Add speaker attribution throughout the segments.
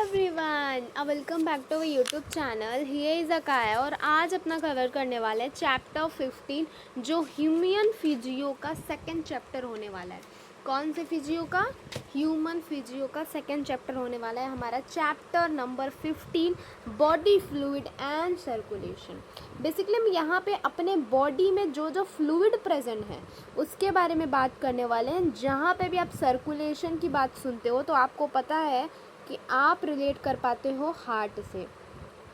Speaker 1: Everyone, welcome back to YouTube channel. Here is Akaya और आज अपना कवर करने वाला है चैप्टर 15 जो ह्यूमन फिजियो का सेकंड चैप्टर होने वाला है। कौन से फिजियो का? ह्यूमन फिजियो का सेकंड चैप्टर होने वाला है हमारा chapter number 15 body fluid and circulation. Basically हम यहाँ पे अपने बॉडी में जो जो फ्लूइड प्रेजेंट है उसके बारे में बात करने वाले हैं। जहाँ पे भी आप सर्कुलेशन की बात सुनते हो तो आपको पता है कि आप रिलेट कर पाते हो हार्ट से,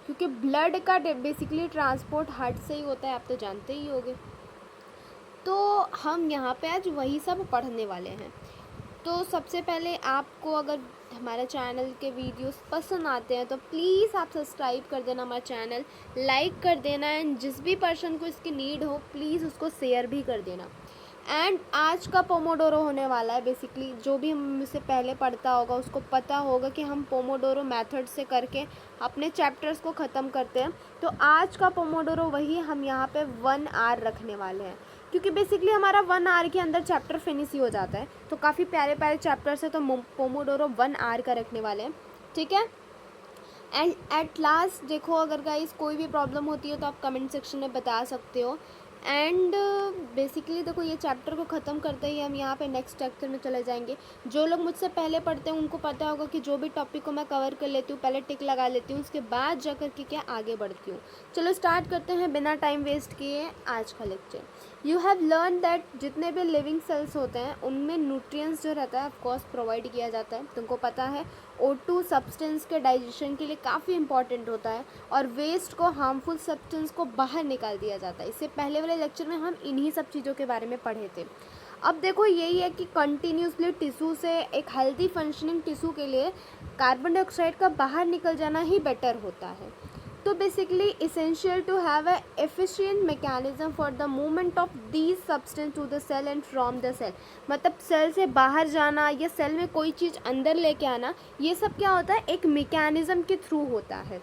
Speaker 1: क्योंकि ब्लड का बेसिकली ट्रांसपोर्ट हार्ट से ही होता है, आप तो जानते ही होंगे। तो हम यहाँ पे आज वही सब पढ़ने वाले हैं। तो सबसे पहले आपको अगर हमारे चैनल के वीडियोस पसंद आते हैं तो प्लीज़ आप सब्सक्राइब कर देना हमारा चैनल, लाइक कर देना एंड जिस भी पर्सन को इसकी नीड हो प्लीज़ उसको शेयर भी कर देना। एंड आज का पोमोडोरो होने वाला है। बेसिकली जो भी हमसे पहले पढ़ता होगा उसको पता होगा कि हम पोमोडोरो मेथड से करके अपने चैप्टर्स को ख़त्म करते हैं। तो आज का पोमोडोरो वही हम यहाँ पे 1 आवर रखने वाले हैं, क्योंकि बेसिकली हमारा 1 आवर के अंदर चैप्टर फिनिश ही हो जाता है। तो काफ़ी प्यारे प्यारे चैप्टर्स है, तो पोमोडोरो 1 आवर का रखने वाले हैं, ठीक है। एंड एट लास्ट देखो, अगर गाइस कोई भी प्रॉब्लम होती है तो आप कमेंट सेक्शन में बता सकते हो। एंड बेसिकली देखो, ये चैप्टर को ख़त्म करते ही हम यहाँ पे नेक्स्ट चैप्टर में चले जाएंगे। जो लोग मुझसे पहले पढ़ते हैं उनको पता होगा कि जो भी टॉपिक को मैं कवर कर लेती हूँ पहले टिक लगा लेती हूँ, उसके बाद जाकर के क्या आगे बढ़ती हूँ। चलो स्टार्ट करते हैं बिना टाइम वेस्ट किए आज का lecture. You have learn that जितने भी लिविंग सेल्स होते हैं उनमें न्यूट्रिएंट्स जो रहता है ऑफकोर्स प्रोवाइड किया जाता है। तुमको पता है O2 सब्सटेंस के डाइजेशन के लिए काफ़ी इंपॉर्टेंट होता है और वेस्ट को, हार्मफुल सब्सटेंस को बाहर निकाल दिया जाता है। इससे पहले वाले लेक्चर में हम इन्हीं सब चीज़ों के बारे में पढ़े थे। अब देखो, यही है कि कंटिन्यूसली टिश्यू से, एक हेल्दी फंक्शनिंग टिश्यू के लिए कार्बन डाइऑक्साइड का बाहर निकल जाना ही बेटर होता है। तो basically essential to have a efficient mechanism for the movement of these substance to the cell and from the cell. मतलब सेल से बाहर जाना या सेल में कोई चीज़ अंदर लेके आना, ये सब क्या होता है, एक मैकेनिज्म के थ्रू होता है।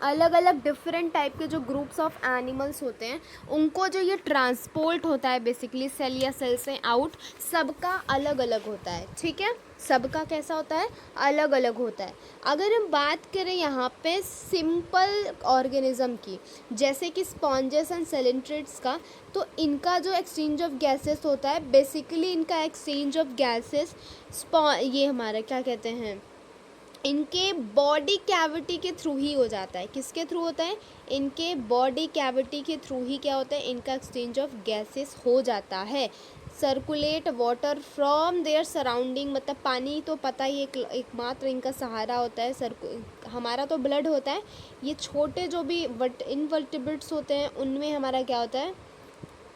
Speaker 1: अलग अलग डिफरेंट टाइप के जो ग्रुप्स ऑफ एनिमल्स होते हैं उनको जो ये ट्रांसपोर्ट होता है बेसिकली सेल या सेल से आउट, सबका अलग अलग होता है, ठीक है। सबका कैसा होता है, अलग अलग होता है। अगर हम बात करें यहाँ पे सिंपल ऑर्गेनिज्म की, जैसे कि स्पॉन्जेस एंड सेलेंट्रेट्स का, तो इनका जो एक्सचेंज ऑफ गैसेस होता है, बेसिकली इनका एक्सचेंज ऑफ गैसेस ये हमारा क्या कहते हैं, इनके बॉडी कैविटी के थ्रू ही हो जाता है। किसके थ्रू होता है? इनके बॉडी कैविटी के थ्रू ही क्या होता है, इनका एक्सचेंज ऑफ गैसेस हो जाता है। Circulate water from their surrounding, मतलब पानी तो पता ही एकमात्र इनका सहारा होता है। हमारा तो ब्लड होता है, ये छोटे जो भी इनवर्टिब्रेट्स होते हैं उनमें हमारा क्या होता है,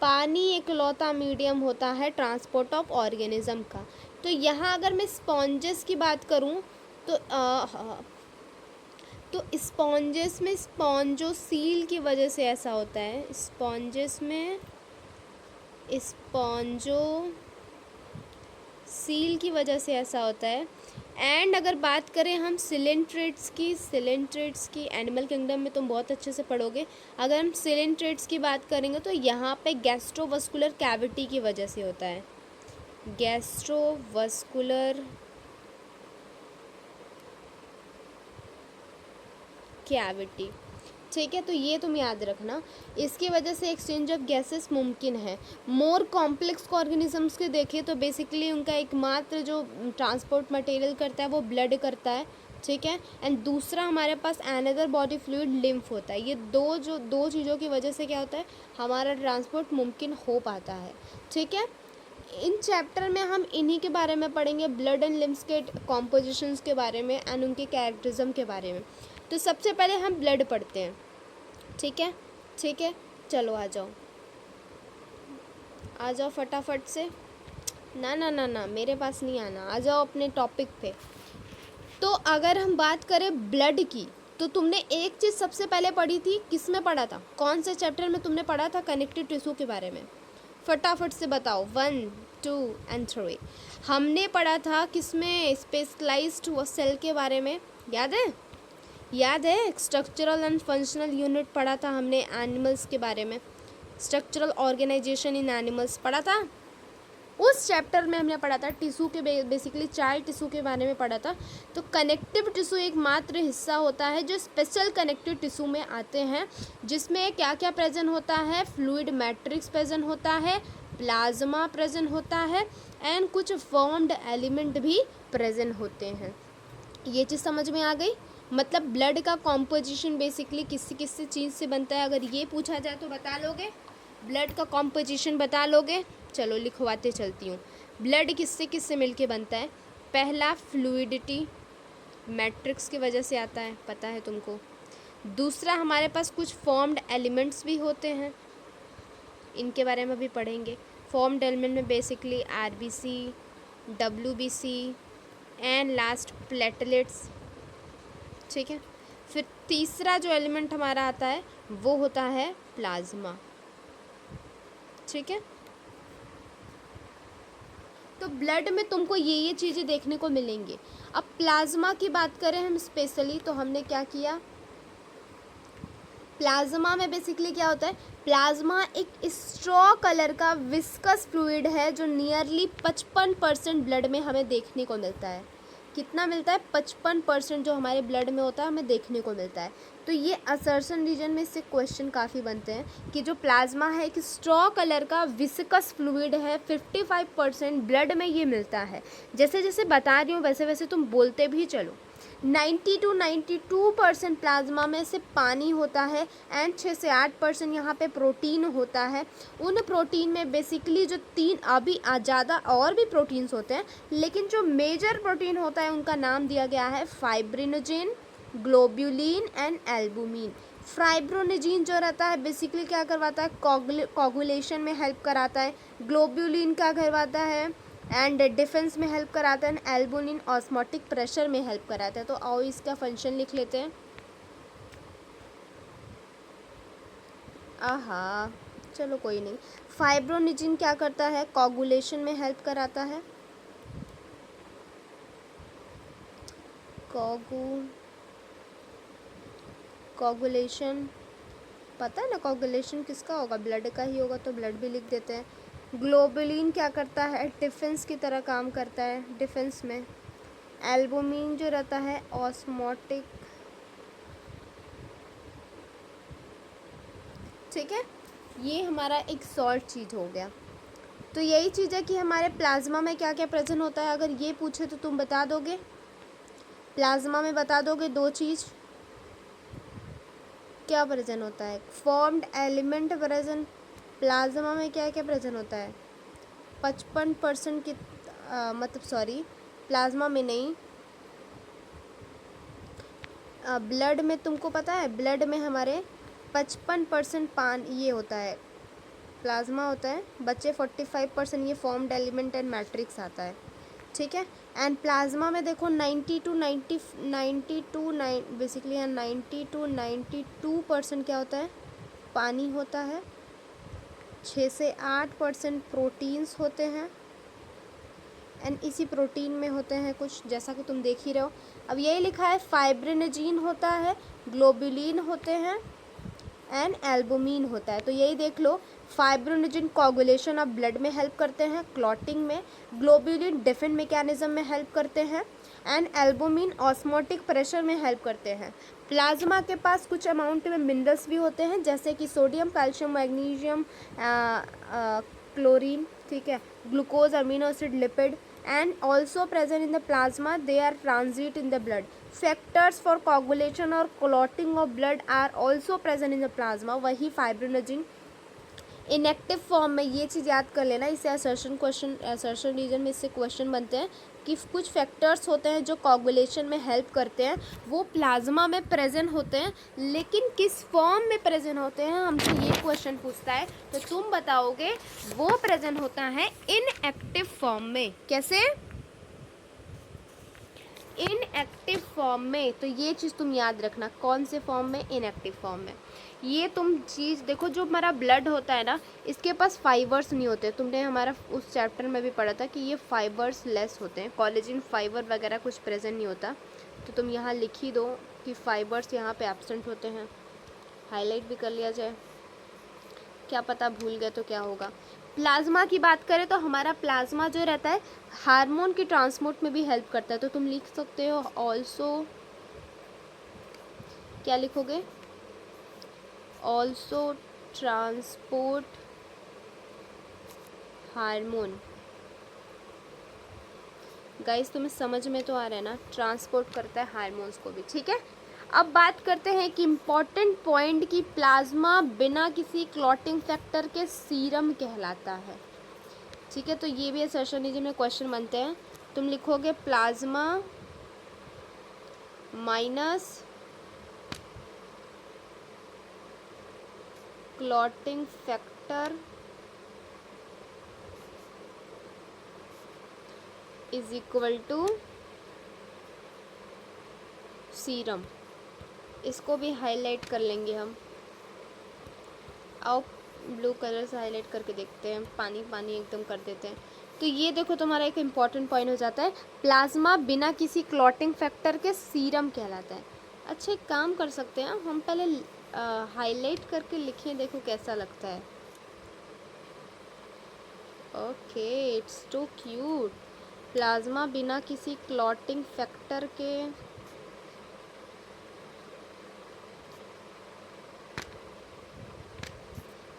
Speaker 1: पानी इकलौता मीडियम होता है ट्रांसपोर्ट ऑफ ऑर्गेनिज्म का। तो यहाँ अगर मैं स्पॉन्जेस की बात करूँ तो स्पॉन्जेस में स्पॉन्जोसील की वजह से ऐसा होता है। स्पॉन्जेस में स्पॉन्जोसील की वजह से ऐसा होता है। एंड अगर बात करें हम सिलेंट्रेट्स की एनिमल किंगडम में तुम बहुत अच्छे से पढ़ोगे। अगर हम सिलेंट्रेट्स की बात करेंगे तो यहाँ पे गैस्ट्रोवस्कुलर कैविटी की वजह से होता है। गैस्ट्रोवस्कुलर कैविटी, ठीक है। तो ये तुम याद रखना, इसकी वजह से एक्सचेंज ऑफ गैसेस मुमकिन है। मोर कॉम्प्लेक्स ऑर्गेनिजम्स के देखें तो बेसिकली उनका एकमात्र जो ट्रांसपोर्ट मटेरियल करता है वो ब्लड करता है, ठीक है। एंड दूसरा हमारे पास अनदर बॉडी फ्लूइड लिम्फ होता है। ये दो चीज़ों की वजह से क्या होता है, हमारा ट्रांसपोर्ट मुमकिन हो पाता है, ठीक है। इन चैप्टर में हम इन्हीं के बारे में पढ़ेंगे, ब्लड एंड लिम्फ्स के कॉम्पोजिशंस के बारे में एंड उनके कैरेक्टरिज्म के बारे में। तो सबसे पहले हम ब्लड पढ़ते हैं, ठीक है, ठीक है। चलो आ जाओ फटाफट से। ना ना ना ना, मेरे पास नहीं आना, आ जाओ अपने टॉपिक पे। तो अगर हम बात करें ब्लड की, तो तुमने एक चीज़ सबसे पहले पढ़ी थी, किस में पढ़ा था, कौन से चैप्टर में तुमने पढ़ा था? कनेक्टिव टिश्यू के बारे में। फटाफट से बताओ, 1, 2 एंड 3। हमने पढ़ा था किसमें? स्पेशलाइज्ड वो सेल के बारे में, याद है? स्ट्रक्चरल एंड फंक्शनल यूनिट पढ़ा था हमने एनिमल्स के बारे में। स्ट्रक्चरल ऑर्गेनाइजेशन इन एनिमल्स पढ़ा था। उस चैप्टर में हमने पढ़ा था टिश्यू के बेसिकली 4 टिश्यू के बारे में पढ़ा था। तो कनेक्टिव टिश्यू एक मात्र हिस्सा होता है जो स्पेशल कनेक्टिव टिश्यू में आते हैं, जिसमें क्या क्या प्रेजेंट होता है, फ्लूइड मैट्रिक्स प्रेजेंट होता है, प्लाज्मा प्रेजेंट होता है एंड कुछ फॉर्म्ड एलिमेंट भी प्रेजेंट होते हैं। ये चीज़ समझ में आ गई। मतलब ब्लड का कॉम्पोजिशन बेसिकली किसी किसी चीज़ से बनता है, अगर ये पूछा जाए तो बता लोगे, ब्लड का कॉम्पोजिशन बता लोगे। चलो लिखवाते चलती हूँ। ब्लड किससे किससे मिलके बनता है? पहला फ्लूइडिटी मैट्रिक्स की वजह से आता है, पता है तुमको। दूसरा हमारे पास कुछ फॉर्म्ड एलिमेंट्स भी होते हैं, इनके बारे में भी पढ़ेंगे। फॉर्म्ड एलिमेंट में basically RBC, WBC and last platelets, ठीक है। फिर तीसरा जो एलिमेंट हमारा आता है वो होता है प्लाज्मा, ठीक है। तो ब्लड में तुमको ये चीज़ें देखने को मिलेंगी। अब प्लाज्मा की बात करें हम स्पेशली, तो हमने क्या किया, प्लाज्मा में बेसिकली क्या होता है, प्लाज्मा एक स्ट्रॉ कलर का विस्कस फ्लूइड है जो नियरली 55% ब्लड में हमें देखने को मिलता है। कितना मिलता है? 55% जो हमारे ब्लड में होता है हमें देखने को मिलता है। तो ये असर्शन रीजन में इससे क्वेश्चन काफ़ी बनते हैं कि जो प्लाज्मा है एक स्ट्रॉ कलर का विस्कस फ्लूइड है, 55% ब्लड में ये मिलता है। जैसे जैसे बता रही हूँ वैसे वैसे तुम बोलते भी चलो। 90 to 92% प्लाज्मा में से पानी होता है एंड 6 से 8% यहाँ पे प्रोटीन होता है। उन प्रोटीन में बेसिकली जो अभी ज़्यादा और भी प्रोटीन्स होते हैं, लेकिन जो मेजर प्रोटीन होता है उनका नाम दिया गया है fibrinogen, globulin and albumin. Fibrinogen जो रहता है बेसिकली क्या करवाता है, कोगुलेशन में हेल्प कराता है। ग्लोब्यूलिन क्या करवाता है, एंड डिफेंस में हेल्प कराता है। एल्बुमिन ऑस्मोटिक प्रेशर में हेल्प कराता है। तो आओ इसका फंक्शन लिख लेते हैं। आहा, चलो कोई नहीं। फाइब्रिनोजेन क्या करता है, कोगुलेशन में हेल्प कराता है। कोगुलेशन पता है ना, कोगुलेशन किसका होगा, ब्लड का ही होगा, तो ब्लड भी लिख देते हैं। ग्लोबुलिन क्या करता है, डिफेंस की तरह काम करता है, डिफेंस में। एल्बुमिन जो रहता है ऑस्मोटिक, ठीक है। ये हमारा एक सॉल्ट चीज़ हो गया। तो यही चीज़ है कि हमारे प्लाज्मा में क्या क्या प्रेजेंट होता है। अगर ये पूछे तो तुम बता दोगे, प्लाज्मा में बता दोगे 2 चीज़ क्या प्रेजेंट होता है। फॉर्म्ड एलिमेंट प्रेजेंट, प्लाज्मा में क्या क्या प्रेजेंट होता है, 55% की मतलब सॉरी प्लाज्मा में नहीं, ब्लड में तुमको पता है, ब्लड में हमारे 55% ये होता है, प्लाज्मा होता है, बच्चे 45% ये फॉर्म्ड एलिमेंट एंड मैट्रिक्स आता है, ठीक है। एंड प्लाज्मा में देखो 90 to 92 बेसिकली 90 to 92% क्या होता है, पानी होता है। 6 से 8% प्रोटीन्स होते हैं एंड इसी प्रोटीन में होते हैं कुछ, जैसा कि तुम देख ही रहे हो। अब यही लिखा है फाइब्रिनोजेन होता है, ग्लोबुलिन होते हैं एंड एल्बुमिन होता है। तो यही देख लो, फाइब्रिनोजेन कोगुलेशन ऑफ ब्लड में हेल्प करते हैं, क्लॉटिंग में। ग्लोबुलिन डिफेंस मैकेनिज्म में हेल्प करते हैं एंड एल्बुमिन ऑस्मोटिक प्रेशर में हेल्प करते हैं। प्लाज्मा के पास कुछ अमाउंट में मिनरल्स भी होते हैं, जैसे कि सोडियम, कैल्शियम, मैग्नीशियम, क्लोरीन, ठीक है, glucose, amino acid, lipid and also present in the plasma. They are transit in the blood. Factors for coagulation or clotting of blood are also present in the plasma. वही fibrinogen inactive form में, ये चीज़ याद कर लेना। इसे assertion reason में इससे question बनते हैं कि कुछ फैक्टर्स होते हैं जो कोगुलेशन में हेल्प करते हैं, वो प्लाज्मा में प्रेजेंट होते हैं, लेकिन किस फॉर्म में प्रेजेंट होते हैं हमसे ये क्वेश्चन पूछता है, तो तुम बताओगे वो प्रेजेंट होता है इनएक्टिव फॉर्म में। कैसे? इनएक्टिव फॉर्म में। तो ये चीज़ तुम याद रखना, कौन से फॉर्म में, इनएक्टिव फॉर्म में। ये तुम चीज़ देखो, जो हमारा ब्लड होता है ना, इसके पास फाइबर्स नहीं होते। तुमने हमारा उस चैप्टर में भी पढ़ा था कि ये फाइबर्स लेस होते हैं, कोलेजन फाइबर वगैरह कुछ प्रेजेंट नहीं होता। तो तुम यहाँ लिख ही दो कि फाइबर्स यहाँ पे एब्सेंट होते हैं, हाईलाइट भी कर लिया जाए, क्या पता भूल गए तो क्या होगा। प्लाज्मा की बात करें तो हमारा प्लाज्मा जो रहता है हार्मोन की ट्रांसपोर्ट में भी हेल्प करता है, तो तुम लिख सकते हो ऑल्सो, क्या लिखोगे, ऑल्सो ट्रांसपोर्ट हार्मोन। गाइस तुम्हें समझ में तो आ रहा है ना, ट्रांसपोर्ट करता है हार्मोन्स को भी, ठीक है। अब बात करते हैं कि इम्पॉर्टेंट पॉइंट कि प्लाज्मा बिना किसी क्लॉटिंग फैक्टर के सीरम कहलाता है, ठीक है। तो ये भी असर्शन में क्वेश्चन बनते हैं। तुम लिखोगे plasma minus clotting factor is equal to serum. इसको भी हाईलाइट कर लेंगे हम। आओ ब्लू कलर से हाईलाइट करके देखते हैं, पानी पानी एकदम कर देते हैं। तो ये देखो तुम्हारा एक इम्पॉर्टेंट पॉइंट हो जाता है, प्लाज्मा बिना किसी क्लॉटिंग फैक्टर के सीरम कहलाता है। अच्छा एक काम कर सकते हैं, हम पहले हाईलाइट करके लिखें, देखो कैसा लगता है। Okay it's too cute. Plasma बिना किसी क्लॉटिंग फैक्टर के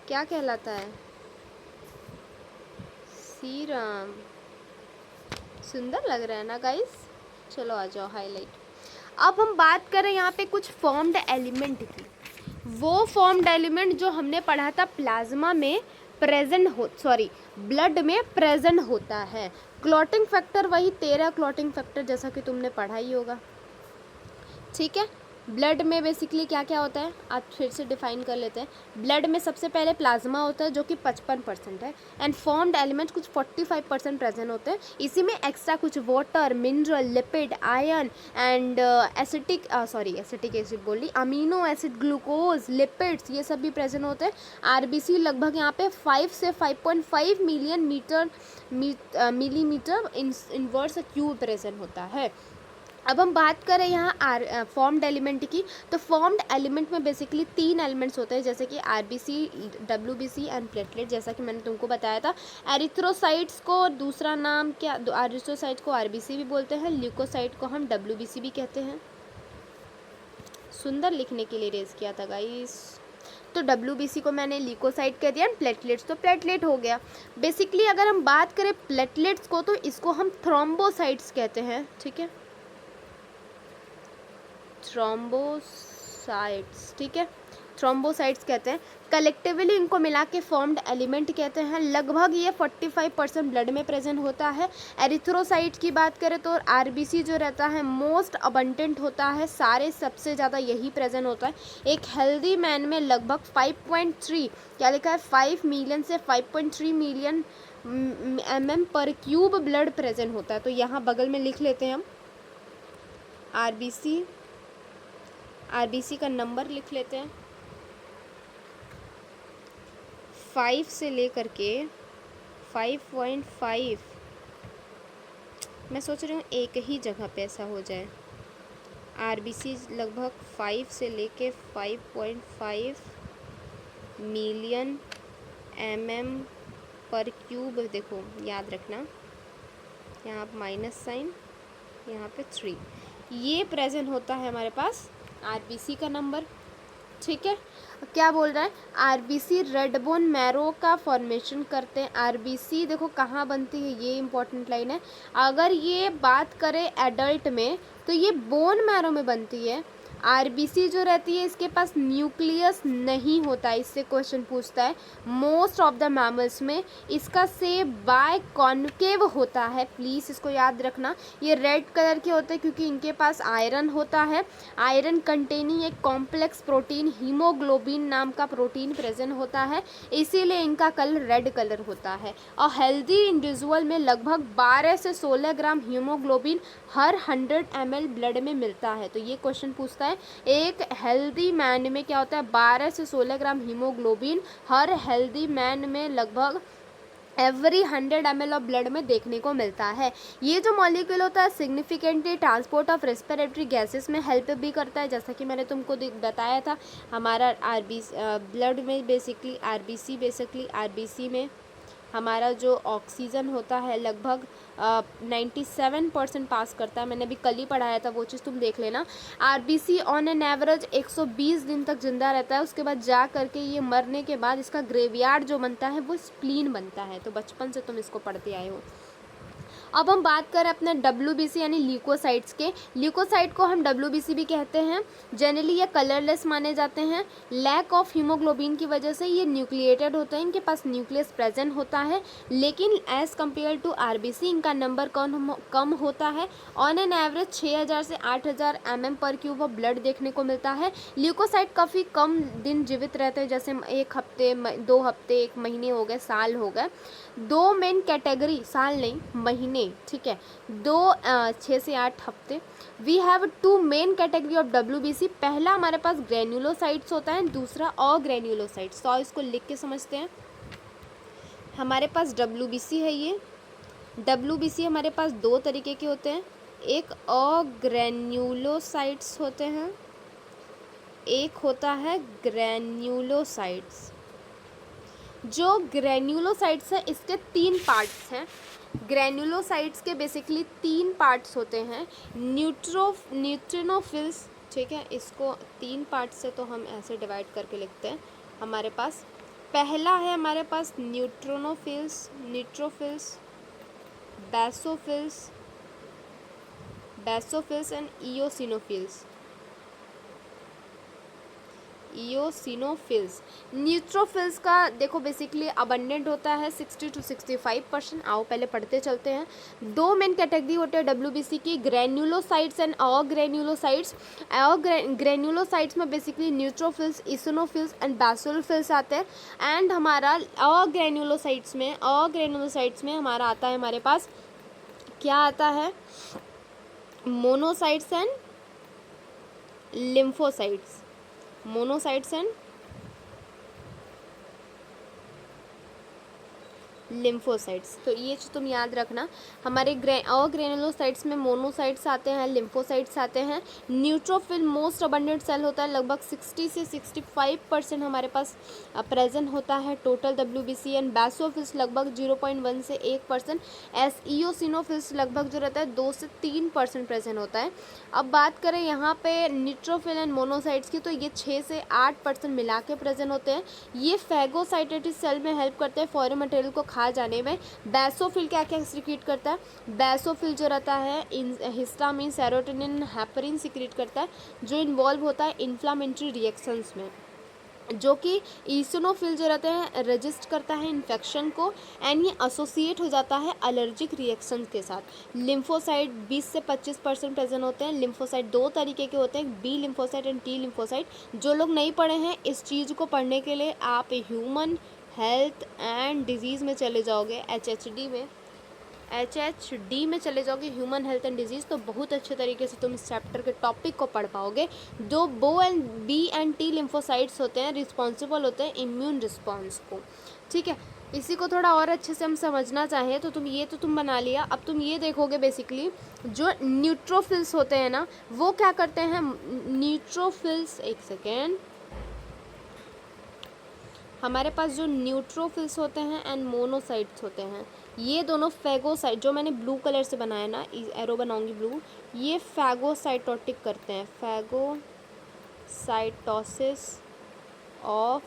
Speaker 1: क्या कहलाता है, सीरम। सुंदर लग रहा है ना गाइस। चलो आ जाओ हाईलाइट। अब हम बात करें यहाँ पे कुछ फॉर्म्ड एलिमेंट की। वो फॉर्म्ड एलिमेंट जो हमने पढ़ा था प्लाज्मा में ब्लड में प्रेजेंट होता है। क्लॉटिंग फैक्टर वही 13 क्लॉटिंग फैक्टर जैसा कि तुमने पढ़ा ही होगा, ठीक है। ब्लड में बेसिकली क्या क्या होता है आज फिर से डिफाइन कर लेते हैं। ब्लड में सबसे पहले प्लाज्मा होता है जो कि 55% है, एंड फॉर्म्ड एलिमेंट्स कुछ 45% प्रेजेंट होते हैं। इसी में एक्स्ट्रा कुछ water, mineral, lipid, iron and acetic acid बोली, अमीनो एसिड, ग्लूकोज, लिपिड्स, ये सब भी प्रेजेंट होते हैं। आरबीसी लगभग यहाँ पे 5 से 5.5 million millimetre inverse cube present होता है। अब हम बात करें यहाँ फॉर्म्ड एलिमेंट की, तो फॉर्म्ड एलिमेंट में बेसिकली 3 एलिमेंट्स होते हैं, जैसे कि आरबीसी, डब्ल्यूबीसी एंड प्लेटलेट, जैसा कि मैंने तुमको बताया था। एरिथ्रोसाइट्स को दूसरा नाम क्या, एरिथ्रोसाइट्स को आरबीसी भी बोलते हैं, ल्यूकोसाइट को हम डब्ल्यूबीसी भी कहते हैं। सुंदर लिखने के लिए रेज किया था गाइस। तो डब्ल्यूबीसी को मैंने ल्यूकोसाइट कह दिया, प्लेटलेट्स तो प्लेटलेट हो गया। बेसिकली अगर हम बात करें प्लेटलेट्स को, तो इसको हम थ्रोम्बोसाइट्स कहते हैं, ठीक है, थ्रोम्बोसाइट्स, ठीक है, थ्रोम्बोसाइट्स कहते हैं। कलेक्टिवली इनको मिला के फॉर्म्ड एलिमेंट कहते हैं। लगभग ये 45% ब्लड में प्रेजेंट होता है। एरिथ्रोसाइट की बात करें तो आरबीसी जो रहता है मोस्ट अबंडेंट होता है, सारे सबसे ज़्यादा यही प्रेजेंट होता है। एक हेल्दी मैन में लगभग 5.3 क्या लिखा है 5 मिलियन से 5.3 मिलियन mm पर क्यूब ब्लड प्रेजेंट होता है। तो यहाँ बगल में लिख लेते हैं हम आरबीसी का नंबर लिख लेते हैं, 5 से लेकर के 5.5। मैं सोच रही हूँ एक ही जगह पे ऐसा हो जाए। आरबीसी लगभग 5 से लेके 5.5 मिलियन mm पर क्यूब, देखो याद रखना यहाँ माइनस साइन, यहाँ पे 3, ये प्रेजेंट होता है हमारे पास आरबीसी का नंबर, ठीक है। क्या बोल रहा है, आरबीसी रेड बोन मैरो का फॉर्मेशन करते हैं। आरबीसी देखो कहाँ बनती है, ये इंपॉर्टेंट लाइन है। अगर ये बात करें एडल्ट में तो ये बोन मैरो में बनती है। आरबीसी जो रहती है इसके पास न्यूक्लियस नहीं होता है, इससे क्वेश्चन पूछता है। मोस्ट ऑफ द मैमल्स में इसका शेप बाय कॉन्केव होता है, प्लीज़ इसको याद रखना। ये रेड कलर के होते हैं क्योंकि इनके पास आयरन होता है। आयरन कंटेनिंग एक कॉम्प्लेक्स प्रोटीन हीमोग्लोबिन नाम का प्रोटीन प्रेजेंट होता है, इसीलिए इनका कलर रेड कलर होता है। और हेल्दी इंडिविजुअल में लगभग 12 से 16 ग्राम हीमोग्लोबिन हर 100 ml ब्लड में मिलता है। तो ये क्वेश्चन पूछता है एक हेल्दी मैन में क्या होता है, 12 से 16 ग्राम हीमोग्लोबिन हर हेल्दी मैन में लगभग एवरी 100 ml ऑफ ब्लड में देखने को मिलता है। ये जो मॉलिक्यूल होता है significantly transport of respiratory gases में हेल्प भी करता है, जैसा कि मैंने तुमको बताया था। हमारा ब्लड में बेसिकली आरबीसी में हमारा जो ऑक्सीजन होता है लगभग 97% पास करता है। मैंने अभी कल ही पढ़ाया था, वो चीज़ तुम देख लेना। आरबीसी ऑन एन एवरेज 120 दिन तक जिंदा रहता है, उसके बाद जा करके ये मरने के बाद इसका ग्रेवयार्ड जो बनता है वो स्प्लीन बनता है। तो बचपन से तुम इसको पढ़ते आए हो। अब हम बात करें अपने डब्ल्यूबीसी यानी ल्यूकोसाइट्स के। ल्यूकोसाइट को हम डब्ल्यूबीसी भी कहते हैं। जनरली ये कलरलेस माने जाते हैं। लैक ऑफ हीमोग्लोबिन की वजह से ये न्यूक्लिएटेड होते हैं, इनके पास न्यूक्लियस प्रेजेंट होता है, लेकिन एज कम्पेयर टू आरबीसी इनका नंबर कम होता है। ऑन एन एवरेज 6000 से 8000 mm/क्यूब ऑफ ब्लड देखने को मिलता है। ल्यूकोसाइट काफ़ी कम दिन जीवित रहते हैं, जैसे 1 हफ्ते, 2 हफ्ते, 1 महीने हो गए, साल हो गए। दो मेन कैटेगरी, साल नहीं महीने, ठीक है, 6 से 8 हफ्ते। We have 2 main category of WBC. पहला हमारे पास ग्रेन्युलोसाइट्स होता है, दूसरा अग्रेन्युलोसाइट्स। तो इसको लिख के समझते हैं। हमारे पास डब्ल्यूबीसी है, ये डब्ल्यूबीसी हमारे पास 2 तरीके के होते हैं। एक अग्रेन्युलोसाइट्स होते हैं, एक होता है ग्रेन्युलोसाइट्स। जो ग्रेन्युलोसाइट्स है इसके 3 पार्ट्स हैं। ग्रेन्युलोसाइट्स के बेसिकली 3 पार्ट्स होते हैं। न्यूट्रोनोफिल्स, ठीक है, इसको 3 पार्ट से तो हम ऐसे डिवाइड करके लिखते हैं। हमारे पास पहला है हमारे पास न्यूट्रोनोफिल्स, बेसोफिल्स एंड इयोसिनोफिल्स। न्यूट्रोफिल्स का देखो बेसिकली अबंडेंट होता है 60 to 65%। आओ पहले पढ़ते चलते हैं। 2 मेन कैटेगरी होते हैं डब्ल्यूबीसी की, ग्रेन्युलोसाइट्स एंड अग्रेन्युलोसाइट्स। ग्रेन्युलोसाइट्स में बेसिकली न्यूट्रोफिल्स, इसिनोफिल्स एंड बेसोफिल्स आते हैं। एंड हमारा अग्रेन्युलोसाइट्स में हमारा आता है, हमारे पास क्या आता है, monocytes and lymphocytes. Monocytes and lymphocytes. तो ये चीज़ तुम याद रखना। हमारे अग्रेनुलोसाइट्स में मोनोसाइट्स आते हैं, लिम्फोसाइट्स आते हैं। न्यूट्रोफिल मोस्ट अबंडेंट सेल होता है, लगभग 60 से 65% हमारे पास प्रेजेंट होता है टोटल डब्ल्यूबीसी। एंड बेसोफिल्स लगभग 0.1 से 1%। इयोसिनोफिल्स लगभग जो रहता है 2 से 3% प्रेजेंट होता है। अब बात करें यहाँ पे न्यूट्रोफिल एंड मोनोसाइट्स की, तो ये 6 से 8% मिला के प्रेजेंट होते हैं। ये फैगोसाइटेटिस सेल में हेल्प करते हैं फॉरेन मटेरियल को खा जाने में। बेसोफिल क्या क्या सिक्रीट करता है, बेसोफिल जो रहता है हिस्टामिन, सेरोटोनिन, हेपरिन सिक्रीट करता है, जो इन्वॉल्व होता है इन्फ्लामेटरी रिएक्शंस में। जो कि ईसोनोफिल जो रहते हैं रजिस्ट करता है इन्फेक्शन को, एंड ये एसोसिएट हो जाता है एलर्जिक रिएक्शन के साथ। लिम्फोसाइट 20 से 25% प्रेजेंट होते हैं। लिम्फोसाइट 2 तरीके के होते हैं, B lymphocyte and T lymphocyte. जो लोग नहीं पढ़े हैं इस चीज़ को पढ़ने के लिए आप ह्यूमन हेल्थ एंड डिजीज़ में चले जाओगे, HHD में चले जाओगे, ह्यूमन हेल्थ एंड डिजीज़, तो बहुत अच्छे तरीके से तुम इस चैप्टर के टॉपिक को पढ़ पाओगे। जो बी एंड टी लिम्फोसाइट्स होते हैं रिस्पॉन्सिबल होते हैं इम्यून रिस्पॉन्स को, ठीक है। इसी को थोड़ा और अच्छे से हम समझना चाहें तो तुम बना लिया। अब तुम ये देखोगे बेसिकली जो न्यूट्रोफिल्स होते हैं ना, वो क्या करते हैं, न्यूट्रोफिल्स, एक सेकेंड, हमारे पास जो न्यूट्रोफिल्स होते हैं एंड मोनोसाइट्स होते हैं, ये दोनों फैगोसाइट, जो मैंने ब्लू कलर से बनाया ना, एरो बनाऊंगी ब्लू, ये फैगोसाइटोटिक करते हैं, फैगोसाइटोसिस ऑफ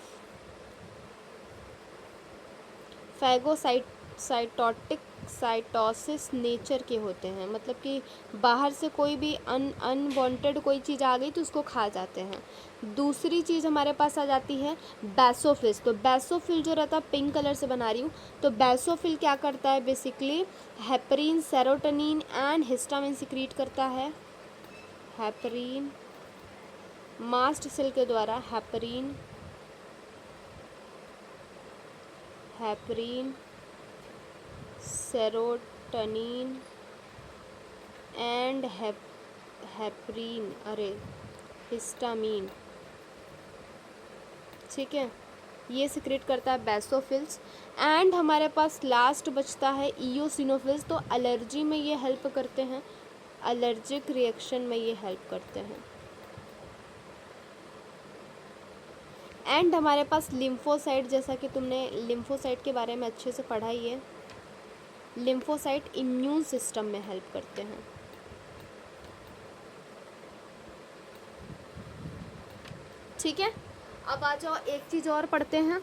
Speaker 1: फैगोसाइटोटिक साइटोसिस नेचर के होते हैं। मतलब कि बाहर से कोई भी अनवांटेड कोई चीज़ आ गई तो उसको खा जाते हैं। दूसरी चीज़ हमारे पास आ जाती है बेसोफिल्स। तो बेसोफिल जो रहता है, पिंक कलर से बना रही हूँ, तो बेसोफिल क्या करता है, basically heparin, serotonin and histamine secrete करता है। हेपरिन मास्ट सेल के द्वारा हेपरिन, सेरोटोनिन एंड हिस्टामिन, ठीक है, ये सिक्रेट करता है बेसोफिल्स। एंड हमारे पास लास्ट बचता है इयोसिनोफिल्स। तो एलर्जी में ये हेल्प करते हैं, एलर्जिक रिएक्शन में ये हेल्प करते हैं। एंड हमारे पास लिम्फोसाइट, जैसा कि तुमने लिम्फोसाइट के बारे में अच्छे से पढ़ा ही है। लिम्फोसाइट इम्यून सिस्टम में हेल्प करते हैं। ठीक है, अब आ जाओ एक चीज़ और पढ़ते हैं।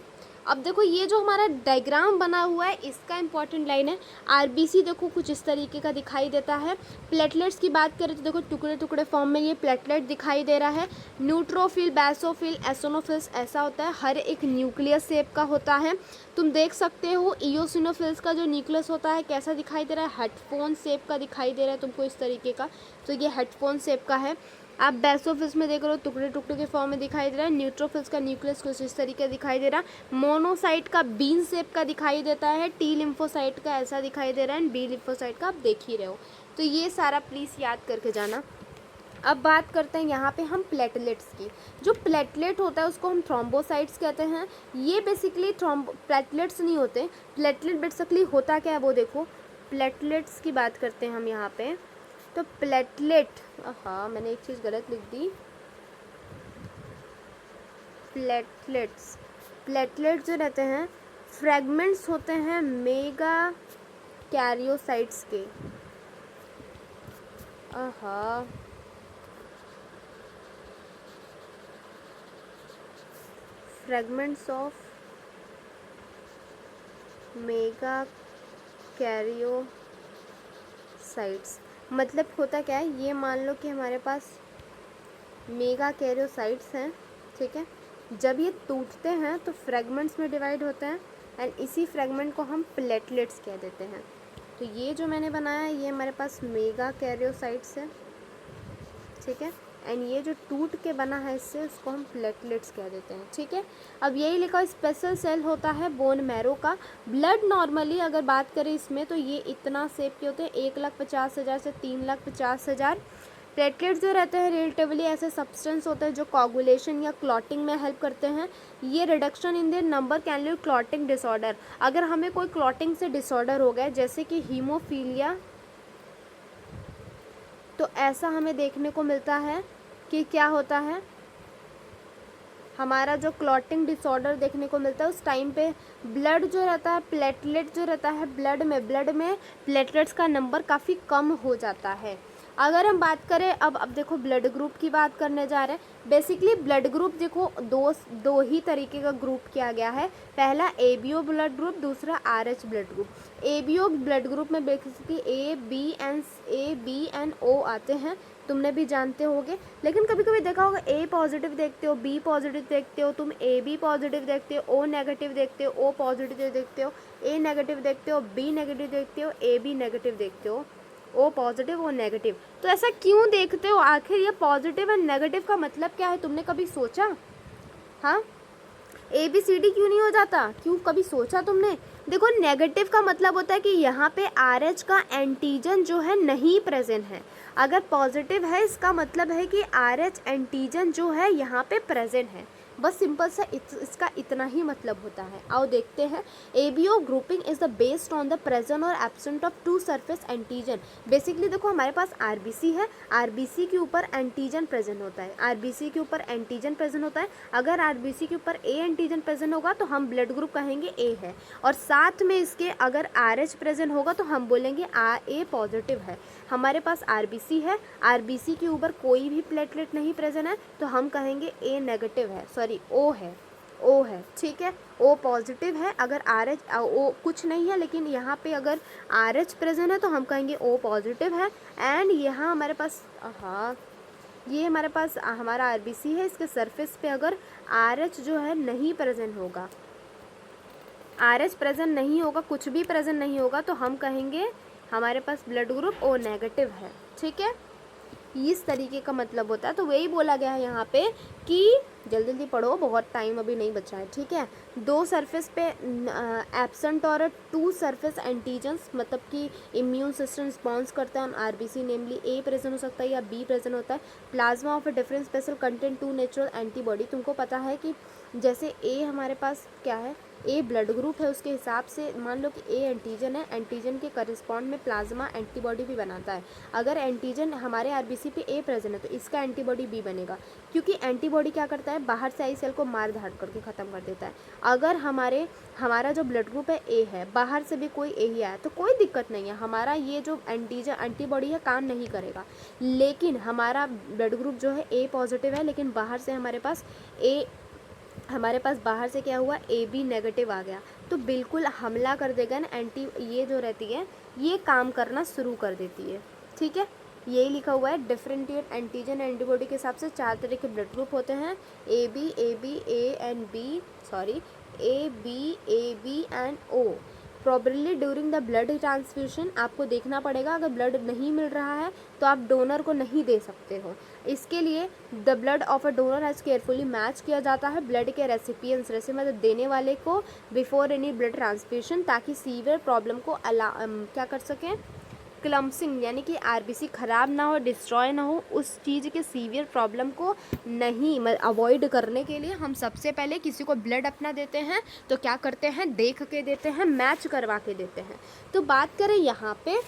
Speaker 1: अब देखो ये जो हमारा डायग्राम बना हुआ है इसका इंपॉर्टेंट लाइन है आरबीसी। देखो कुछ इस तरीके का दिखाई देता है। प्लेटलेट्स की बात करें तो देखो टुकड़े टुकड़े फॉर्म में ये प्लेटलेट दिखाई दे रहा है। न्यूट्रोफिल, बेसोफिल, एसोनोफिल्स ऐसा होता है, हर एक न्यूक्लियस शेप का होता है। तुम देख सकते हो इयोसिनोफिल्स का जो न्यूक्लियस होता है कैसा दिखाई दे रहा है, हेडफोन शेप का दिखाई दे रहा है तुमको इस तरीके का, तो ये हेडफोन शेप का है। आप बेसोफिल्स में देख रहे हो टुकड़े टुकड़े के फॉर्म में दिखाई दे रहा है। न्यूट्रोफिल्स का न्यूक्लियस कुछ इस तरीके दिखाई दे रहा है। मोनोसाइट का बीन शेप का दिखाई देता है। टी लिम्फोसाइट का ऐसा दिखाई दे रहा है। बी लिम्फोसाइट का आप देख ही रहे हो। तो ये सारा प्लीज़ याद करके जाना। अब बात करते हैं यहाँ पे हम प्लेटलेट्स की। जो प्लेटलेट होता है उसको हम थ्रोम्बोसाइट्स कहते हैं। ये बेसिकली प्लेटलेट्स नहीं होते। प्लेटलेट बेसिकली होता क्या है वो देखो। प्लेटलेट्स की बात करते हैं हम यहाँ पे। तो प्लेटलेट, हाँ मैंने एक चीज़ गलत लिख दी। प्लेटलेट जो रहते हैं फ्रेगमेंट्स होते हैं मेगा कैरियोसाइट्स के। फ्रेगमेंट्स ऑफ मेगा कैरियोसाइट्स मतलब होता क्या है, ये मान लो कि हमारे पास मेगा कैरियोसाइट्स हैं। ठीक है, जब ये टूटते हैं तो फ्रेगमेंट्स में डिवाइड होते हैं एंड इसी फ्रेगमेंट को हम प्लेटलेट्स कह देते हैं। तो ये जो मैंने बनाया है ये हमारे पास मेगा कैरियोसाइट्स है। ठीक है, एंड ये जो टूट के बना है इससे उसको हम प्लेटलेट्स कह देते हैं। ठीक है, अब यही लिखा स्पेशल सेल होता है बोन मैरो का। ब्लड नॉर्मली अगर बात करें इसमें तो ये इतना शेप के होते हैं 1,50,000 से 3,50,000। प्लेटलेट्स जो रहते हैं रिलेटिवली ऐसे सब्सटेंस होते हैं जो कोगुलेशन या क्लॉटिंग में हेल्प करते हैं। ये reduction in their number can lead clotting disorder. अगर हमें कोई क्लॉटिंग से डिसऑर्डर हो गया जैसे कि हीमोफीलिया, तो ऐसा हमें देखने को मिलता है कि क्या होता है, हमारा जो क्लॉटिंग डिसऑर्डर देखने को मिलता है उस टाइम पे ब्लड जो रहता है, प्लेटलेट जो रहता है ब्लड में प्लेटलेट्स का नंबर काफ़ी कम हो जाता है। अगर हम बात करें अब देखो ब्लड ग्रुप की बात करने जा रहे हैं। बेसिकली ब्लड ग्रुप देखो दो ही तरीके का ग्रुप किया गया है। पहला एबीओ ब्लड ग्रुप, दूसरा RH blood group. ABO blood group में बेसिकली ए बी एंड ओ आते हैं, तुमने भी जानते होगे। लेकिन कभी कभी देखा होगा ए पॉजिटिव देखते हो, बी पॉजिटिव देखते हो, तुम ए बी पॉजिटिव देखते हो, ओ नेगेटिव देखते हो, ओ पॉजिटिव देखते हो, ए नेगेटिव देखते हो, बी नेगेटिव देखते हो, ए बी नेगेटिव देखते हो, ओ पॉजिटिव ओ नेगेटिव। तो ऐसा क्यों देखते हो? आखिर ये पॉजिटिव एंड नेगेटिव का मतलब क्या है, तुमने कभी सोचा? हाँ, ए बी सी डी क्यों नहीं हो जाता? क्यों, कभी सोचा तुमने? देखो नेगेटिव का मतलब होता है कि यहाँ पे आर एच का एंटीजन जो है नहीं प्रेजेंट है। अगर पॉजिटिव है इसका मतलब है कि आर एच एंटीजन जो है यहाँ पे प्रेजेंट है। बस सिंपल सा इसका इतना ही मतलब होता है। आओ देखते हैं। ABO grouping is the based on the present और absent of two surface antigen. Basically देखो हमारे पास आरबीसी है, आरबीसी के ऊपर एंटीजन प्रेजेंट होता है, आरबीसी के ऊपर एंटीजन प्रेजेंट होता है। अगर आरबीसी के ऊपर ए एंटीजन प्रेजेंट होगा तो हम ब्लड ग्रुप कहेंगे ए है, और साथ में इसके अगर आर एच प्रेजेंट होगा तो हम बोलेंगे ए पॉजिटिव है। हमारे पास आरबीसी है, आरबीसी के ऊपर कोई भी प्लेटलेट नहीं प्रेजेंट है तो हम कहेंगे ए नेगेटिव है, सॉरी ओ है। ठीक है, ओ पॉजिटिव है। अगर आर एच ओ कुछ नहीं है लेकिन यहाँ पे अगर आर एच प्रेजेंट है तो हम कहेंगे ओ पॉजिटिव है। एंड यहाँ हमारे पास ये हमारे पास हमारा आरबीसी है, इसके सरफेस पे अगर आर एच जो है नहीं प्रेजेंट होगा, आर एच प्रेजेंट नहीं होगा, कुछ भी प्रेजेंट नहीं होगा तो हम कहेंगे हमारे पास ब्लड ग्रुप ओ नेगेटिव है। ठीक है, इस तरीके का मतलब होता है। तो वही बोला गया है यहाँ पे कि जल्दी जल्दी पढ़ो, बहुत टाइम अभी नहीं बचा है। ठीक है, दो सरफेस पे एब्सेंट और टू सरफेस एंटीजन्स, मतलब कि इम्यून सिस्टम रिस्पॉन्स करता है on RBC, namely a present हो सकता है या बी प्रेजेंट होता है। Plasma of a different special content to natural antibody. तुमको पता है कि जैसे ए हमारे पास क्या है, ए ब्लड ग्रुप है उसके हिसाब से मान लो कि ए एंटीजन है, एंटीजन के करस्पॉन्ड में प्लाज्मा एंटीबॉडी भी बनाता है। अगर एंटीजन हमारे आरबीसी पे ए प्रेजेंट है तो इसका एंटीबॉडी बी बनेगा, क्योंकि एंटीबॉडी क्या करता है, बाहर से आई सेल को मार धाड़ करके ख़त्म कर देता है। अगर हमारा जो ब्लड ग्रुप है ए है, बाहर से भी कोई ए ही आया तो कोई दिक्कत नहीं है, हमारा ये जो एंटीबॉडी है काम नहीं करेगा। लेकिन हमारा ब्लड ग्रुप जो है ए पॉजिटिव है, लेकिन बाहर से हमारे पास बाहर से क्या हुआ, ए बी नेगेटिव आ गया, तो बिल्कुल हमला कर देगा ना, ये जो रहती है ये काम करना शुरू कर देती है। ठीक है, यही लिखा हुआ है। डिफरेंशिएट एंटीजन एंटीबॉडी के हिसाब से 4 तरह के ब्लड ग्रुप होते हैं, A B and O. Probably during the blood transfusion आपको देखना पड़ेगा, अगर ब्लड नहीं मिल रहा है तो आप डोनर को नहीं दे सकते हो। इसके लिए the blood of a donor has carefully match किया जाता है ब्लड के रेसिपिएंट्स मतलब देने वाले को बिफोर एनी ब्लड ट्रांसफ्यूशन, ताकि सीवियर प्रॉब्लम को क्या कर सकें, क्लम्सिंग यानी कि आरबीसी ख़राब ना हो, डिस्ट्रॉय ना हो, उस चीज़ के सीवियर प्रॉब्लम को नहीं अवॉइड करने के लिए हम सबसे पहले किसी को ब्लड अपना देते हैं तो क्या करते हैं, देख के देते हैं, मैच करवा के देते हैं। तो बात करें यहाँ पे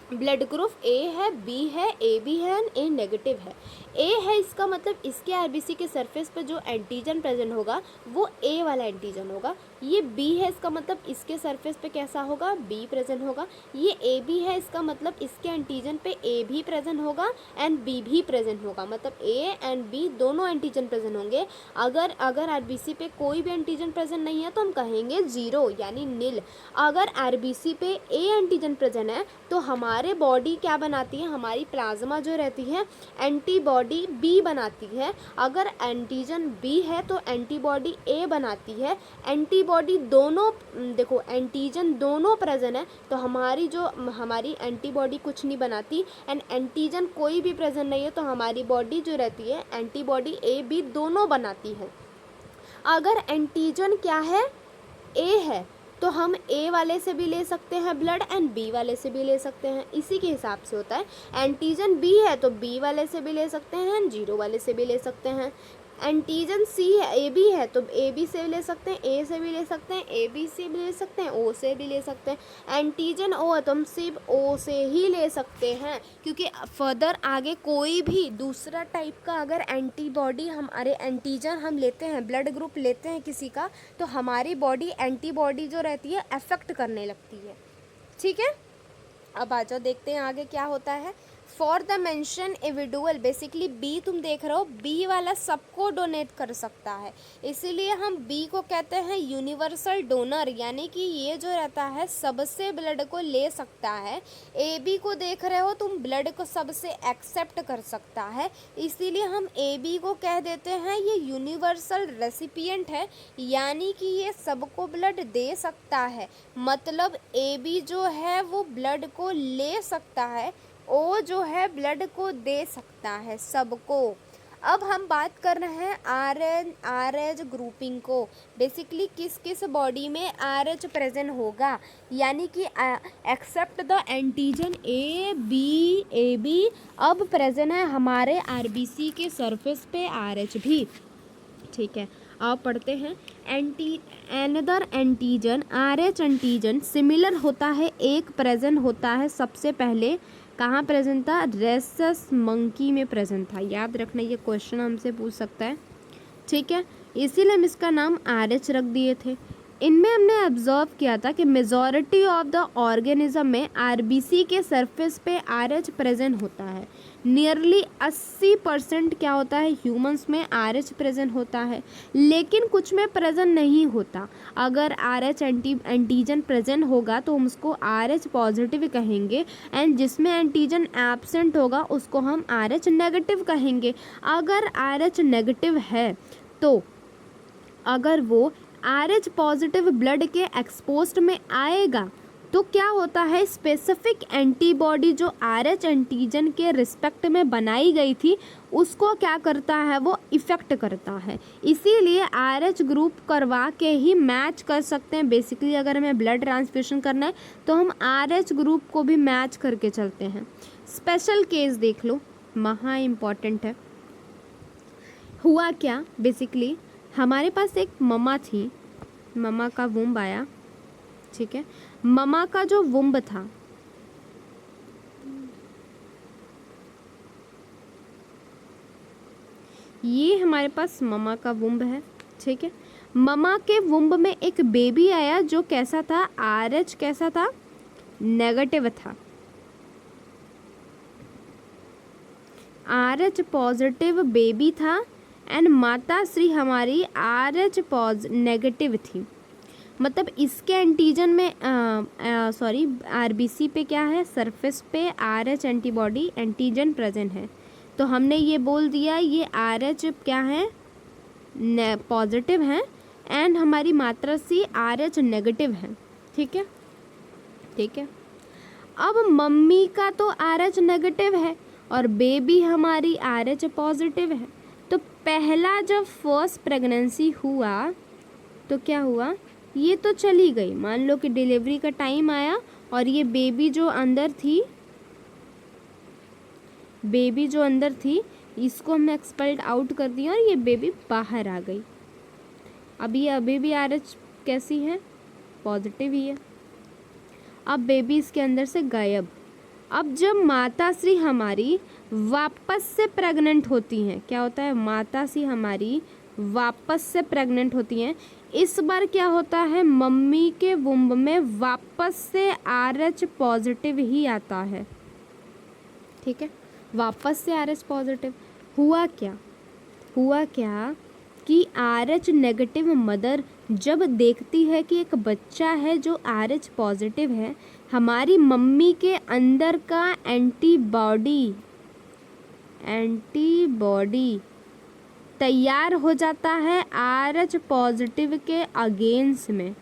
Speaker 1: ब्लड ग्रुप ए है, बी है, ए बी है एंड ए नेगेटिव है। ए है इसका मतलब इसके आरबीसी के सरफेस पे जो एंटीजन प्रेजेंट होगा वो ए वाला एंटीजन होगा। ये बी है इसका मतलब इसके सरफेस पे कैसा होगा, बी प्रेजेंट होगा। ये ए बी है इसका मतलब इसके एंटीजन पे ए भी प्रेजेंट होगा एंड बी भी प्रेजेंट होगा, मतलब ए एंड बी दोनों एंटीजन प्रेजेंट होंगे। अगर आरबीसी पे कोई भी एंटीजन प्रेजेंट नहीं है तो हम कहेंगे जीरो यानी नील। अगर आरबीसी पे ए एंटीजन प्रेजेंट है तो हमारे बॉडी क्या बनाती है, हमारी प्लाज्मा जो रहती है एंटीबॉडी बी बनाती है। अगर एंटीजन बी है तो एंटीबॉडी ए बनाती है। एंटीबॉडी दोनों देखो एंटीजन दोनों प्रेजेंट है तो हमारी एंटीबॉडी कुछ नहीं बनाती, एंड एंटीजन कोई भी प्रेजेंट नहीं है तो हमारी बॉडी जो रहती है एंटीबॉडी ए बी दोनों बनाती है। अगर एंटीजन क्या है, ए है, तो हम ए वाले से भी ले सकते हैं ब्लड एंड बी वाले से भी ले सकते हैं, इसी के हिसाब से होता है। एंटीजन बी है तो बी वाले से भी ले सकते हैं एंड जीरो वाले से भी ले सकते हैं। एंटीजन सी है, ए बी है तो ए बी से भी ले सकते हैं, ए से भी ले सकते हैं, ए बी से भी ले सकते हैं, ओ से भी ले सकते हैं। एंटीजन ओ है तो हम सिर्फ ओ से ही ले सकते हैं, क्योंकि फर्दर आगे कोई भी दूसरा टाइप का अगर एंटीजन हम लेते हैं, ब्लड ग्रुप लेते हैं किसी का, तो हमारी बॉडी एंटीबॉडी जो रहती है अफेक्ट करने लगती है। ठीक है, अब आ जाओ देखते हैं आगे क्या होता है। For the mention individual, basically B तुम देख रहे हो, बी वाला सबको डोनेट कर सकता है, इसीलिए हम बी को कहते हैं यूनिवर्सल डोनर, यानी कि ये जो रहता है सबसे ब्लड को ले सकता है। ए बी को देख रहे हो तुम, ब्लड को सबसे एक्सेप्ट कर सकता है, इसीलिए हम ए बी को कह देते हैं ये यूनिवर्सल रेसिपिएंट है, यानी कि ये सबको ब्लड दे सकता है। मतलब ए बी जो है वो ब्लड को ले सकता है, ओ जो है ब्लड को दे सकता है सबको। अब हम बात कर रहे हैं आर एच ग्रुपिंग को, बेसिकली किस किस बॉडी में आर एच प्रेजेंट होगा, यानी कि except the antigen A B अब प्रेजेंट है हमारे आरबीसी के सरफेस पे आर एच भी। ठीक है, आप पढ़ते हैं another antigen R H antigen similar होता है, एक प्रेजेंट होता है सबसे पहले, कहाँ प्रेजेंट था, रेसस मंकी में प्रेजेंट था, याद रखना ये क्वेश्चन हमसे पूछ सकता है। ठीक है, इसीलिए हम इसका नाम आर एच रख दिए थे। इनमें हमने ऑब्जर्व किया था कि मेजॉरिटी ऑफ द ऑर्गेनिज्म में आरबीसी के सरफेस पे आरएच प्रेजेंट होता है। नियरली 80% क्या होता है, ह्यूमंस में आरएच प्रेजेंट होता है, लेकिन कुछ में प्रेजेंट नहीं होता। अगर आरएच एंटीजन प्रेजेंट होगा तो हम उसको आरएच पॉजिटिव कहेंगे, एंड जिसमें एंटीजन एब्सेंट होगा उसको हम आरएच नेगेटिव कहेंगे। अगर आरएच नेगेटिव है तो अगर वो आरएच पॉजिटिव ब्लड के एक्सपोज्ड में आएगा तो क्या होता है, स्पेसिफिक एंटीबॉडी जो आरएच एंटीजन के रिस्पेक्ट में बनाई गई थी उसको क्या करता है, वो इफ़ेक्ट करता है। इसीलिए आरएच ग्रुप करवा के ही मैच कर सकते हैं। बेसिकली अगर हमें ब्लड ट्रांसफ्यूशन करना है तो हम आरएच ग्रुप को भी मैच करके चलते हैं। स्पेशल केस देख लो, महा इम्पॉर्टेंट है। हुआ क्या, बेसिकली हमारे पास एक मम्मा थी, ममा का वुम्ब आया, ठीक है। ममा का जो वुम्ब था, ये हमारे पास ममा का वुम्ब है, ठीक है। ममा के वुम्ब में एक बेबी आया जो कैसा था, RH कैसा था, नेगेटिव था। RH पॉजिटिव बेबी था एंड माता श्री हमारी RH नेगेटिव थी। मतलब इसके एंटीजन में RBC पे क्या है, सरफेस पे RH एंटीबॉडी एंटीजन प्रेजेंट है। तो हमने ये बोल दिया ये RH क्या है, पॉजिटिव है एंड हमारी मात्रा सी RH नेगेटिव है, ठीक है, ठीक है। अब मम्मी का तो RH नेगेटिव है और बेबी हमारी RH पॉजिटिव है। तो पहला जब फर्स्ट प्रेगनेंसी हुआ तो क्या हुआ, ये तो चली गई, मान लो कि डिलीवरी का टाइम आया और ये बेबी जो अंदर थी इसको हमने एक्सपेल्ड आउट कर दिया और ये बेबी बाहर आ गई। अब ये अभी भी RH कैसी है, पॉजिटिव ही है। अब बेबी इसके अंदर से गायब। अब जब माता श्री हमारी वापस से प्रेग्नेंट होती हैं, क्या होता है, माता श्री हमारी वापस से प्रेग्नेंट होती हैं, इस बार क्या होता है, मम्मी के वुम्ब में वापस से RH पॉजिटिव ही आता है, ठीक है, वापस से RH पॉजिटिव। हुआ क्या कि RH नेगेटिव मदर जब देखती है कि एक बच्चा है जो RH पॉजिटिव है, हमारी मम्मी के अंदर का एंटीबॉडी तैयार हो जाता है RH पॉजिटिव के अगेंस्ट में।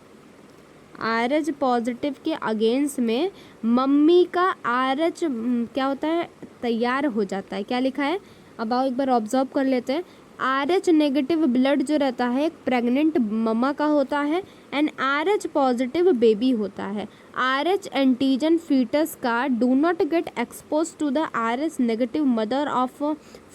Speaker 1: RH पॉजिटिव के अगेंस्ट में मम्मी का RH क्या होता है, तैयार हो जाता है। क्या लिखा है, अब आओ एक बार ऑब्जर्व कर लेते हैं। RH नेगेटिव ब्लड जो रहता है एक प्रेग्नेंट मम्मा का होता है एंड RH पॉजिटिव बेबी होता है। RH एंटीजन फीटस का do not get expose to the RH negative mother of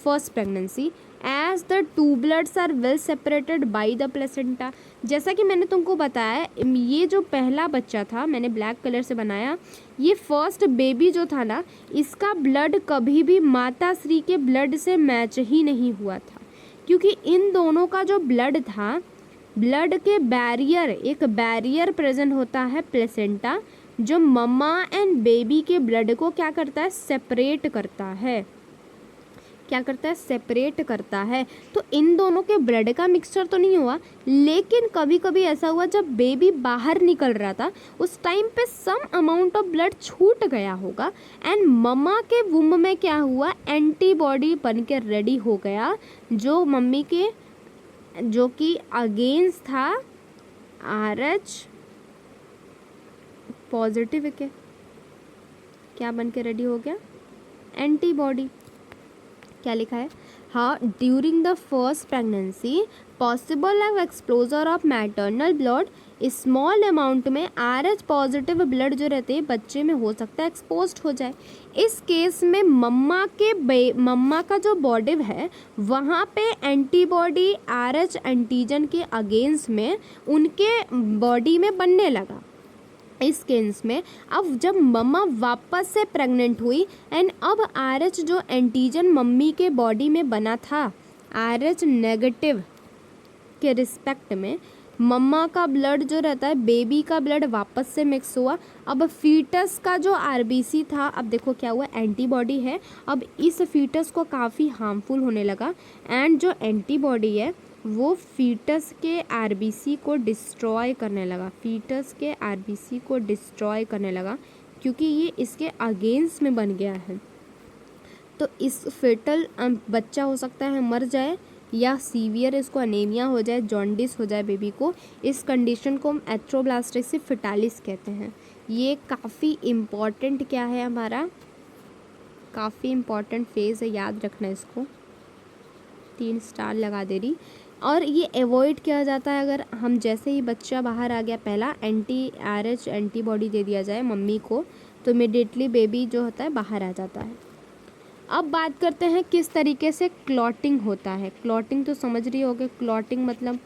Speaker 1: first pregnancy as the two bloods are well separated by the placenta. जैसा कि मैंने तुमको बताया, ये जो पहला बच्चा था मैंने ब्लैक कलर से बनाया, ये फर्स्ट बेबी जो था ना, इसका ब्लड कभी भी माता श्री के ब्लड से मैच ही नहीं हुआ था, क्योंकि इन दोनों का जो ब्लड था, ब्लड के एक बैरियर प्रेजेंट होता है प्लेसेंटा, जो मम्मा एंड बेबी के ब्लड को क्या करता है, सेपरेट करता है। तो इन दोनों के ब्लड का मिक्सचर तो नहीं हुआ, लेकिन कभी कभी ऐसा हुआ जब बेबी बाहर निकल रहा था उस टाइम पे सम अमाउंट ऑफ ब्लड छूट गया होगा एंड मम्मा के वुम्ब में क्या हुआ, एंटीबॉडी बन के रेडी हो गया जो मम्मी के जो कि अगेंस्ट था RH पॉजिटिव के, क्या बन के रेडी हो गया, एंटीबॉडी। क्या लिखा है, हाँ, during the first pregnancy possible of exposure of maternal blood, small amount में RH पॉजिटिव ब्लड जो रहते हैं बच्चे में हो सकता है एक्सपोज हो जाए। इस केस में मम्मा का जो बॉडी है वहाँ पे एंटीबॉडी RH एंटीजन के अगेंस्ट में उनके बॉडी में बनने लगा। इस केस में अब जब मम्मा वापस से प्रेग्नेंट हुई एंड अब RH जो एंटीजन मम्मी के बॉडी में बना था RH नेगेटिव के रिस्पेक्ट में, मम्मा का ब्लड जो रहता है, बेबी का ब्लड वापस से मिक्स हुआ। अब फीटस का जो RBC था, अब देखो क्या हुआ, एंटीबॉडी है, अब इस फीटस को काफ़ी हार्मफुल होने लगा एंड जो एंटीबॉडी है वो फीटस के RBC को डिस्ट्रॉय करने लगा, क्योंकि ये इसके अगेंस्ट में बन गया है। तो इस फेटल बच्चा हो सकता है मर जाए या सीवियर इसको अनेमिया हो जाए, जॉन्डिस हो जाए बेबी को। इस कंडीशन को हम एथ्रोब्लास्टिस फेटालिस कहते हैं। ये काफ़ी इम्पॉर्टेंट क्या है, हमारा काफ़ी इम्पॉर्टेंट फेज़ है, याद रखना इसको। 3 स्टार लगा दे रही। और ये अवॉइड किया जाता है अगर हम जैसे ही बच्चा बाहर आ गया, पहला RH एंटीबॉडी दे दिया जाए मम्मी को, तो इमीडिएटली बेबी जो होता है बाहर आ जाता है। अब बात करते हैं किस तरीके से क्लॉटिंग होता है। क्लॉटिंग तो समझ रही होगे, क्लॉटिंग मतलब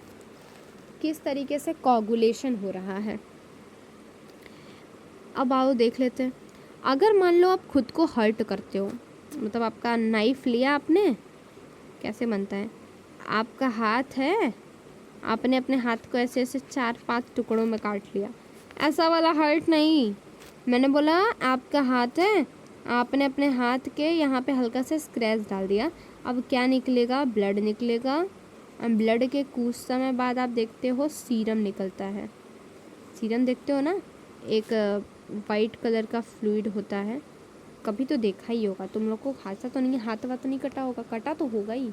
Speaker 1: किस तरीके से कोगुलेशन हो रहा है। अब आओ देख लेते हैं। अगर मान लो आप खुद को हर्ट करते हो, मतलब आपका नाइफ लिया आपने, कैसे बनता है, आपका हाथ है, आपने अपने हाथ को ऐसे ऐसे 4-5 टुकड़ों में काट लिया, ऐसा वाला हर्ट नहीं। मैंने बोला आपका हाथ है, आपने अपने हाथ के यहाँ पे हल्का सा स्क्रैच डाल दिया, अब क्या निकलेगा, ब्लड निकलेगा। ब्लड के कुछ समय बाद आप देखते हो सीरम निकलता है। सीरम देखते हो ना, एक वाइट कलर का फ्लूइड होता है, कभी तो देखा ही होगा तुम लोग को। खासा तो नहीं, हाथ वाथ तो नहीं कटा होगा, कटा तो होगा ही।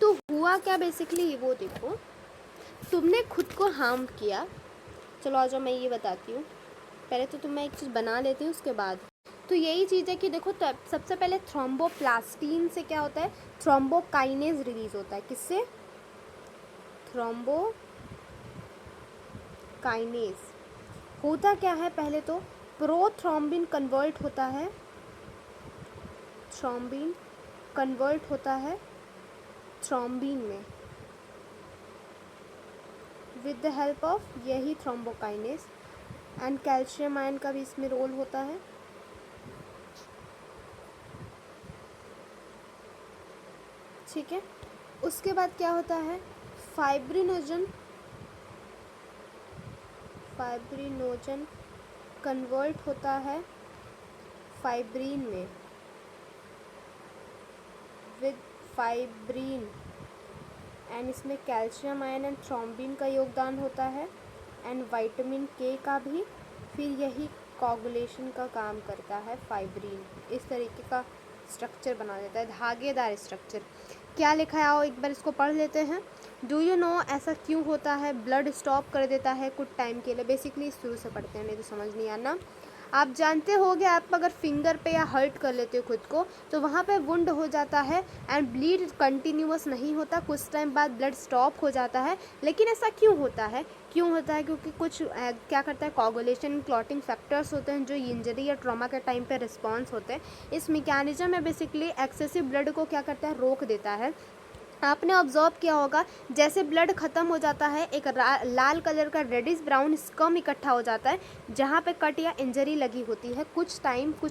Speaker 1: तो हुआ क्या बेसिकली, वो देखो, तुमने खुद को हार्म किया। चलो आ जाओ, मैं ये बताती हूँ। पहले तो मैं एक चीज़ बना लेती हूँ, उसके बाद तो यही चीज़ है कि देखो, सबसे पहले थ्रोम्बोप्लास्टिन से क्या होता है, थ्रोम्बोकाइनेज रिलीज होता है। किससे, थ्रोम्बोकाइनेज। होता क्या है, पहले तो प्रोथ्रोम्बिन कन्वर्ट होता है, थ्रोम्बिन कन्वर्ट होता है थ्रोम्बिन में विद द हेल्प ऑफ यही थ्रोम्बोकाइनेज। एंड कैल्शियम आयन का भी इसमें रोल होता है। ठीक है, उसके बाद क्या होता है, फाइब्रिनोजन कन्वर्ट होता है फाइब्रिन में विद फाइब्रिन, एंड इसमें कैल्शियम आयन एंड थ्रोम्बिन का योगदान होता है, एंड विटामिन के का भी। फिर यही कोगुलेशन का काम करता है फाइब्रिन, इस तरीके का स्ट्रक्चर बना देता है, धागेदार स्ट्रक्चर। क्या लिखा है, आओ एक बार इसको पढ़ लेते हैं। डू यू नो ऐसा क्यों होता है, ब्लड स्टॉप कर देता है कुछ टाइम के लिए। बेसिकली शुरू से पढ़ते हैं, नहीं तो समझ नहीं आना। आप जानते होगे, आप अगर फिंगर पे या हर्ट कर लेते हो खुद को, तो वहाँ पे वुंड हो जाता है एंड ब्लीड कंटिन्यूअस नहीं होता, कुछ टाइम बाद ब्लड स्टॉप हो जाता है। लेकिन ऐसा क्यों होता है, क्योंकि कुछ क्या करता है, कोगुलेशन क्लॉटिंग फैक्टर्स होते हैं जो इंजरी या ट्रॉमा के टाइम पे रिस्पॉन्स होते हैं। इस मैकेनिज्म में बेसिकली एक्सेसिव ब्लड को क्या करता है, रोक देता है। आपने ऑब्जर्व किया होगा, जैसे ब्लड ख़त्म हो जाता है, एक लाल कलर का रेडिश ब्राउन स्कम इकट्ठा हो जाता है जहाँ पे कट या इंजरी लगी होती है कुछ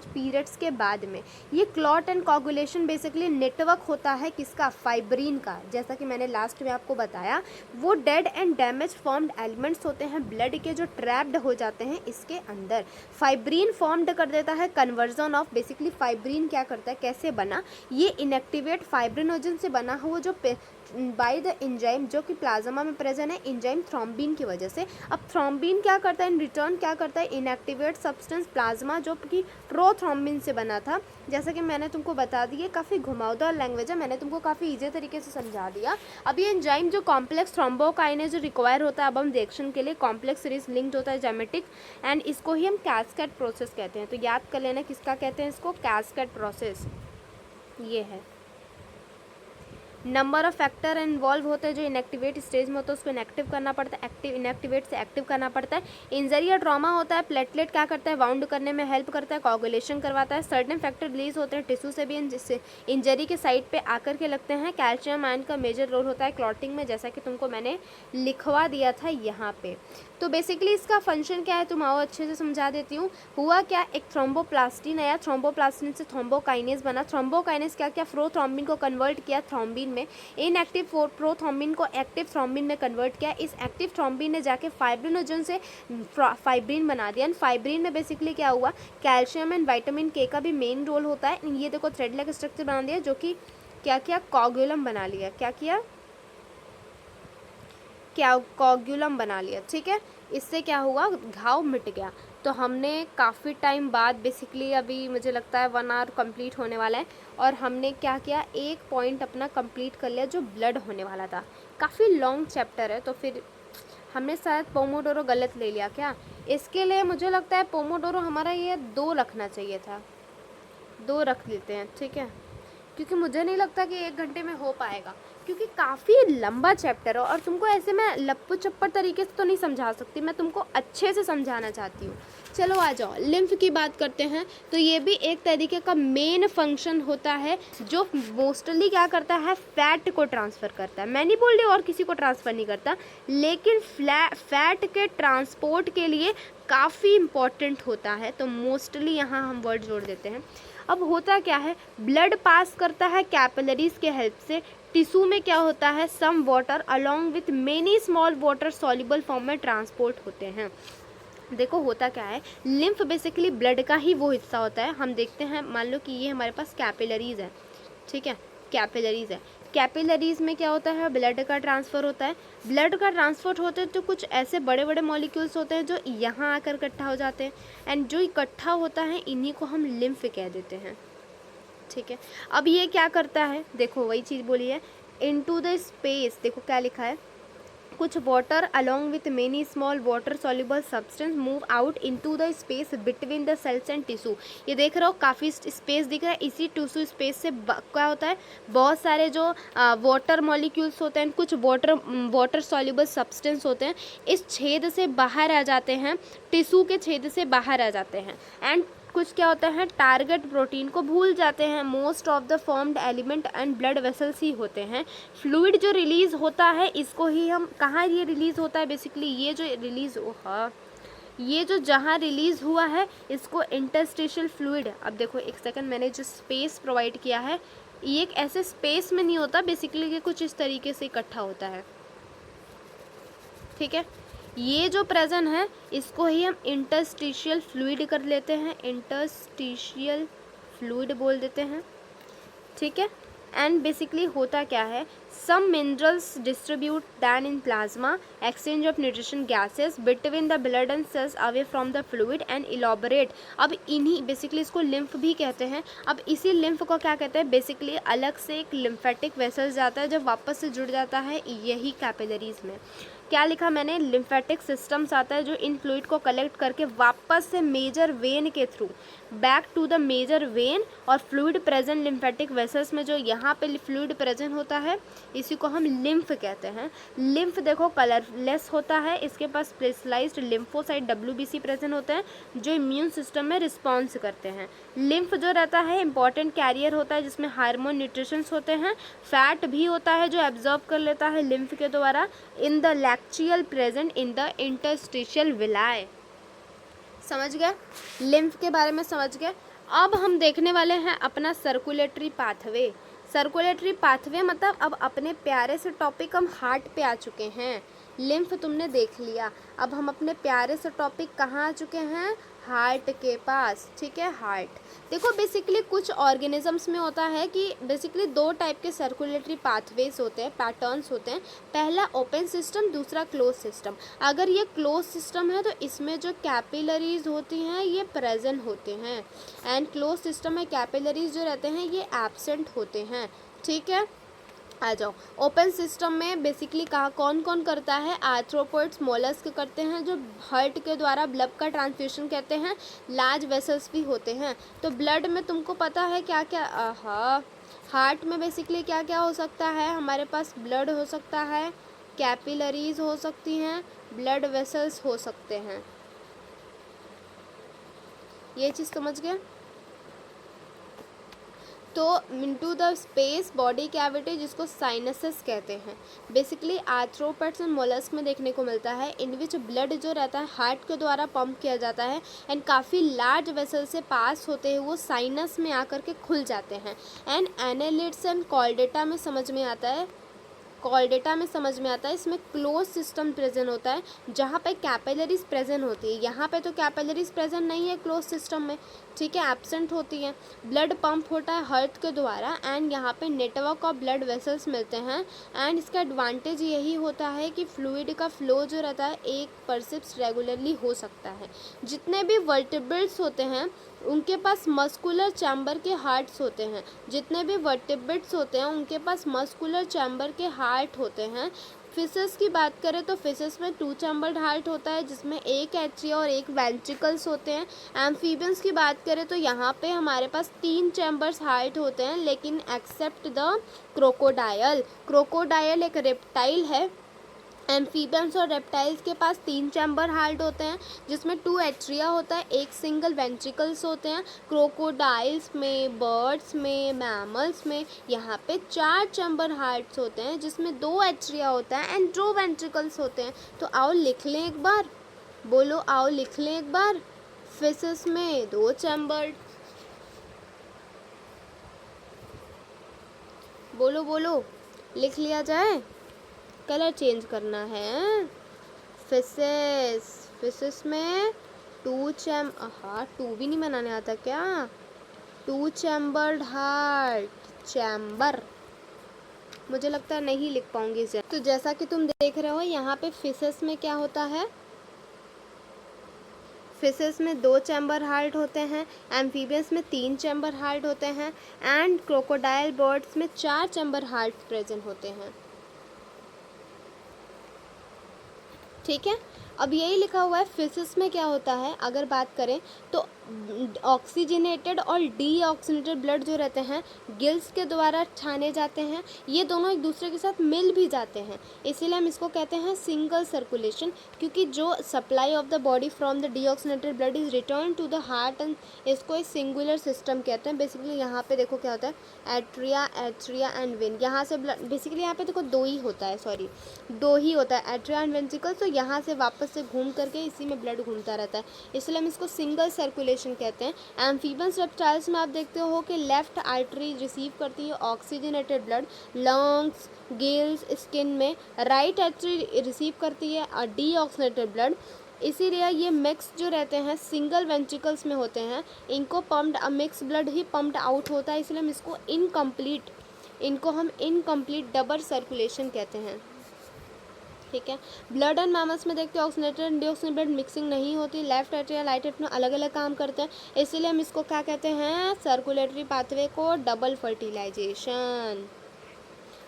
Speaker 1: पीरियड्स के बाद में। ये clot and coagulation basically network होता है किसका, फाइब्रिन का। जैसा कि मैंने लास्ट में आपको बताया, वो dead and damage formed elements होते हैं ब्लड के, जो ट्रैप्ड हो जाते हैं इसके अंदर। फाइब्रिन फॉर्म्ड कर देता है कन्वर्जन ऑफ, बेसिकली फाइब्रिन क्या करता है, कैसे बना, ये इनएक्टिवेट फाइब्रिनोजन से बना हुआ जो बाय द एंजाइम, जो कि प्लाज्मा में प्रेजेंट है एंजाइम थ्रोम्बिन की वजह से। अब थ्रोम्बिन क्या करता है, इन रिटर्न क्या करता है, इनएक्टिवेट सब्सटेंस प्लाज्मा जो कि प्रोथ्रोम्बिन से बना था। जैसा कि मैंने तुमको बता दिया, काफ़ी घुमावदार लैंग्वेज है, मैंने तुमको काफ़ी ईजी तरीके से समझा दिया। अब ये एंजाइम जो कॉम्प्लेक्स थ्रोम्बोकाइनेज जो रिक्वायर होता है अब हम रिएक्शन के लिए, कॉम्प्लेक्स सीरीज लिंक्ड होता है जेमेटिक, एंड इसको ही हम कैस्केड प्रोसेस कहते हैं। तो याद कर लेना किसका कहते हैं इसको, कैस्केड प्रोसेस। ये है, नंबर ऑफ फैक्टर इन्वॉल्व होते हैं जो इनएक्टिवेट स्टेज में होता है, उसको इनएक्टिव करना पड़ता है, एक्टिव इनएक्टिवेट से एक्टिव करना पड़ता है। इंजरी या ट्रॉमा होता है, प्लेटलेट क्या करता है, बाउंड करने में हेल्प करता है, कोगुलेशन करवाता है। सर्टेन फैक्टर रिलीज होते हैं टिश्यू से भी, जिससे इंजरी के साइड पे आकर के लगते हैं। कैल्शियम आयन का मेजर रोल होता है क्लॉटिंग में, जैसा कि तुमको मैंने लिखवा दिया था यहाँ पे। तो बेसिकली इसका फंक्शन क्या है, तुम आओ अच्छे से समझा देती हूँ। हुआ क्या, एक थ्रोम्बोप्लास्टिन आया, थ्रोम्बोप्लास्टिन से थ्रोम्बोकाइनेज बना। थ्रोम्बोकाइनेज क्या किया, प्रोथ्रोम्बिन को कन्वर्ट किया थ्रोम्बिन में, इनएक्टिव प्रोथ्रोम्बिन को एक्टिव थ्रोम्बिन में कन्वर्ट किया। इस एक्टिव थ्रोम्बिन ने जाके फाइब्रिनोजन से फाइब्रिन बना दिया। एंड फाइब्रिन में बेसिकली क्या हुआ, कैल्शियम एंड विटामिन के का भी मेन रोल होता है। ये देखो थ्रेड लाइक स्ट्रक्चर बना दिया, जो कि क्या किया, कोगुलम बना लिया। क्या किया, क्या कोगुलम बना लिया। ठीक है, इससे क्या हुआ, घाव मिट गया। तो हमने काफ़ी टाइम बाद, बेसिकली अभी मुझे लगता है 1 आवर कंप्लीट होने वाला है, और हमने क्या किया, एक पॉइंट अपना कंप्लीट कर लिया जो ब्लड होने वाला था। काफ़ी लॉन्ग चैप्टर है, तो फिर हमने शायद पोमोडोरो गलत ले लिया क्या। इसके लिए मुझे लगता है पोमोडोरो हमारा ये 2 रखना चाहिए था, 2 रख लेते हैं। ठीक है, क्योंकि मुझे नहीं लगता कि 1 घंटे में हो पाएगा, क्योंकि काफ़ी लंबा चैप्टर है और तुमको ऐसे मैं लप्पू चप्पर तरीके से तो नहीं समझा सकती, मैं तुमको अच्छे से समझाना चाहती हूँ। चलो आ जाओ, लिम्फ की बात करते हैं। तो ये भी एक तरीके का मेन फंक्शन होता है जो मोस्टली क्या करता है, फैट को ट्रांसफ़र करता है। मैं नहीं बोल रही और किसी को ट्रांसफ़र नहीं करता, लेकिन फैट के ट्रांसपोर्ट के लिए काफ़ी इम्पॉर्टेंट होता है। तो मोस्टली यहाँ हम वर्ड जोड़ देते हैं। अब होता क्या है, ब्लड पास करता है कैपिलरीज के हेल्प से। टिश्यू में क्या होता है, some water along with many small water soluble form में ट्रांसपोर्ट होते हैं। देखो होता क्या है, लिम्फ बेसिकली ब्लड का ही वो हिस्सा होता है। हम देखते हैं, मान लो कि ये हमारे पास कैपिलरीज है, ठीक है, कैपिलरीज है। कैपिलरीज में क्या होता है, ब्लड का ट्रांसफ़र होता है। ब्लड का ट्रांसफर होता है तो कुछ ऐसे बड़े बड़े मॉलिक्यूल्स होते हैं जो यहाँ आकर इकट्ठा हो जाते हैं, एंड जो इकट्ठा होता है इन्हीं को हम लिम्फ कह देते हैं, ठीक है। अब ये क्या करता है, देखो वही चीज़ बोली है, इनटू द स्पेस। देखो क्या लिखा है, कुछ water along with many small water soluble substance move out into the space between the cells and tissue. ये देख रहे हो काफ़ी स्पेस दिख रहा है, इसी टिश्यू स्पेस से क्या होता है, बहुत सारे जो वाटर मॉलिक्यूल्स होते हैं, कुछ वाटर सॉल्युबल सब्सटेंस होते हैं, इस छेद से बाहर आ जाते हैं, टिश्यू के छेद से बाहर आ जाते हैं। एंड कुछ क्या होता है, टारगेट प्रोटीन को भूल जाते हैं। Most of the formed element and blood vessels ही होते हैं। फ्लूइड जो रिलीज होता है इसको ही हम, कहाँ ये रिलीज होता है, बेसिकली ये जो रिलीज, ये जो जहाँ रिलीज हुआ है इसको इंटरस्टिशियल फ्लूइड। अब देखो एक सेकंड, मैंने जो स्पेस प्रोवाइड किया है ये एक ऐसे स्पेस में नहीं होता, बेसिकली ये कुछ इस तरीके से इकट्ठा होता है, ठीक है। ये जो प्रेजेंट है इसको ही हम इंटरस्टिशियल फ्लूइड कर लेते हैं, इंटरस्टिशियल फ्लूइड बोल देते हैं, ठीक है। एंड बेसिकली होता क्या है, some minerals distribute than in plasma, exchange of nutrition gases between the blood and cells away from the fluid and elaborate. अब इन्हीं, बेसिकली इसको लिम्फ भी कहते हैं। अब इसी लिम्फ को क्या कहते हैं, बेसिकली अलग से एक लिम्फेटिक वेसल जाता है, जब वापस से जुड़ जाता है यही कैपिलरीज में। क्या लिखा मैंने, लिम्फेटिक सिस्टम्स आता है जो इन फ्लूइड को कलेक्ट करके वापस से मेजर वेन के through back to the major vein, और फ्लूइड प्रेजेंट लिम्फेटिक वेसल्स में जो यहाँ पे फ्लूइड प्रेजेंट होता है इसी को हम लिम्फ कहते हैं। लिम्फ देखो कलरलेस होता है, इसके पास स्पेशलाइज्ड लिम्फोसाइट WBC प्रेजेंट होते हैं जो इम्यून सिस्टम में रिस्पॉन्स करते हैं। लिम्फ जो रहता है इंपॉर्टेंट कैरियर होता है जिसमें हार्मोन न्यूट्रिशंस होते हैं, फैट भी होता है जो एब्जॉर्ब कर लेता है लिम्फ के द्वारा in the lacteal present in the interstitial villi. समझ गए, लिम्फ के बारे में समझ गए। अब हम देखने वाले हैं अपना सर्कुलेटरी पाथवे। सर्कुलेटरी पाथवे मतलब अब अपने प्यारे से टॉपिक हम हार्ट पे आ चुके हैं। लिम्फ तुमने देख लिया, अब हम अपने प्यारे से टॉपिक कहाँ आ चुके हैं, हार्ट के पास, ठीक है। हार्ट देखो बेसिकली कुछ ऑर्गेनिजम्स में होता है कि बेसिकली दो टाइप के सर्कुलेटरी पाथवेज होते हैं, पैटर्न्स होते हैं। पहला ओपन सिस्टम, दूसरा क्लोज सिस्टम। अगर ये क्लोज सिस्टम है तो इसमें जो कैपिलरीज होती हैं ये प्रेजेंट होते हैं, एंड क्लोज सिस्टम में कैपिलरीज जो रहते हैं ये एब्सेंट होते हैं, ठीक है। आ जाओ, ओपन सिस्टम में बेसिकली कहाँ कौन कौन करता है, आर्थ्रोपोड्स मोलस्क करते हैं जो हार्ट के द्वारा ब्लड का ट्रांसफ्यूशन कहते हैं। लार्ज वेसल्स भी होते हैं। तो ब्लड में तुमको पता है क्या क्या, हार्ट में बेसिकली क्या क्या हो सकता है, हमारे पास ब्लड हो सकता है, कैपिलरीज हो सकती हैं, ब्लड वेसल्स हो सकते हैं। ये चीज़ समझ गए। तो into the space body cavity जिसको साइनसेस कहते हैं, बेसिकली आर्थ्रोपोड्स एंड मोलस्क में देखने को मिलता है, इन विच ब्लड जो रहता है हार्ट के द्वारा पंप किया जाता है एंड काफ़ी लार्ज वेसल से पास होते हैं वो साइनस में आकर के खुल जाते हैं। एंड एनालिड्स एंड कॉर्डेटा में समझ में आता है, कॉर्डेटा में समझ में आता है इसमें क्लोज सिस्टम प्रेजेंट होता है जहाँ पे कैपिलरीज प्रेजेंट होती है। यहाँ पे तो कैपिलरीज प्रेजेंट नहीं है क्लोज सिस्टम में, ठीक है, एब्सेंट होती हैं। ब्लड पंप होता है हार्ट के द्वारा एंड यहाँ पे नेटवर्क ऑफ ब्लड वेसल्स मिलते हैं। एंड इसका एडवांटेज यही होता है कि फ्लूइड का फ्लो जो रहता है एक परसिप्स रेगुलरली हो सकता है। जितने भी वर्टिब्रेट्स होते हैं उनके पास मस्कुलर चैम्बर के हार्ट्स होते हैं, जितने भी वर्टिब्रेट्स होते हैं उनके पास मस्कुलर चैम्बर के हार्ट होते हैं। फिशेस की बात करें तो फिशेस में 2 चैम्बर्ड हार्ट होता है जिसमें एक एट्रिया और एक वेंट्रिकल्स होते हैं। एम्फीबियंस की बात करें तो यहाँ पे हमारे पास 3 चैम्बर्स हार्ट होते हैं, लेकिन एक्सेप्ट द क्रोकोडायल। क्रोकोडायल एक रेप्टाइल है एम्फीबियंस और रेप्टाइल्स के पास 3 चैम्बर हार्ट होते हैं, जिसमें 2 एट्रिया होता है, एक सिंगल वेंट्रिकल्स होते हैं। क्रोकोडाइल्स में, बर्ड्स में, मैमल्स में यहाँ पे 4 चैम्बर हार्ट्स होते हैं, जिसमें 2 एट्रिया होता है एंड 2 वेंट्रिकल्स होते हैं। तो आओ लिख लें एक बार, बोलो आओ लिख लें एक बार। फिशेस में 2 चैम्बर, बोलो बोलो, लिख लिया जाए। कलर चेंज करना है। फिशेस में 2 भी नहीं बनाने आता क्या? 2 चैम्बर्ड हार्ट, चैम्बर, मुझे लगता है नहीं लिख पाऊंगी इसे। तो जैसा कि तुम देख रहे हो यहाँ पे फिशेस में क्या होता है, फिशेस में 2 चैम्बर हार्ट होते हैं, एम्फीबियंस में 3 चैम्बर हार्ट होते हैं एंड क्रोकोडाइल बर्ड्स में 4 चैम्बर हार्ट प्रेजेंट होते हैं। ठीक है, अब यही लिखा हुआ है। फिशेस में क्या होता है अगर बात करें तो ऑक्सीजनेटेड और डीऑक्सीजनेटेड ब्लड जो रहते हैं गिल्स के द्वारा छाने जाते हैं, ये दोनों एक दूसरे के साथ मिल भी जाते हैं, इसीलिए हम इसको कहते हैं सिंगल सर्कुलेशन, क्योंकि जो supply of the body from the deoxygenated blood is return to the heart and इसको एक सिंगुलर सिस्टम कहते हैं। बेसिकली यहाँ पे देखो क्या होता है, एट्रिया एंड वेन, यहाँ से ब्लड बेसिकली यहाँ पे देखो 2 ही होता है, एट्रिया एंड वेंट्रिकल्स, तो यहाँ से वापस से घूम करके इसी में ब्लड घूमता रहता है, इसलिए हम इसको सिंगल सर्कुलेशन कहते हैं। एम्फीबियंस रेप्टाइल्स में आप देखते हो कि लेफ्ट आर्टरी रिसीव करती है oxygenated blood, lungs, gills, skin में राइट आर्टरी रिसीव करती है डीऑक्सीजनेटेड ब्लड, इसीलिए ये मिक्स जो रहते हैं सिंगल वेंट्रिकल्स में होते हैं, इनको पम्प्ड मिक्स ब्लड ही पम्प्ड आउट होता है, इसलिए हम इनको इनकम्प्लीट डबल सर्कुलेशन कहते हैं। ठीक है, ब्लड एंड मैमल्स में देखते हैं oxygenated and deoxygenated blood mixing नहीं होती, लेफ्ट एट्रियम राइट एट्रियम अलग अलग काम करते हैं, इसीलिए हम इसको क्या कहते हैं, सर्कुलेटरी पाथवे को डबल फर्टिलाइजेशन।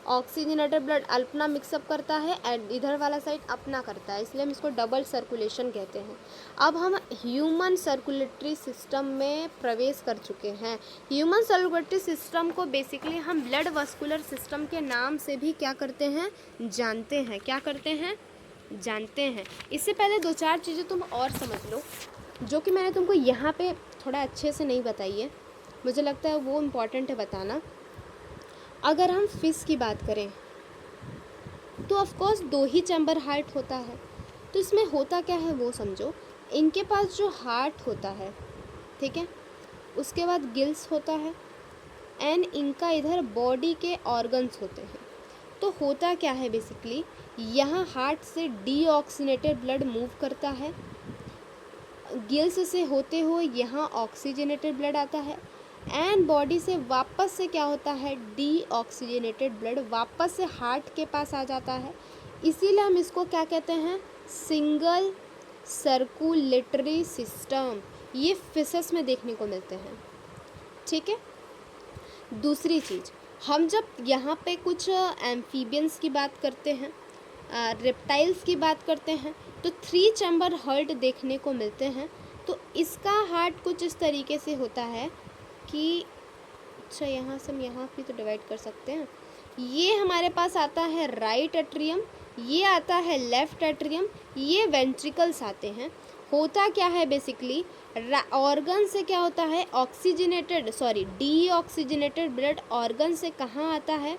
Speaker 1: ऑक्सीजनेटेड ब्लड अपना मिक्सअप करता है एंड इधर वाला साइड अपना करता है, इसलिए हम इसको डबल सर्कुलेशन कहते हैं। अब हम ह्यूमन सर्कुलेटरी सिस्टम में प्रवेश कर चुके हैं। ह्यूमन सर्कुलेटरी सिस्टम को बेसिकली हम ब्लड वस्कुलर सिस्टम के नाम से भी क्या करते हैं, जानते हैं। क्या करते हैं, जानते हैं। इससे पहले 2-4 चीज़ें तुम और समझ लो जो कि मैंने तुमको यहाँ पे थोड़ा अच्छे से नहीं बताई है, मुझे लगता है वो इम्पॉर्टेंट है बताना। अगर हम फिश की बात करें तो ऑफकोर्स 2 ही चैम्बर हार्ट होता है, तो इसमें होता क्या है वो समझो। इनके पास जो हार्ट होता है, ठीक है, उसके बाद गिल्स होता है एंड इनका इधर बॉडी के ऑर्गन्स होते हैं। तो होता क्या है बेसिकली, यहाँ हार्ट से डीऑक्सीजनेटेड ब्लड मूव करता है, गिल्स से होते हुए यहाँ ऑक्सीजनेटेड ब्लड आता है एंड बॉडी से वापस से क्या होता है, डीऑक्सीजनेटेड ब्लड वापस से हार्ट के पास आ जाता है, इसीलिए हम इसको क्या कहते हैं, सिंगल सर्कुलेटरी सिस्टम। ये फिशेस में देखने को मिलते हैं। ठीक है, दूसरी चीज़, हम जब यहाँ पे कुछ एम्फीबियंस की बात करते हैं, रेप्टाइल्स की बात करते हैं, तो 3 चैम्बर हार्ट देखने को मिलते हैं। तो इसका हार्ट कुछ इस तरीके से होता है कि अच्छा, यहाँ से हम यहाँ भी तो डिवाइड कर सकते हैं। ये हमारे पास आता है राइट एट्रियम, ये आता है लेफ्ट एट्रियम, ये वेंट्रिकल्स आते हैं। होता क्या है बेसिकली, ऑर्गन से क्या होता है, डीऑक्सीजनेटेड ब्लड ऑर्गन से कहाँ आता है,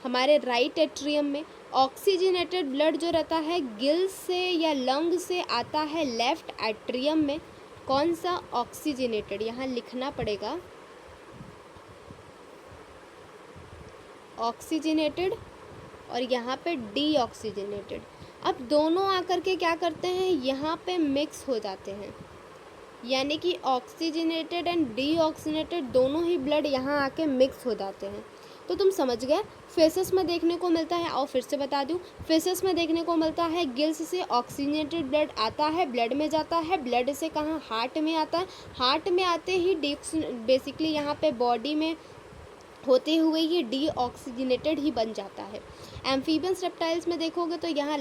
Speaker 1: हमारे राइट एट्रियम में। ऑक्सीजनेटेड ब्लड जो रहता है गिल्स से या लंग से आता है लेफ्ट एट्रियम में। कौन सा, ऑक्सीजनेटेड, यहाँ लिखना पड़ेगा ऑक्सीजनेटेड और यहाँ पे डीऑक्सीजनेटेड। अब दोनों आकर के क्या करते हैं, यहाँ पे मिक्स हो जाते हैं, यानी कि ऑक्सीजनेटेड एंड डीऑक्सीजनेटेड दोनों ही ब्लड यहाँ आके मिक्स हो जाते हैं। तो तुम समझ गए, फेसेस में देखने को मिलता है, और फिर से बता दूं, फेसेस में देखने को मिलता है गिल्स से ऑक्सीजनेटेड ब्लड आता है, ब्लड में जाता है, ब्लड से कहाँ, हार्ट में आता है, हार्ट में आते ही बेसिकली यहाँ पे बॉडी में होते हुए ये डीऑक्सीजनेटेड ही बन जाता है। एम्फीबियंस रेप्टाइल्स में देखोगे तो यहाँ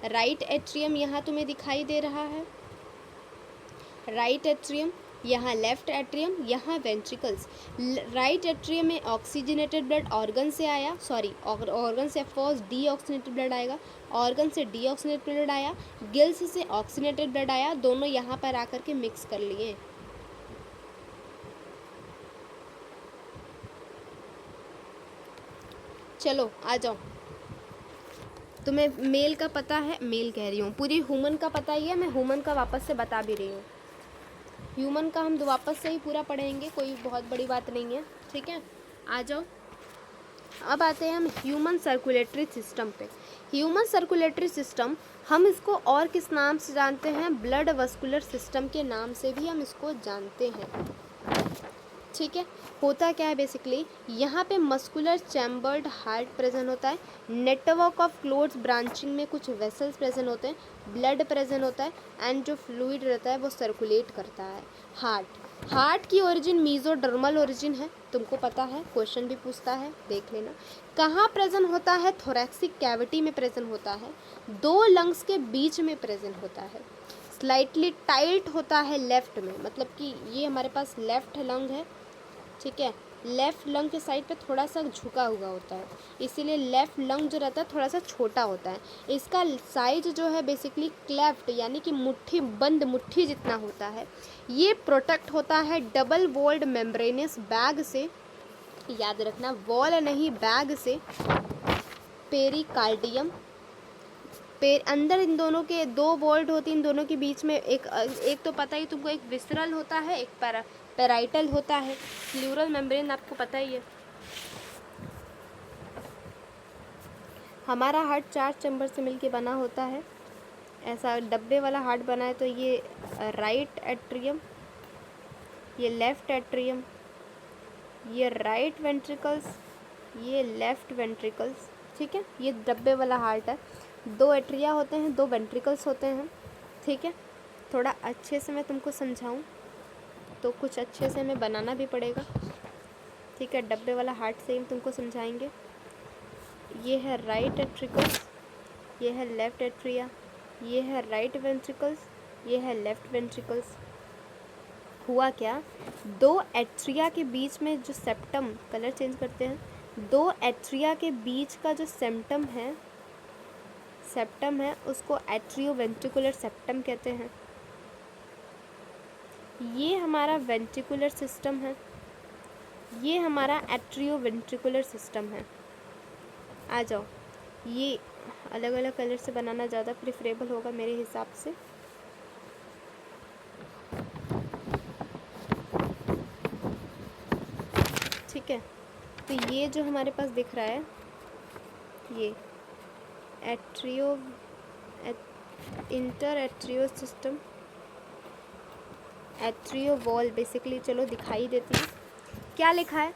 Speaker 1: राइट एट्रियम यहाँ तुम्हें दिखाई दे रहा है, राइट एट्रियम, यहाँ लेफ्ट एट्रियम, यहाँ वेंट्रिकल्स। राइट एट्रियम में ऑक्सीजनेटेड ब्लड ऑर्गन से आया, सॉरी ऑर्गन से फर्स्ट डीऑक्सीजनेटेड ब्लड आएगा, ऑर्गन से डीऑक्सीजनेटेड ब्लड आया, गिल्स से ऑक्सीजनेटेड ब्लड आया, दोनों यहाँ पर आकर के मिक्स कर लिए। चलो आ जाओ, तुम्हें मेल का पता है, मेल कह रही हूँ, पूरी ह्यूमन का पता ही है, मैं ह्यूमन का वापस से बता भी रही हूँ। ह्यूमन का हम वापस से ही पूरा पढ़ेंगे, कोई बहुत बड़ी बात नहीं है, ठीक है। आ जाओ, अब आते हैं हम ह्यूमन सर्कुलेटरी सिस्टम पे। ह्यूमन सर्कुलेटरी सिस्टम हम इसको और किस नाम से जानते हैं? ब्लड वस्कुलर सिस्टम के नाम से भी हम इसको जानते हैं, ठीक है। होता क्या है बेसिकली, यहाँ पे मस्कुलर चैम्बर्ड हार्ट प्रेजेंट होता है, नेटवर्क ऑफ क्लोथ्स ब्रांचिंग में कुछ वेसल्स प्रेजेंट होते हैं, ब्लड प्रेजेंट होता है, एंड जो फ्लूइड रहता है वो सर्कुलेट करता है। हार्ट की ओरिजिन मीजोडर्मल ओरिजिन है, तुमको पता है, क्वेश्चन भी पूछता है, देख लेना। कहाँ प्रेजेंट होता है? थोरैक्सिक कैविटी में प्रेजेंट होता है, दो लंग्स के बीच में प्रेजेंट होता है, स्लाइटली टाइट होता है लेफ्ट में, मतलब कि ये हमारे पास लेफ्ट लंग है, ठीक है, लेफ्ट लंग के साइड पे थोड़ा सा झुका हुआ होता है, इसीलिए लेफ्ट लंग जो रहता है थोड़ा सा छोटा होता है। इसका साइज जो है बेसिकली क्लेफ्ट यानी कि मुट्ठी बंद, मुट्ठी जितना होता है। ये प्रोटेक्ट होता है डबल वॉल्ड मेम्ब्रेनस बैग से, याद रखना वॉल नहीं बैग से, पेरिकार्डियम अंदर इन दोनों के दो वॉल्ड होती है, इन दोनों के बीच में एक तो पता ही तुमको, एक विसरल होता है, एक पेराइटल होता है, प्लूरल मेम्ब्रेन आपको पता ही है। हमारा हार्ट 4 चैम्बर से मिलके बना होता है, ऐसा डब्बे वाला हार्ट बना है, तो ये राइट एट्रियम, ये लेफ्ट एट्रियम, ये राइट वेंट्रिकल्स, ये लेफ्ट वेंट्रिकल्स, ठीक है, ये डब्बे वाला हार्ट है। 2 एट्रिया होते हैं, 2 वेंट्रिकल्स होते हैं, ठीक है। थोड़ा अच्छे से मैं तुमको समझाऊं तो कुछ अच्छे से हमें बनाना भी पड़ेगा, ठीक है। डब्बे वाला हार्ट से ही तुमको समझाएंगे। ये है राइट एट्रिकल्स, ये है लेफ्ट एट्रिया, ये है राइट वेंट्रिकल्स, ये है लेफ्ट वेंट्रिकल्स। हुआ क्या, 2 एट्रिया के बीच में जो सेप्टम, कलर चेंज करते हैं, 2 एट्रिया के बीच का जो सेप्टम है उसको एट्रियोवेंट्रिकुलर सेप्टम कहते हैं। ये हमारा वेंट्रिकुलर सिस्टम है, ये हमारा एट्रियोवेंट्रिकुलर सिस्टम है। आ जाओ, ये अलग अलग कलर से बनाना ज़्यादा प्रेफरेबल होगा मेरे हिसाब से। ठीक है, तो ये जो हमारे पास दिख रहा है, ये inter atrio system, atrio wall basically, चलो दिखाई देती है। क्या लिखा है?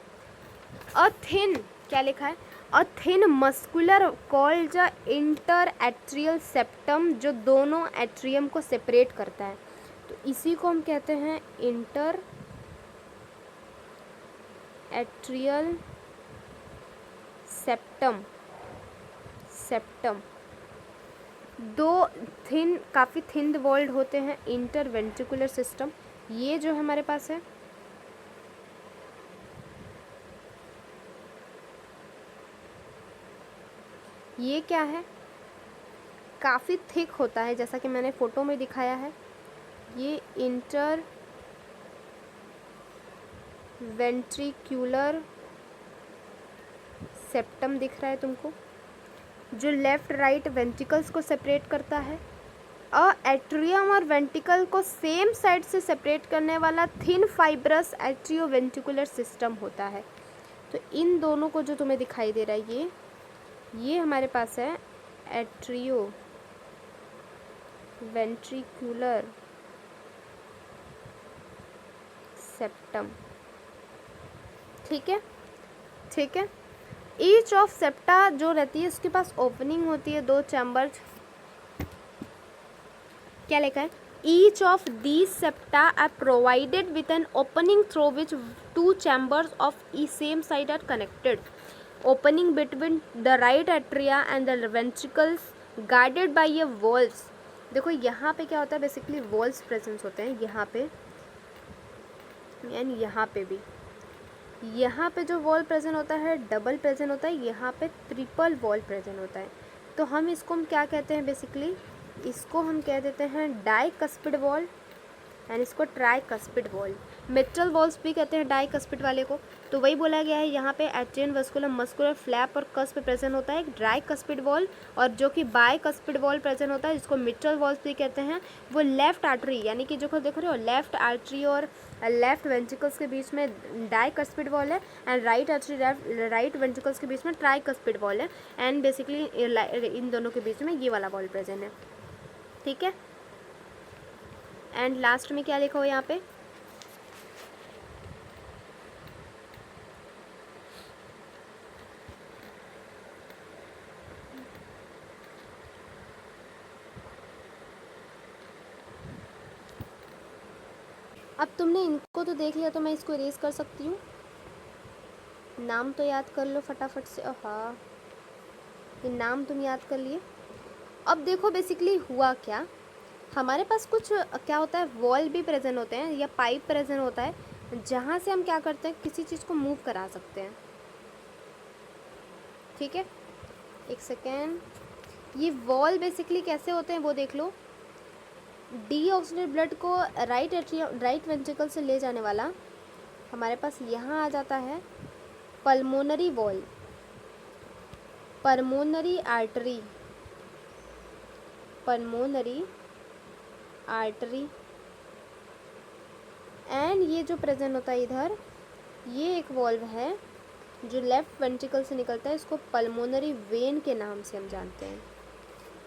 Speaker 1: अ थिन, क्या लिखा है? A thin muscular called the inter atrial septum, जो दोनों एट्रियम को सेपरेट करता है, तो इसी को हम कहते हैं इंटर एट्रियल सेप्टम। दो थिन, काफ़ी थिन वॉल्ड होते हैं इंटरवेंट्रिकुलर सिस्टम। ये जो हमारे पास है, ये क्या है? काफ़ी थिक होता है, जैसा कि मैंने फ़ोटो में दिखाया है। ये इंटर वेंट्रिक्यूलर सेप्टम दिख रहा है तुमको, जो लेफ़्ट राइट वेंट्रिकल्स को सेपरेट करता है। एट्रियम और वेंट्रिकल को सेम साइड से सेपरेट करने वाला थिन फाइब्रस एट्रियोवेंट्रिकुलर सिस्टम होता है। तो इन दोनों को जो तुम्हें दिखाई दे रहा है, ये हमारे पास है एट्रियो वेंट्रिकुलर सेप्टम, ठीक है, ठीक है। ईच ऑफ सेप्टा जो रहती है उसके पास ओपनिंग होती है, 2 चैम्बर। क्या लिखा है? Each of these septa are provided with an opening through which 2 chambers of the same side are connected, opening between the right atria and the ventricles guarded by a walls. देखो यहाँ पे क्या होता है, basically walls presence होते हैं यहाँ पे, एंड यहाँ पे भी, यहाँ पे जो वॉल प्रेजेंट होता है डबल प्रेजेंट होता है, यहाँ पे ट्रिपल वॉल प्रेजेंट होता है। तो हम इसको हम क्या कहते हैं बेसिकली, इसको हम कह देते हैं डाइकस्पिड वॉल एंड इसको ट्राइकस्पिड वॉल। मिट्रल वॉल्स भी कहते हैं डाइकस्पिड वाले को। तो वही बोला गया है यहाँ पे एट्रियन वस्कुलर मस्कुलर फ्लैप और कस्प प्रेजेंट होता है एक ट्राइकस्पिड वॉल, और जो कि बाइकस्पिड वॉल प्रेजेंट होता है जिसको मिट्रल वॉल्स भी कहते हैं। वो लेफ्ट आर्टरी यानी कि जो देख रहे हो लेफ्ट आर्टरी और लेफ्ट वेंट्रिकल्स के बीच में डाइकस्पिड वॉल है, and right artery right ventricles के बीच में ट्राइकस्पिड वॉल है, एंड बेसिकली इन दोनों के बीच में ये वाला वॉल प्रेजेंट है। ठीक है, एंड लास्ट में क्या लिखा हो यहाँ पे, अब तुमने इनको तो देख लिया तो मैं इसको इरेज कर सकती हूँ। नाम तो याद कर लो फटाफट से। हाँ, ये नाम तुम याद कर लिए। अब देखो बेसिकली हुआ क्या, हमारे पास कुछ क्या होता है, वॉल भी प्रेजेंट होते हैं या पाइप प्रेजेंट होता है जहाँ से हम क्या करते हैं किसी चीज़ को मूव करा सकते हैं। ठीक है, एक सेकेंड, ये वॉल बेसिकली कैसे होते हैं वो देख लो। डीऑक्सीनेटेड ब्लड को राइट वेंट्रिकल से ले जाने वाला हमारे पास यहाँ आ जाता है pulmonary wall, pulmonary artery, pulmonary artery, and ये जो प्रेजेंट होता है इधर, ये एक वॉल्व है जो लेफ्ट वेंट्रिकल से निकलता है, इसको पल्मोनरी वेन के नाम से हम जानते हैं।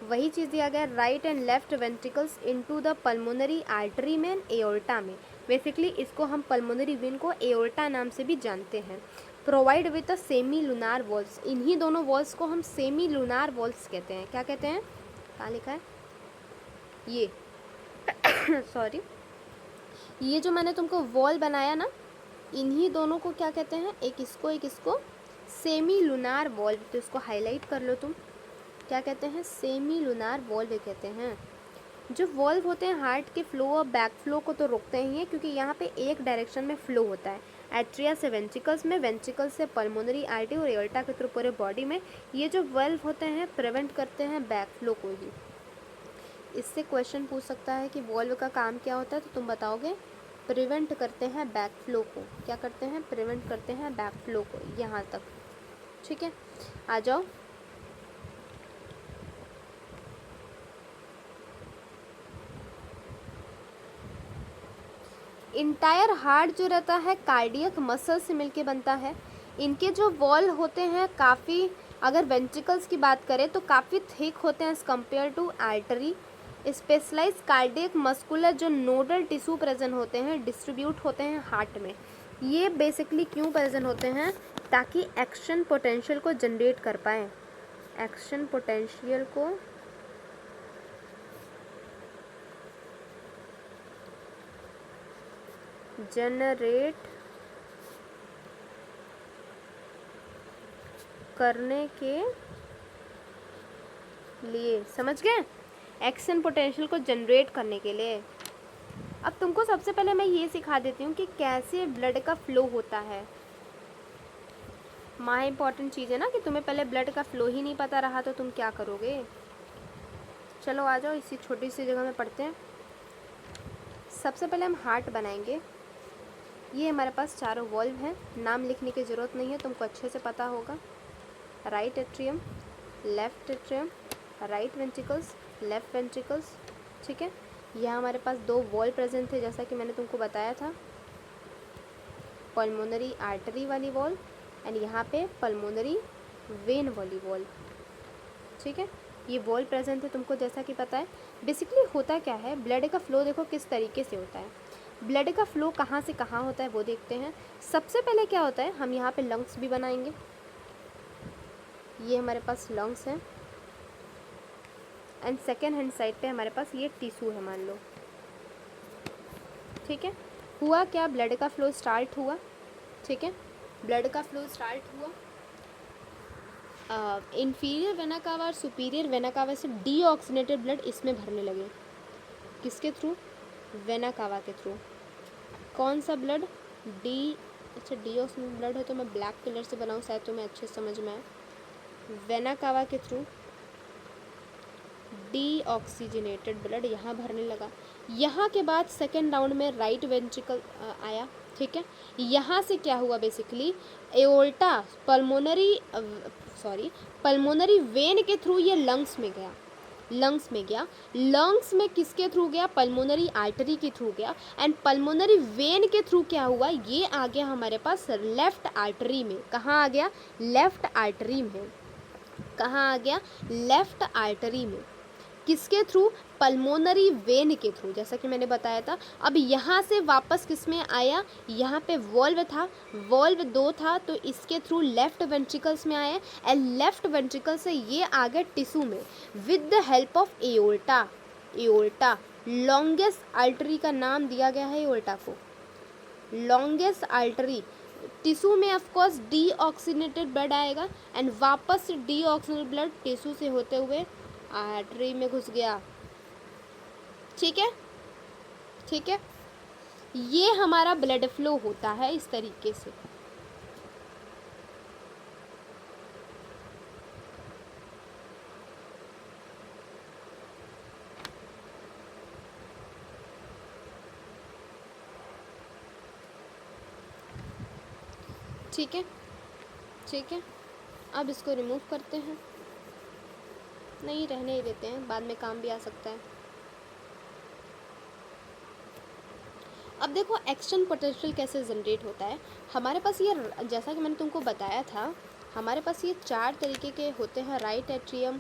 Speaker 1: वही चीज़ दिया गया right and left ventricles into the pulmonary artery में एओर्टा में। बेसिकली इसको हम पल्मोनरी वेन को एओर्टा नाम से भी जानते हैं। Provide with a semi lunar walls, इन्हीं दोनों वॉल्स को हम सेमी लूनार वॉल्स कहते हैं। क्या कहते हैं, कहाँ लिखा है ये सॉरी, ये जो मैंने तुमको वॉल बनाया ना, इन्हीं दोनों को क्या कहते हैं, एक इसको सेमी लूनार वॉल्व। तो इसको हाईलाइट कर लो तुम, क्या कहते हैं, सेमी लूनार वॉल्व कहते हैं। जो वॉल्व होते हैं हार्ट के फ्लो और बैक फ्लो को तो रोकते ही हैं, क्योंकि यहाँ पे एक डायरेक्शन में फ्लो होता है, एट्रिया से वेंट्रिकल्स में, वेंट्रिकल से पल्मोनरी आर्टरी और एओर्टा के थ्रू पूरे बॉडी में। ये जो वॉल्व होते हैं प्रिवेंट करते हैं बैक फ्लो को ही। इससे क्वेश्चन पूछ सकता है कि वॉल्व का काम क्या होता है, तो तुम बताओगे प्रिवेंट करते हैं बैक फ्लो को। क्या करते हैं, प्रिवेंट करते हैं बैक फ्लो को, यहाँ तक। ठीक है, आ जाओ। इंटायर हार्ट जो रहता है कार्डियक मसल से मिलके बनता है। इनके जो वॉल होते हैं काफ़ी, अगर वेंट्रिकल्स की बात करें तो काफ़ी थिक होते हैं as compare to artery. Specialize cardiac muscular जो नोडल टिश्यू प्रेजेंट होते हैं डिस्ट्रीब्यूट होते हैं हार्ट में। ये बेसिकली क्यों प्रेजेंट होते हैं, ताकि एक्शन पोटेंशियल को जनरेट कर पाएँ, एक्शन पोटेंशियल को जनरेट करने के लिए, समझ गए, एक्शन पोटेंशियल को जनरेट करने के लिए। अब तुमको सबसे पहले मैं ये सिखा देती हूँ कि कैसे ब्लड का फ्लो होता है। माँ इम्पॉर्टेंट चीज़ है ना, कि तुम्हें पहले ब्लड का फ्लो ही नहीं पता रहा तो तुम क्या करोगे। चलो आ जाओ, इसी छोटी सी जगह में पढ़ते हैं। सबसे पहले हम हार्ट बनाएंगे। ये हमारे पास चारों वॉल्व हैं, नाम लिखने की ज़रूरत नहीं है, तुमको अच्छे से पता होगा। Right atrium, left atrium, right ventricles, left ventricles. ठीक है, यहाँ हमारे पास दो वॉल प्रेजेंट थे जैसा कि मैंने तुमको बताया था, पल्मोनरी आर्टरी वाली वॉल एंड यहाँ पे पल्मोनरी वेन वाली वॉल। ठीक है, ये वॉल प्रेजेंट है तुमको जैसा कि पता है। बेसिकली होता क्या है, ब्लड का फ्लो देखो किस तरीके से होता है। ब्लड का फ्लो कहाँ से कहाँ होता है वो देखते हैं। सबसे पहले क्या होता है, हम यहाँ पे लंग्स भी बनाएंगे। ये हमारे पास लंग्स हैं एंड सेकेंड हैंड साइड पे हमारे पास ये टिश्यू है मान लो। ठीक है, हुआ क्या, ब्लड का फ्लो स्टार्ट हुआ। ठीक है, ब्लड का फ्लो स्टार्ट हुआ, इंफीरियर वेना कावा और सुपीरियर वेना कावा से डीऑक्सीनेटेड ब्लड इसमें भरने लगे। किसके थ्रू, वेना कावा के थ्रू। कौन सा ब्लड, डी, अच्छा डीऑक्सीजनेटेड ब्लड है तो मैं ब्लैक कलर से बनाऊँ शायद तो मैं अच्छे से समझ में आए। वेना कावा के थ्रू डीऑक्सीजनेटेड ब्लड यहाँ भरने लगा। यहाँ के बाद सेकेंड राउंड में राइट वेंट्रिकल आया, ठीक है। यहाँ से क्या हुआ बेसिकली, एओर्टा पल्मोनरी वेन के थ्रू ये लंग्स में गया, लंग्स में किसके थ्रू गया, पल्मोनरी आर्टरी के थ्रू गया। एंड पल्मोनरी वेन के थ्रू क्या हुआ, ये आ गया हमारे पास लेफ्ट आर्टरी में। कहाँ आ गया, लेफ्ट आर्टरी में। कहाँ आ गया, लेफ्ट आर्टरी में। किसके थ्रू, पल्मोनरी वेन के थ्रू, जैसा कि मैंने बताया था। अब यहाँ से वापस किस में आया, यहाँ पे वॉल्व था, वॉल्व 2 था तो इसके थ्रू लेफ्ट वेंट्रिकल्स में आया। एंड लेफ्ट वेंट्रिकल से ये आ गया टिश्यू में with the help of aorta. Aorta longest artery का नाम दिया गया है एओर्टा को, लॉन्गेस्ट आर्टरी। टिश्यू में ऑफकोर्स डीऑक्सीजनेटेड ब्लड आएगा एंड वापस से डीऑक्सीजनेटेड ब्लड टिश्यू से होते हुए आर्टरी में घुस गया, ठीक है, ठीक है। ये हमारा ब्लड फ्लो होता है इस तरीके से। ठीक है, ठीक है। अब इसको रिमूव करते हैं, नहीं रहने ही देते हैं, बाद में काम भी आ सकता है। अब देखो एक्शन पोटेंशियल कैसे जनरेट होता है। हमारे पास ये, जैसा कि मैंने तुमको बताया था, हमारे पास ये 4 तरीके के होते हैं, right atrium,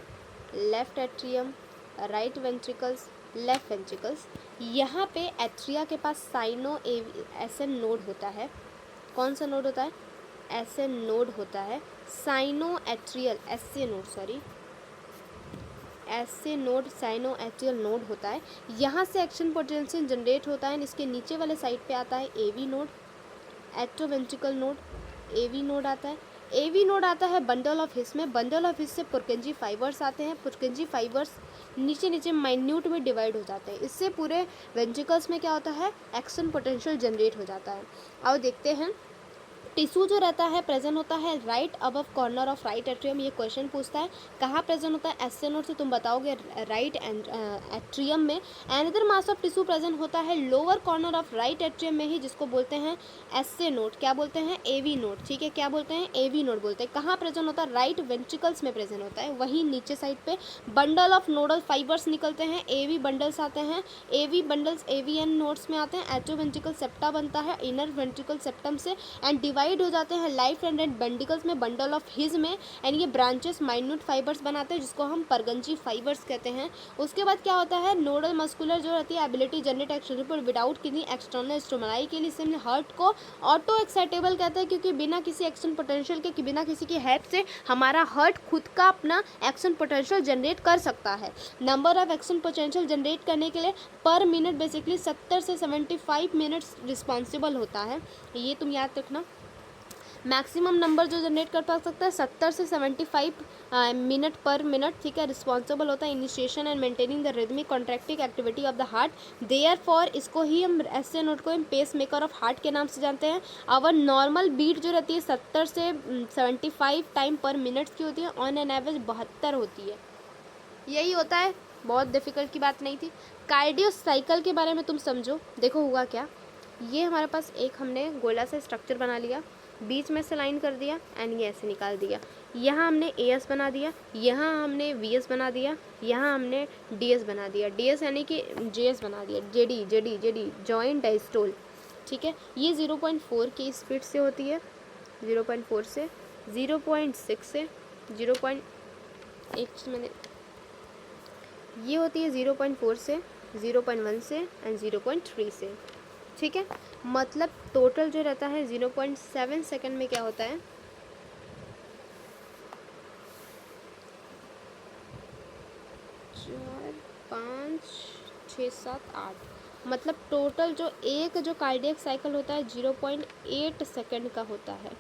Speaker 1: left atrium, right ventricles, left ventricles. यहाँ पे एट्रिया के पास साइनो एसन नोड होता है। कौन सा नोड होता है, एसन नोड होता है। साइनो एट्रियल एसे नोड, सॉरी ऐसे नोड साइनो एट्रियल नोड होता है। यहाँ से एक्शन पोटेंशियल जनरेट होता है। इसके नीचे वाले साइड पे आता है AV node, atrioventricular node, AV node आता है। एवी नोड आता है बंडल ऑफ हिस में, बंडल ऑफ हिस से पुरकेंजी फाइबर्स आते हैं। पुरकेंजी फाइबर्स नीचे नीचे माइन्यूट में डिवाइड हो जाते हैं। इससे पूरे वेंट्रिकल्स में क्या होता है, एक्शन पोटेंशियल जनरेट हो जाता है। आओ देखते हैं। टिश्यू जो रहता है प्रेजेंट होता है right above corner of right atrium. ये क्वेश्चन पूछता है कहाँ प्रेजेंट होता है, एस नोट से तुम बताओगे राइट एट्रियम में। Another mass of tissue present होता है lower corner of right atrium में ही, जिसको बोलते हैं एस नोट। क्या बोलते हैं, एवी नोट, ठीक है। क्या बोलते हैं, एवी नोट बोलते हैं। कहाँ प्रेजेंट होता है, राइट वेंट्रिकल्स में प्रेजेंट होता है। वहीं नीचे साइड पे बंडल ऑफ नोडल फाइबर्स निकलते हैं, एवी बंडल्स आते हैं। एवी बंडल्स एवीएन नोड्स में आते हैं। एट्रोवेंट्रिकल सेप्टा बनता है इनर वेंट्रिकल सेप्टम से एंड डिवाइड हो जाते हैं लाइफ एंड बंडिकल्स में, बंडल ऑफ हिज में। एंड ये ब्रांचेस माइन्यूट फाइबर्स बनाते हैं जिसको हम परगंजी फाइबर्स कहते हैं। उसके बाद क्या होता है, नोडल मस्कुलर जो रहती है एबिलिटी जनरेट एक्शन पर विदाउट किसी एक्सटर्नल स्टिमुलाई के लिए सिर्फ हार्ट को ऑटो एक्साइटेबल कहते हैं, क्योंकि बिना किसी एक्शन पोटेंशियल के, बिना किसी की हेल्प से हमारा हार्ट खुद का अपना एक्शन पोटेंशियल जनरेट कर सकता है। Number of action potential generate करने के लिए पर मिनट बेसिकली 70 से 75 मिनट्स रिस्पॉन्सिबल होता है। ये तुम याद रखना। मैक्सिमम नंबर जो जनरेट कर पा सकता है 70 से 75 मिनट पर मिनट, ठीक है, रिस्पॉन्सिबल होता है initiation and maintaining the rhythmic contracting activity of the heart. Therefore इसको ही हम ऐसे नोट को हम पेस मेकर ऑफ हार्ट के नाम से जानते हैं। आवर नॉर्मल बीट जो रहती है 70 से 75 टाइम पर मिनट्स की होती है, ऑन एन एवरेज 72 होती है। यही होता है, बहुत डिफिकल्ट की बात नहीं थी। कार्डियो साइकिल के बारे में तुम समझो। देखो हुआ क्या, ये हमारे पास एक हमने गोला से स्ट्रक्चर बना लिया, बीच में से लाइन कर दिया एंड ये ऐसे निकाल दिया। यहाँ हमने एएस बना दिया, यहाँ हमने वीएस बना दिया, यहाँ हमने डीएस बना दिया, डीएस यानी कि जेएस बना दिया, JD JD JD joint diastole, ठीक है। ये 0.4 की स्पीड से होती है, 0.4 से 0.6 से 0.1 मैंने ये होती है 0.4 से 0.1 से एंड 0.3 से, ठीक है। मतलब टोटल जो रहता है 0.7 सेकंड में क्या होता है, 4 5 6 7 8, मतलब टोटल जो एक जो कार्डियक साइकिल होता है 0.8 सेकंड का होता है।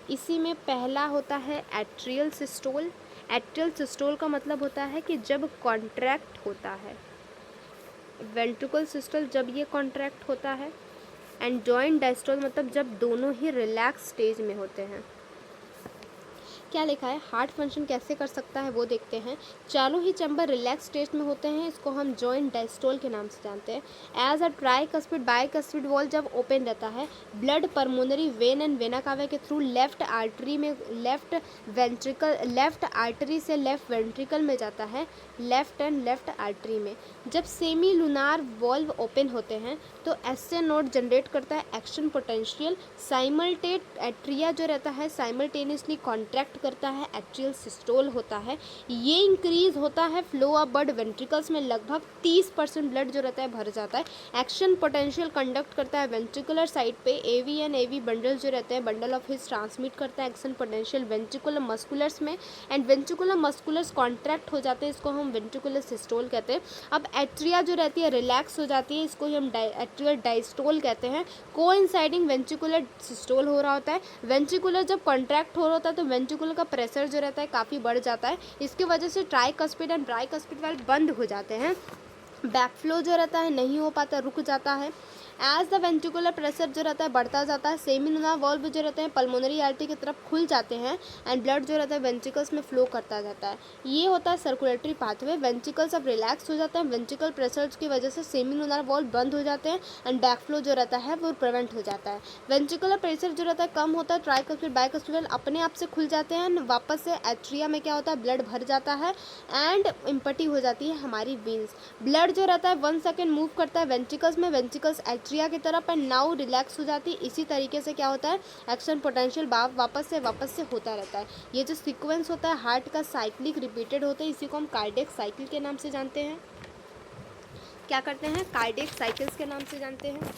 Speaker 1: इसी में पहला होता है एट्रियल सिस्टोल। एट्रियल सिस्टोल का मतलब होता है कि जब कॉन्ट्रैक्ट होता है। वेंट्रिकल सिस्टोल जब ये कॉन्ट्रैक्ट होता है। एंड जॉइंट डायस्टोल मतलब जब दोनों ही रिलैक्स स्टेज में होते हैं। क्या लिखा है, हार्ट फंक्शन कैसे कर सकता है वो देखते हैं। चारों ही चैम्बर रिलैक्स स्टेज में होते हैं, इसको हम जॉइंट डायस्टोल के नाम से जानते हैं। As a tricuspid bicuspid wall जब ओपन रहता है, blood pulmonary vein and vena cava के थ्रू लेफ्ट आर्टरी में लेफ्ट आर्टरी से लेफ्ट वेंट्रिकल में जाता है, लेफ्ट आर्टरी में। जब सेमी लूनार वॉल्व ओपन होते हैं तो एसए नोड जनरेट करता है एक्शन पोटेंशियल, साइमल्टेट एट्रिया जो रहता है साइमल्टेनियसली कॉन्ट्रैक्ट करता है, एट्रियल सिस्टोल होता है, ये इंक्रीज होता है, फ्लो ऑफ ब्लड वेंट्रिकल्स में लगभग 30% ब्लड जो रहता है भर जाता है, एक्शन पोटेंशियल कंडक्ट करता है वेंट्रिकुलर साइड पे, एवी एंड एवी बंडल जो रहते हैं बंडल ऑफ हिज ट्रांसमिट करता है एक्शन पोटेंशियल वेंट्रिकुलर मस्कुलर्स में, एंड वेंट्रिकुलर मस्कुलर्स कॉन्ट्रैक्ट हो जाते हैं, इसको हम वेंट्रिकुलर सिस्टोल कहते हैं। अब एट्रिया जो रहती है रिलैक्स हो जाती है, इसको ही हम एट्रियल डायस्टोल कहते हैं। कोइंसाइडिंग वेंट्रिकुलर सिस्टोल हो रहा होता है, वेंट्रिकुलर जब कॉन्ट्रैक्ट हो रहा होता है तो वेंट्रिकुलर का प्रेशर जो रहता है काफ़ी बढ़ जाता है, इसकी वजह से ट्राइकस्पिड एंड बाइकस्पिड वाल्व बंद हो जाते हैं, बैकफ्लो जो रहता है नहीं हो पाता, रुक जाता है। एज द वेंट्रिकुलर प्रेशर जो रहता है बढ़ता जाता है, सेमिलुनर वॉल्व जो रहते हैं पल्मोनरी आर्टरी की तरफ खुल जाते हैं एंड ब्लड जो रहता है वेंट्रिकल्स में फ्लो करता जाता है। ये होता है सर्कुलेटरी पाथवे। वेंट्रिकल्स अब रिलैक्स हो जाते हैं, वेंट्रिकल प्रेशर की वजह से सेमिलुनर वॉल्व बंद हो जाते हैं एंड बैकफ्लो जो रहता है वो प्रिवेंट हो जाता है। वेंट्रिकुलर प्रेशर जो रहता है कम होता है, ट्राइकस्पिड बाइकस्पिड अपने आप से खुल जाते हैं, वापस से एट्रिया में क्या होता है ब्लड भर जाता है एंड इम्पटी हो जाती है हमारी वेन्स। ब्लड जो रहता है 1 सेकेंड मूव करता है वेंट्रिकल्स में, वेंट्रिकल्स एट्रिया की तरफ एंड नाउ रिलैक्स हो जाती है। इसी तरीके से क्या होता है एक्शन पोटेंशियल वापस से होता रहता है। ये जो सीक्वेंस होता है हार्ट का साइक्लिक रिपीटेड होता है, इसी को हम कार्डियक साइकिल के नाम से जानते हैं। क्या करते हैं, कार्डियक साइकिल्स के नाम से जानते हैं।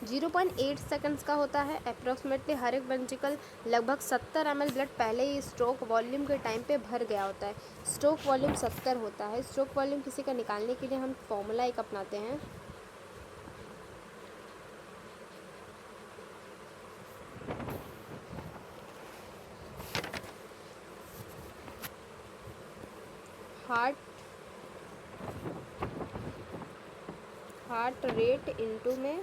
Speaker 1: 0.8 सेकंड्स का होता है अप्रॉक्सीमेटली। हर एक वेंट्रिकल लगभग 70 ml ब्लड पहले ही स्ट्रोक वॉल्यूम के टाइम पे भर गया होता है। स्ट्रोक वॉल्यूम 70 होता है। स्ट्रोक वॉल्यूम किसी का निकालने के लिए हम फॉर्मूला एक अपनाते हैं, हार्ट रेट इनटू में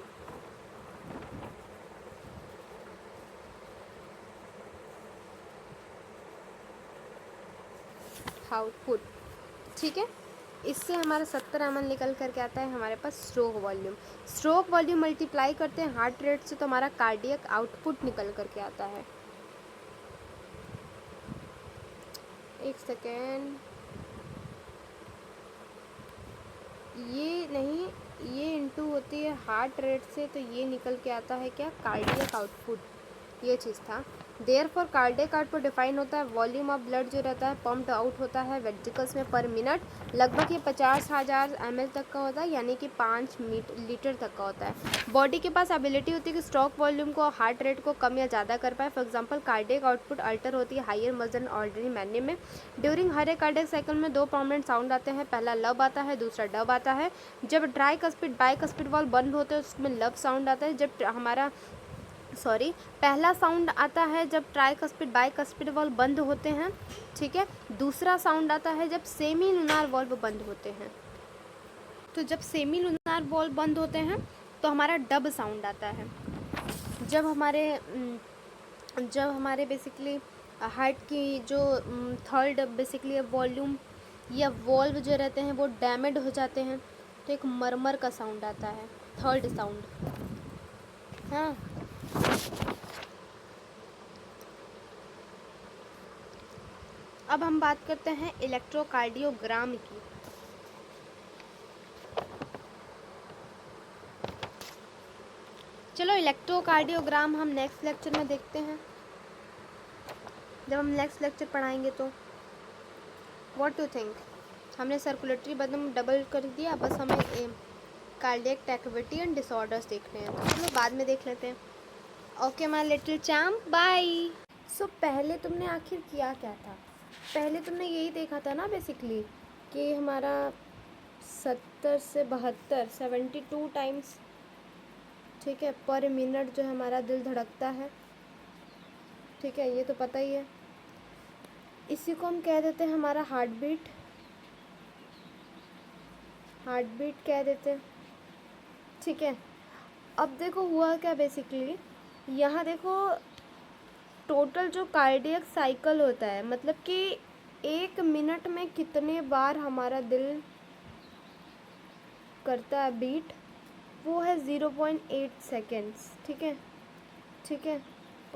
Speaker 1: आउटपुट। ठीक है, इससे हमारा 70 ml निकल करके आता है हमारे पास stroke volume. Stroke volume multiply करते हैं हार्ट रेट से तो हमारा कार्डियक आउटपुट निकल करके आता है। एक सेकेंड, ये नहीं, ये इनटू होती है हार्ट रेट से तो ये निकल के आता है क्या, कार्डियक आउटपुट। ये चीज़ था। देयरफॉर कार्डियक आउटपुट डिफाइन होता है वॉल्यूम ऑफ ब्लड जो रहता है पंप्ड आउट होता है वेंट्रिकल्स में पर मिनट। लगभग ये 50,000 ml तक का होता है, यानी कि 5 लीटर तक का होता है। बॉडी के पास एबिलिटी होती है कि स्ट्रोक वॉल्यूम को हार्ट रेट को कम या ज़्यादा कर पाए। For example cardiac output alter होती है हायर मजन ऑर्डिनरी मैन्यू में। ड्यूरिंग हर एक कार्डियक साइकिल में 2 प्रोमिनेंट साउंड आते हैं, पहला लब आता है, दूसरा डब आता है। जब ट्राइकस्पिड बाइकस्पिड वॉल्व बंद होते हैं उसमें लब साउंड आता है। जब पहला साउंड आता है जब ट्राइकस्पिड बाइकस्पिड वॉल्व बंद होते हैं, ठीक है। दूसरा साउंड आता है जब सेमी लूनार वॉल्व बंद होते हैं। तो जब सेमी लूनार वॉल्व बंद होते हैं तो हमारा डब साउंड आता है। जब हमारे बेसिकली हार्ट की जो थर्ड बेसिकली वॉल्यूम या वॉल्व जो रहते हैं वो डैमेज हो जाते हैं तो एक मरमर का साउंड आता है, थर्ड साउंड। हाँ, अब हम बात करते हैं इलेक्ट्रोकार्डियोग्राम की। चलो इलेक्ट्रोकार्डियोग्राम हम नेक्स्ट लेक्चर में देखते हैं, जब हम नेक्स्ट लेक्चर पढ़ाएंगे तो। व्हाट डू थिंक, हमने सर्कुलेटरी बदम डबल कर दिया, बस हमें कार्डियक टैकोसिटी एंड डिसऑर्डर्स देखने हैं, तो चलो बाद में देख लेते हैं। Okay my little champ, bye. So पहले तुमने आखिर किया क्या था, पहले तुमने यही देखा था ना बेसिकली कि हमारा 70 से 72 72 टाइम्स, ठीक है, पर मिनट जो हमारा दिल धड़कता है, ठीक है, ये तो पता ही है। इसी को हम कह देते हैं हमारा हार्ट बीट। हार्ट बीट कह देते हैं, ठीक है। अब देखो हुआ क्या बेसिकली, यहाँ देखो टोटल जो कार्डियक साइकिल होता है, मतलब कि 1 मिनट में कितने बार हमारा दिल करता है बीट, वो है 0.8 सेकेंड्स, ठीक है, ठीक है।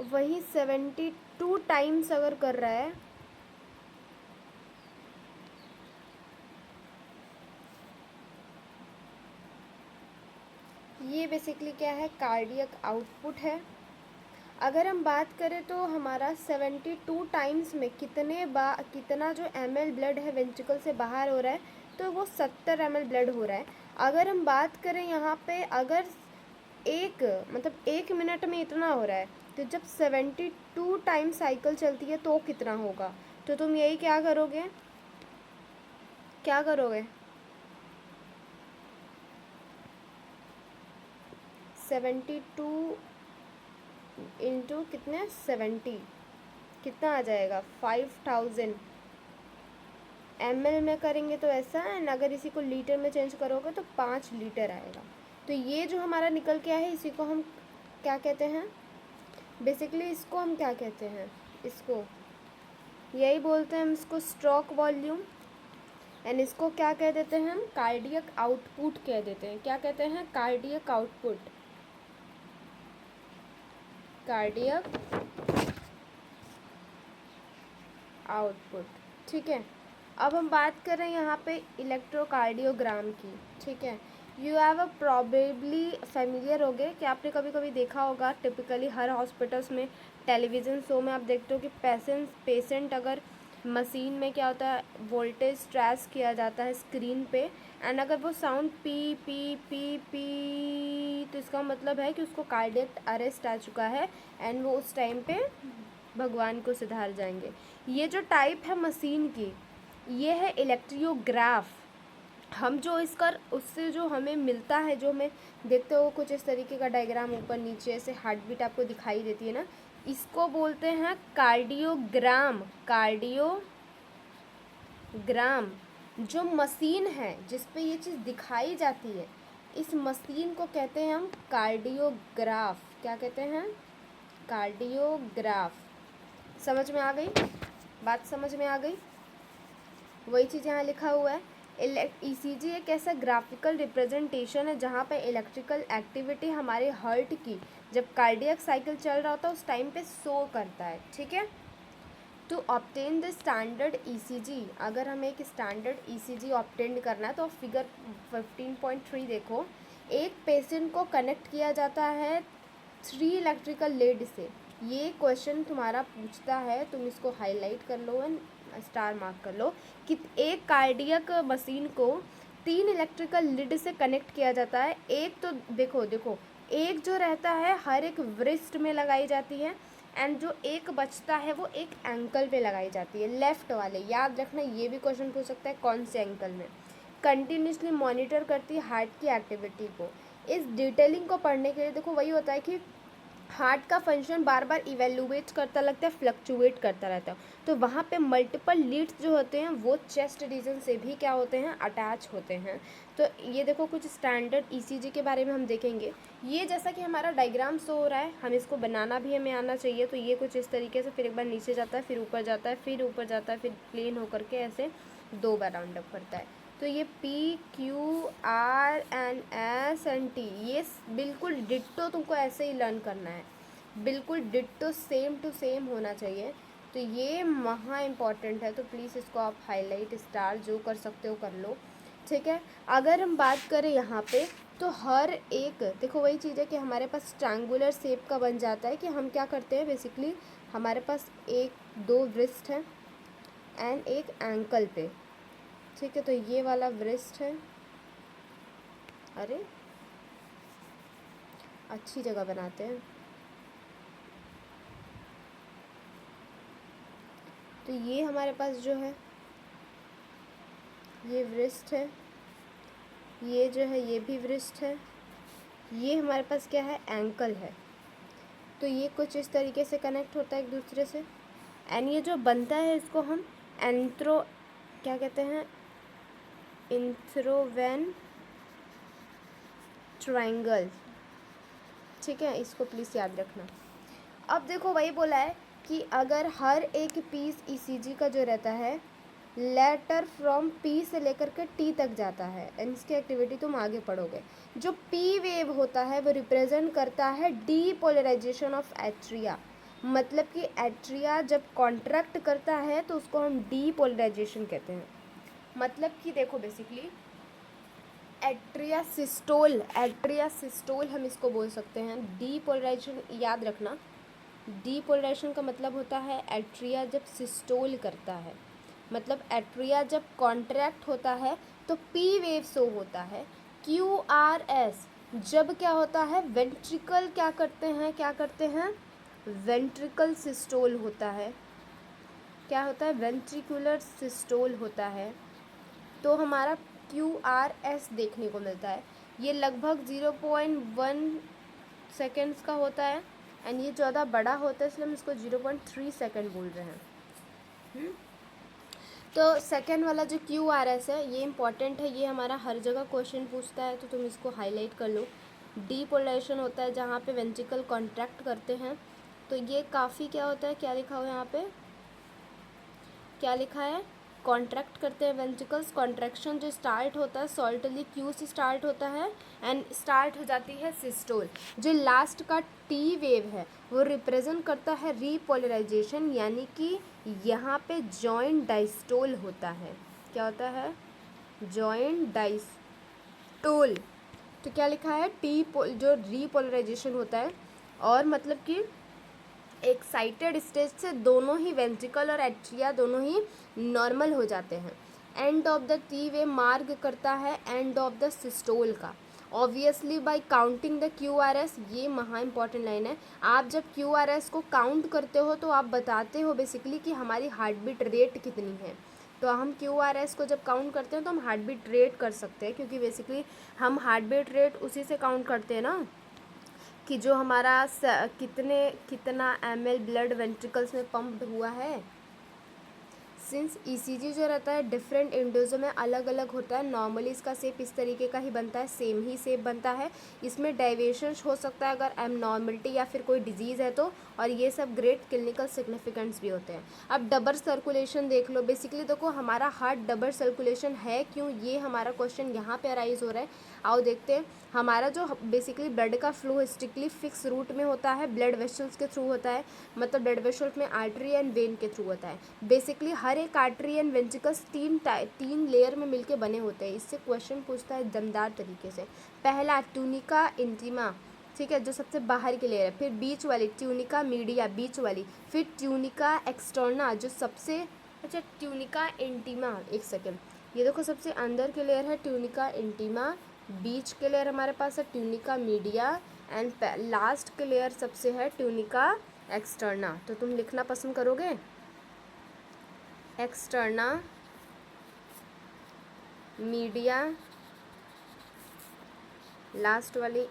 Speaker 1: वही 72 टाइम्स अगर कर रहा है, ये बेसिकली क्या है, कार्डियक आउटपुट है। अगर हम बात करें तो हमारा 72 टाइम्स में कितना जो ml ब्लड है वेंट्रिकल से बाहर हो रहा है, तो वो 70 ml ब्लड हो रहा है। अगर हम बात करें यहाँ पे, अगर मतलब 1 मिनट में इतना हो रहा है, तो जब 72 टाइम साइकिल चलती है तो कितना होगा। तो तुम यही क्या करोगे, क्या करोगे, 72 इंटू कितने 70, कितना आ जाएगा 5000 ml में करेंगे तो ऐसा, एंड अगर इसी को लीटर में चेंज करोगे तो 5 लीटर आएगा। तो ये जो हमारा निकल के आया है, इसी को हम क्या कहते हैं, बेसिकली इसको हम क्या कहते हैं, इसको यही बोलते हैं हम, इसको स्ट्रोक वॉल्यूम, एंड इसको क्या कह देते हैं हम, कार्डियक आउटपुट कह देते हैं। क्या कहते हैं, कार्डियक आउटपुट, कार्डियक आउटपुट, ठीक है। अब हम बात कर रहे हैं यहाँ पे इलेक्ट्रोकार्डियोग्राम की, ठीक है। You have a probably familiar हो गए कि आपने कभी कभी देखा होगा, टिपिकली हर हॉस्पिटल्स में टेलीविज़न शो में आप देखते हो कि पेशेंट अगर मशीन में क्या होता है, वोल्टेज ट्रेस किया जाता है स्क्रीन पे, एंड अगर वो sound P P P P, तो इसका मतलब है कि उसको कार्डियक अरेस्ट आ चुका है, एंड वो उस टाइम पे भगवान को सुधार जाएंगे। ये जो टाइप है मशीन की, ये है इलेक्ट्रियोग्राफ। हम जो इसका उससे जो हमें मिलता है, जो हमें देखते हो कुछ इस तरीके का डायग्राम ऊपर नीचे ऐसे हार्ट बीट आपको दिखाई देती है ना, इसको बोलते हैं कार्डियोग्राम। कार्डियोग्राम जो मशीन है जिस पे ये चीज़ दिखाई जाती है, इस मशीन को कहते हैं हम कार्डियोग्राफ। क्या कहते हैं, कार्डियोग्राफ। समझ में आ गई बात, समझ में आ गई। वही चीज़ यहाँ लिखा हुआ है। ईसीजी एक ऐसा ग्राफिकल रिप्रेजेंटेशन है जहाँ पे इलेक्ट्रिकल एक्टिविटी हमारे हार्ट की जब कार्डियक साइकिल चल रहा होता है उस टाइम पे शो करता है, ठीक है। To obtain the standard ECG, अगर हमें एक स्टैंडर्ड ईसीजी ऑब्टेन करना है तो फिगर 15.3 देखो। एक पेशेंट को कनेक्ट किया जाता है 3 इलेक्ट्रिकल लीड से। ये क्वेश्चन तुम्हारा पूछता है, तुम इसको हाईलाइट कर लो एंड स्टार मार्क कर लो कि एक कार्डियक मशीन को 3 इलेक्ट्रिकल लीड से कनेक्ट किया जाता है। एक तो देखो एक जो रहता है हर एक व्रिस्ट में लगाई जाती है, एंड जो एक बचता है वो एक एंकल पे लगाई जाती है, लेफ्ट वाले। याद रखना, ये भी क्वेश्चन पूछ सकता है कौन से एंकल में। कंटिन्यूसली मॉनिटर करती है हार्ट की एक्टिविटी को। इस डिटेलिंग को पढ़ने के लिए देखो वही होता है कि हार्ट का फंक्शन बार बार इवेल्युएट करता लगता है, फ्लक्चुएट करता रहता है, तो वहाँ पे मल्टीपल लीड्स जो होते हैं वो चेस्ट रीजन से भी क्या होते हैं, अटैच होते हैं। तो ये देखो कुछ स्टैंडर्ड ईसीजी के बारे में हम देखेंगे। ये जैसा कि हमारा डायग्राम शो हो रहा है, हम इसको बनाना भी हमें आना चाहिए। तो ये कुछ इस तरीके से फिर एक बार नीचे जाता है, फिर ऊपर जाता है, फिर ऊपर जाता है, फिर प्लेन होकर के ऐसे 2 बार राउंड अप करता है। तो ये P Q R N S and T, ये बिल्कुल डिट्टो तुमको ऐसे ही लर्न करना है, बिल्कुल डिट्टो सेम टू सेम होना चाहिए। तो ये महा इम्पॉर्टेंट है, तो प्लीज़ इसको आप हाईलाइट स्टार जो कर सकते हो कर लो, ठीक है। अगर हम बात करें यहाँ पे तो हर एक देखो वही चीज़ है कि हमारे पास ट्रायंगुलर शेप का बन जाता है कि हम क्या करते हैं बेसिकली, हमारे पास 1-2 व्रिस्ट है एंड एक एंकल पे, ठीक है। तो ये वाला व्रिस्ट है, अरे अच्छी जगह बनाते हैं। तो ये हमारे पास जो है ये व्रिस्ट है, ये जो है ये भी व्रिस्ट है, ये हमारे पास क्या है, एंकल है। तो ये कुछ इस तरीके से कनेक्ट होता है एक दूसरे से, एंड ये जो बनता है इसको हम क्या कहते हैं, इंथ्रोवेन ट्रायंगल, ठीक है, इसको प्लीज़ याद रखना। अब देखो वही बोला है कि अगर हर एक पीस ईसीजी का जो रहता है लेटर फ्रॉम पी से लेकर के टी तक जाता है, एंड इसकी एक्टिविटी तुम आगे पढ़ोगे। जो पी वेव होता है वो रिप्रेजेंट करता है डीपोलराइजेशन ऑफ एट्रिया, मतलब कि एट्रिया जब कॉन्ट्रैक्ट करता है तो उसको हम डीपोलराइजेशन कहते हैं। मतलब कि देखो बेसिकली एट्रिया सिस्टोल हम इसको बोल सकते हैं। डीपोलराइजेशन याद रखना, डीपोलराइजेशन का मतलब होता है एट्रिया जब सिस्टोल करता है, मतलब एट्रिया जब कॉन्ट्रैक्ट होता है तो पी वेव शो होता है। क्यू आर एस जब क्या होता है वेंट्रिकल क्या करते हैं वेंट्रिकल सिस्टोल होता है, क्या होता है वेंट्रिकुलर सिस्टोल होता है, तो हमारा क्यू आर एस देखने को मिलता है। ये लगभग 0.1 सेकेंड्स का होता है, एंड ये ज़्यादा बड़ा होता है इसलिए हम इसको 0.3 सेकेंड बोल रहे हैं। तो सेकेंड वाला जो क्यू आर एस है ये इंपॉर्टेंट है, ये हमारा हर जगह क्वेश्चन पूछता है, तो तुम इसको हाईलाइट कर लो। डीपोलराइजेशन होता है जहाँ पे वेंट्रिकल कॉन्ट्रैक्ट करते हैं, तो ये काफ़ी क्या होता है, क्या लिखा हुआ है यहाँ पे, क्या लिखा है, कॉन्ट्रैक्ट करते हैं वेंट्रिकल्स। कॉन्ट्रैक्शन जो स्टार्ट होता है सॉल्टली क्यू से स्टार्ट होता है एंड स्टार्ट हो जाती है सिस्टोल। जो लास्ट का टी वेव है वो रिप्रेजेंट करता है रीपोलराइजेशन, यानी कि यहाँ पे जॉइंट डायस्टोल होता है। क्या होता है, जॉइंट डायस्टोल। तो क्या लिखा है जो रीपोलराइजेशन होता है, और मतलब कि एक्साइटेड स्टेज से दोनों ही वेंट्रिकल और एट्रिया दोनों ही नॉर्मल हो जाते हैं। End of the T way mark करता है एंड ऑफ द सिस्टोल का, obviously bye counting the Q R S. ये महा इंपॉर्टेंट लाइन है। आप जब क्यू आर एस को काउंट करते हो तो आप बताते हो बेसिकली कि हमारी हार्ट बीट रेट कितनी है। तो हम क्यू आर एस को जब काउंट करते हैं तो हम हार्ट बीट रेट कर सकते हैं, क्योंकि बेसिकली हम हार्ट बीट रेट उसी से काउंट करते हैं ना, कि जो हमारा कितना ml ब्लड वेंट्रिकल्स में पंप्ड हुआ है। सिंस ईसीजी जो रहता है डिफरेंट इंडिविजुअल में अलग अलग होता है, नॉर्मली इसका शेप इस तरीके का ही बनता है, सेम ही शेप बनता है। इसमें डेविएशन हो सकता है अगर एबनॉर्मलिटी या फिर कोई डिजीज़ है तो, और ये सब ग्रेट क्लिनिकल सिग्निफिकेंस भी होते हैं। अब डबल सर्कुलेशन देख लो, बेसिकली देखो हमारा हार्ट डबल सर्कुलेशन है क्यों, ये हमारा क्वेश्चन यहाँ पे अराइज हो रहा है। आओ देखते हैं। हमारा जो बेसिकली ब्लड का फ्लो स्ट्रिक्टली फिक्स रूट में होता है, ब्लड वेसल्स के थ्रू होता है, मतलब ब्लड वेसल्स में आर्टरी एंड वेन के थ्रू होता है। बेसिकली हर एक आर्टरी एंड वेंट्रिकल्स तीन लेयर में मिलके बने होते हैं। इससे क्वेश्चन पूछता है दमदार तरीके से। पहला ट्यूनिका इंटीमा, ठीक है, जो सबसे बाहर की लेयर है, फिर बीच वाली ट्यूनिका मीडिया बीच वाली, फिर ट्यूनिका एक्सटर्ना जो सबसे, अच्छा ट्यूनिका इंटीमा, एक सेकेंड, ये देखो सबसे अंदर की लेयर है ट्यूनिका इंटीमा, बीच के लेयर हमारे पास है ट्यूनिका मीडिया, एंड लास्ट के लेयर सबसे है ट्यूनिका एक्सटर्ना। तो तुम लिखना पसंद करोगे एक्सटर्ना, मीडिया, लास्ट वाली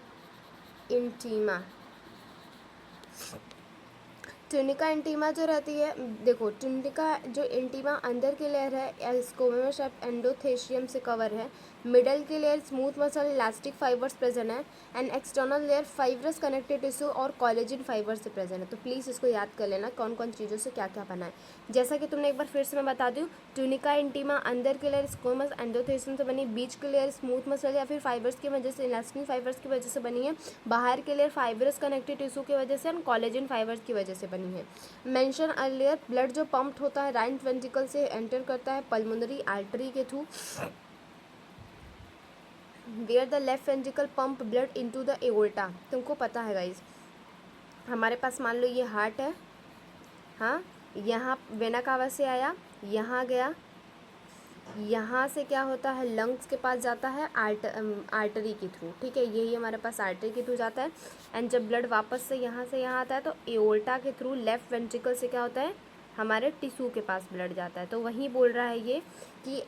Speaker 1: इंटीमा। ट्यूनिका इंटीमा जो रहती है, देखो ट्यूनिका जो इंटीमा अंदर की लेयर है स्क्वैमस ऑफ एंडोथेशियम से कवर है, मिडल की layer smooth muscle elastic fibres present है, and external layer fibrous connective tissue और कोलेजन फाइबर से प्रेजेंट है। तो प्लीज़ इसको याद कर लेना कौन कौन चीज़ों से क्या क्या बना है। जैसा कि तुमने एक बार फिर से मैं बता दूँ, ट्यूनिका इंटीमा अंदर की लेयर स्क्वैमस एंडोथेशियम से बनी, बीच की लेयर स्मूथ मसल या फिर फाइबर्स की वजह से, इलास्टिक फाइबर्स की वजह से बनी है, बाहर की लेयर फाइब्रस कनेक्टिव टिश्यू की वजह से एंड कोलेजन फाइबर्स की वजह से बनी है। मेंशन अर्लियर, ब्लड जो पंप्ड होता है राइट वेंट्रिकल से एंटर करता है पल्मोनरी आर्टरी के थ्रू, where the left ventricle pump blood into the aorta. तुमको पता है गाइज, हमारे पास मान लो ये हार्ट है, हाँ, यहाँ वेना कावा से आया, यहाँ गया, यहाँ से क्या होता है लंग्स के पास जाता है आर्टरी के थ्रू, ठीक है, यही हमारे पास आर्टरी के थ्रू जाता है। एंड जब ब्लड वापस से यहाँ आता है तो एओर्टा के थ्रू लेफ्ट वेंट्रिकल से क्या होता है हमारे टिश्यू के पास ब्लड जाता है। तो वहीं बोल रहा है ये कि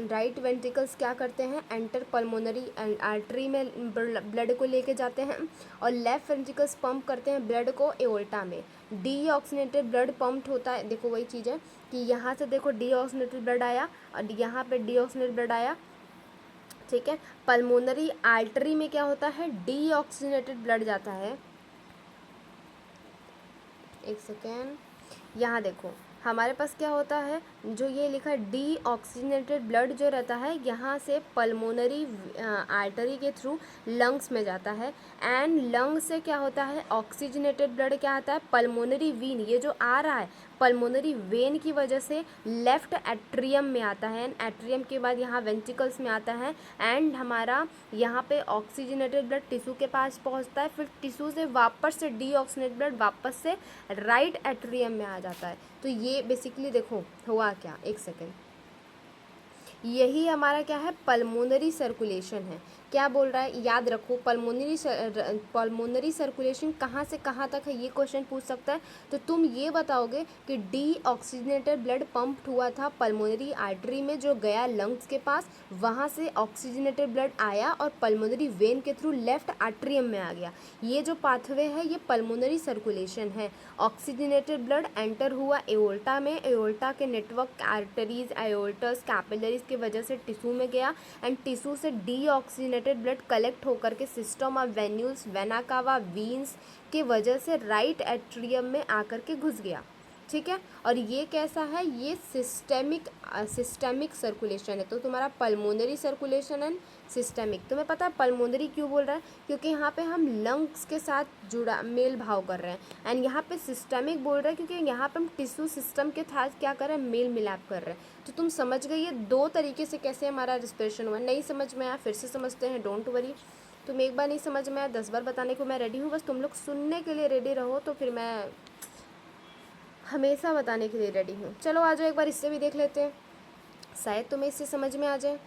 Speaker 1: राइट वेंट्रिकल्स क्या करते हैं, एंटर पल्मोनरी आर्टरी में ब्लड को लेके जाते हैं, और लेफ्ट वेंट्रिकल्स पंप करते हैं ब्लड को एओर्टा में। डीऑक्सीनेटेड ब्लड पंप्ड होता है, देखो वही चीज़ है कि यहाँ से देखो डीऑक्सीनेटेड ब्लड आया और यहाँ पे डीऑक्सीनेटेड ब्लड आया, ठीक है। पल्मोनरी आर्टरी में क्या होता है, डीऑक्सीनेटेड ब्लड जाता है। एक सेकेंड, यहाँ देखो हमारे पास क्या होता है, जो ये लिखा है डीऑक्सीनेटेड ब्लड जो रहता है यहाँ से पल्मोनरी आर्टरी के थ्रू लंग्स में जाता है, एंड लंग से क्या होता है, ऑक्सीजनेटेड ब्लड क्या आता है, पल्मोनरी वीन, ये जो आ रहा है पल्मोनरी वेन की वजह से लेफ्ट एट्रियम में आता है, एंड एट्रियम के बाद यहाँ वेंट्रिकल्स में आता है, एंड हमारा यहाँ पे ऑक्सीजनेटेड ब्लड टिश्यू के पास पहुँचता है, फिर टिश्यू से वापस से डीऑक्सीनेटेड ब्लड वापस से राइट एट्रियम में आ जाता है। तो ये बेसिकली देखो हुआ क्या, एक सेकेंड, यही हमारा क्या है, पल्मोनरी सर्कुलेशन है। क्या बोल रहा है, याद रखो पल्मोनरी सर्कुलेशन कहाँ से कहाँ तक है, ये क्वेश्चन पूछ सकता है। तो तुम ये बताओगे कि डीऑक्सीजनेटेड ब्लड पंप हुआ था पल्मोनरी आर्टरी में जो गया लंग्स के पास, वहाँ से ऑक्सीजनेटेड ब्लड आया और पल्मोनरी वेन के थ्रू लेफ्ट आर्टरियम में आ गया। ये जो पाथवे है ये पल्मोनरी सर्कुलेशन है। ऑक्सीजनेटेड ब्लड एंटर हुआ एओर्टा में, एओर्टा के नेटवर्क आर्टरीज, एओर्टस, कैपिलरीज की वजह से टिश्यू में गया, एंड टिश्यू से डीऑक्सीजनेटेड ब्लड कलेक्ट होकर के system of venules, vena cava, वीन्स के वजह से राइट एट्रियम में आकर के घुस गया, ठीक है। और ये कैसा है, ये सिस्टेमिक सर्कुलेशन है। तो तुम्हारा पल्मोनरी सर्कुलेशन एंड सिस्टेमिक, तुम्हें पता है पल्मोनरी क्यों बोल रहा है, क्योंकि यहाँ पे हम लंग्स के साथ जुड़ा मेल भाव कर रहे हैं, एंड यहाँ पे सिस्टेमिक बोल रहे हैं क्योंकि यहाँ पे हम टिश्यू सिस्टम के साथ क्या कर रहे हैं, मेल मिलाप कर रहे हैं। तो तुम समझ गई ये दो तरीके से कैसे हमारा रिस्पिरेशन हुआ। नहीं समझ में आया फिर से समझते हैं, डोंट वरी। तुम एक बार नहीं समझ में आया 10 बार बताने को मैं रेडी हूँ, बस तुम लोग सुनने के लिए रेडी रहो, तो फिर मैं हमेशा बताने के लिए रेडी हूँ। चलो आ जाओ एक बार इससे भी देख लेते हैं, शायद तुम्हें इससे समझ में आ जाए।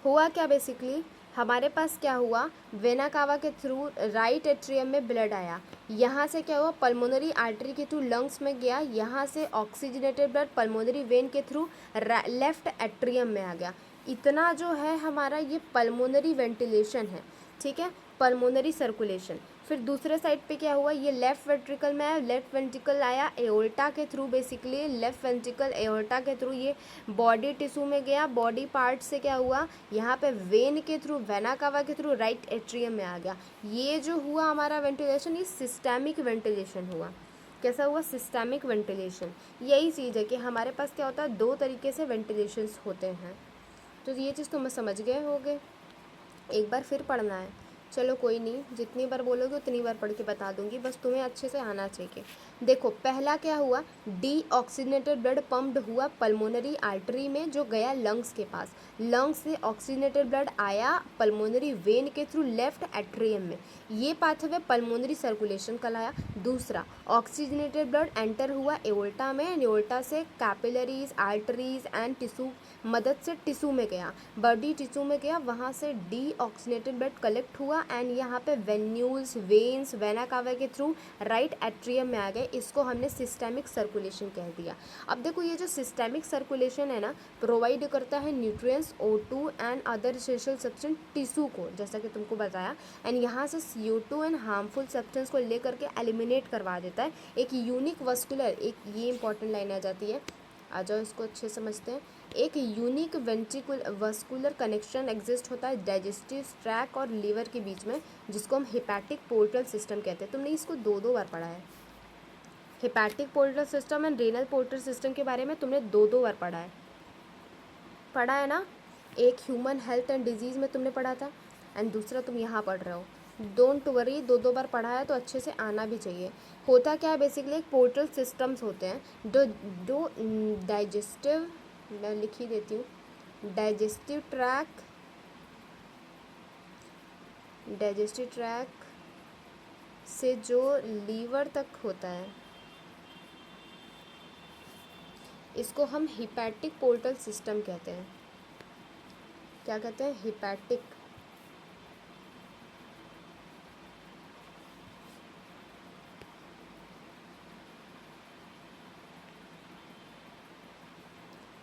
Speaker 1: हुआ क्या बेसिकली, हमारे पास क्या हुआ, वेना कावा के थ्रू राइट एट्रियम में ब्लड आया, यहाँ से क्या हुआ, पल्मोनरी आर्टरी के थ्रू लंग्स में गया, यहाँ से ऑक्सीजनेटेड ब्लड पल्मोनरी वेन के थ्रू लेफ्ट एट्रियम में आ गया। इतना जो है हमारा ये पल्मोनरी वेंटिलेशन है, ठीक है, पल्मोनरी सर्कुलेशन। फिर दूसरे साइड पे क्या हुआ, ये लेफ्ट वेंट्रिकल में आया, लेफ्ट वेंट्रिकल आया एओर्टा के through, basically left ventricle aorta के थ्रू ये बॉडी टिश्यू में गया, बॉडी पार्ट से क्या हुआ, यहाँ पे वेन के थ्रू, वेना कावा के थ्रू राइट एट्रियम में आ गया। ये जो हुआ हमारा वेंटिलेशन, ये सिस्टेमिक वेंटिलेशन हुआ। कैसा हुआ, सिस्टेमिक वेंटिलेशन। यही चीज़ है कि हमारे पास क्या होता है, दो तरीके से वेंटिलेशंस होते हैं। तो ये चीज़ तुम समझ गए होगे, एक बार फिर पढ़ना है। चलो कोई नहीं, जितनी बार बोलोगे उतनी बार पढ़ के बता दूंगी, बस तुम्हें अच्छे से आना चाहिए। देखो पहला क्या हुआ, डीऑक्सीजनेटेड ब्लड पंप्ड हुआ पल्मोनरी आर्टरी में जो गया लंग्स के पास, लंग्स से ऑक्सीजनेटेड ब्लड आया पल्मोनरी वेन के थ्रू लेफ्ट एट्रियम में, ये पाथवे पल्मोनरी सर्कुलेशन कहलाया। दूसरा, ऑक्सीजनेटेड ब्लड एंटर हुआ एओर्टा में, एओर्टा से कैपिलरीज, आर्टरीज एंड टिश्यू मदद से टिश्यू में गया, बॉडी टिश्यू में गया, वहाँ से डीऑक्सीजनेटेड ब्लड कलेक्ट हुआ, एंड यहाँ पे वेन्यूल्स, वेन्स, वेना कावा के थ्रू राइट एट्रियम में आ गए। इसको हमने सिस्टेमिक सर्कुलेशन कह दिया। अब देखो ये जो सिस्टेमिक सर्कुलेशन है ना, प्रोवाइड करता है nutrients, O2 and other essential substance tissue को, जैसा कि तुमको बताया, एंड यहाँ से CO2 एंड हार्मफुल सब्सटेंस को लेकर के एलिमिनेट करवा देता है। एक यूनिक वस्कुलर, एक ये इंपॉर्टेंट लाइन आ जाती है, आ जाओ इसको अच्छे समझते हैं। एक यूनिक वस्कुलर कनेक्शन एग्जिस्ट होता है डाइजेस्टिव ट्रैक और लीवर के बीच में, जिसको हम हेपेटिक पोर्टल सिस्टम कहते हैं। तुमने इसको दो बार पढ़ा है, hepatic portal system and renal portal system के बारे में तुमने दो बार पढ़ा है ना। एक ह्यूमन हेल्थ एंड डिजीज़ में तुमने पढ़ा था, एंड दूसरा तुम यहाँ पढ़ रहे हो। डोंट वरी, दो बार पढ़ा है तो अच्छे से आना भी चाहिए। होता क्या है बेसिकली, एक पोर्टल सिस्टम्स होते हैं जो डाइजेस्टिव, मैं लिख ही देती हूँ, डाइजेस्टिव ट्रैक से जो लीवर तक होता है, इसको हम हिपैटिक पोर्टल सिस्टम कहते हैं। क्या कहते हैं, हिपैटिक।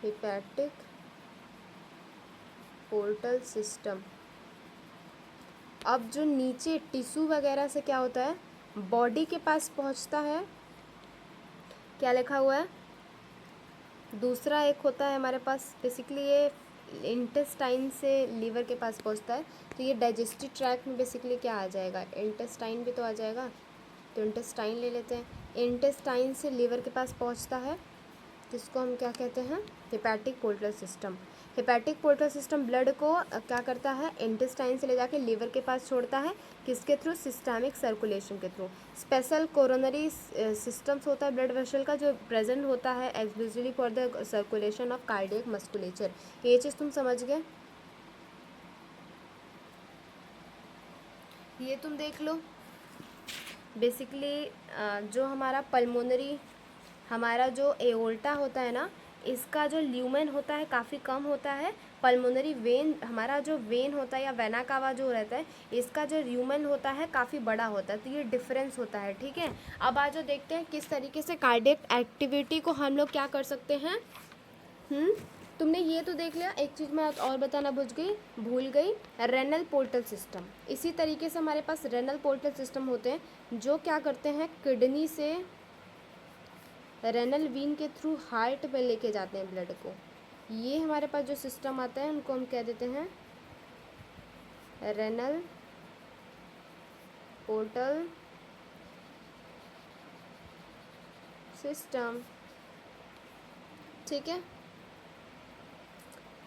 Speaker 1: Hepatic portal system. अब जो नीचे टिश्यू वगैरह से क्या होता है, बॉडी के पास पहुंचता है, क्या लिखा हुआ है, दूसरा एक होता है हमारे पास बेसिकली ये इंटेस्टाइन से लीवर के पास पहुंचता है, तो ये डाइजेस्टिव ट्रैक्ट में बेसिकली क्या आ जाएगा, इंटेस्टाइन भी तो आ जाएगा, तो इंटेस्टाइन ले लेते हैं। इंटेस्टाइन से लीवर के पास पहुंचता है, जिसको हम क्या कहते हैं, hepatic portal system. Hepatic portal system blood को क्या करता है, इंटेस्टाइन से ले जाके लीवर के पास छोड़ता है, किसके थ्रू, सिस्टमिक सर्कुलेशन के थ्रू। स्पेशल कोरोनरी सिस्टम्स होता है ब्लड वेसल का, जो प्रेजेंट होता है exclusively for the circulation of cardiac musculature. ये चीज़ तुम समझ गए, ये तुम देख लो। बेसिकली जो हमारा पल्मोनरी, हमारा जो एओल्टा होता है ना, इसका जो ल्यूमेन होता है काफ़ी कम होता है। पल्मोनरी वेन, हमारा जो वेन होता है या वेना कावा जो रहता है, इसका जो ल्यूमेन होता है काफ़ी बड़ा होता है, तो ये डिफरेंस होता है, ठीक है। अब आज देखते हैं किस तरीके से कार्डियक एक्टिविटी को हम लोग क्या कर सकते हैं। तुमने ये तो देख लिया, एक चीज़ मैं और बताना भूल गई, रेनल पोर्टल सिस्टम। इसी तरीके से हमारे पास रेनल पोर्टल सिस्टम होते हैं जो क्या करते हैं, किडनी से रेनल वीन के थ्रू हार्ट में लेके जाते हैं ब्लड को। ये हमारे पास जो सिस्टम आता है उनको हम कह देते हैं रेनल पोर्टल सिस्टम, ठीक है।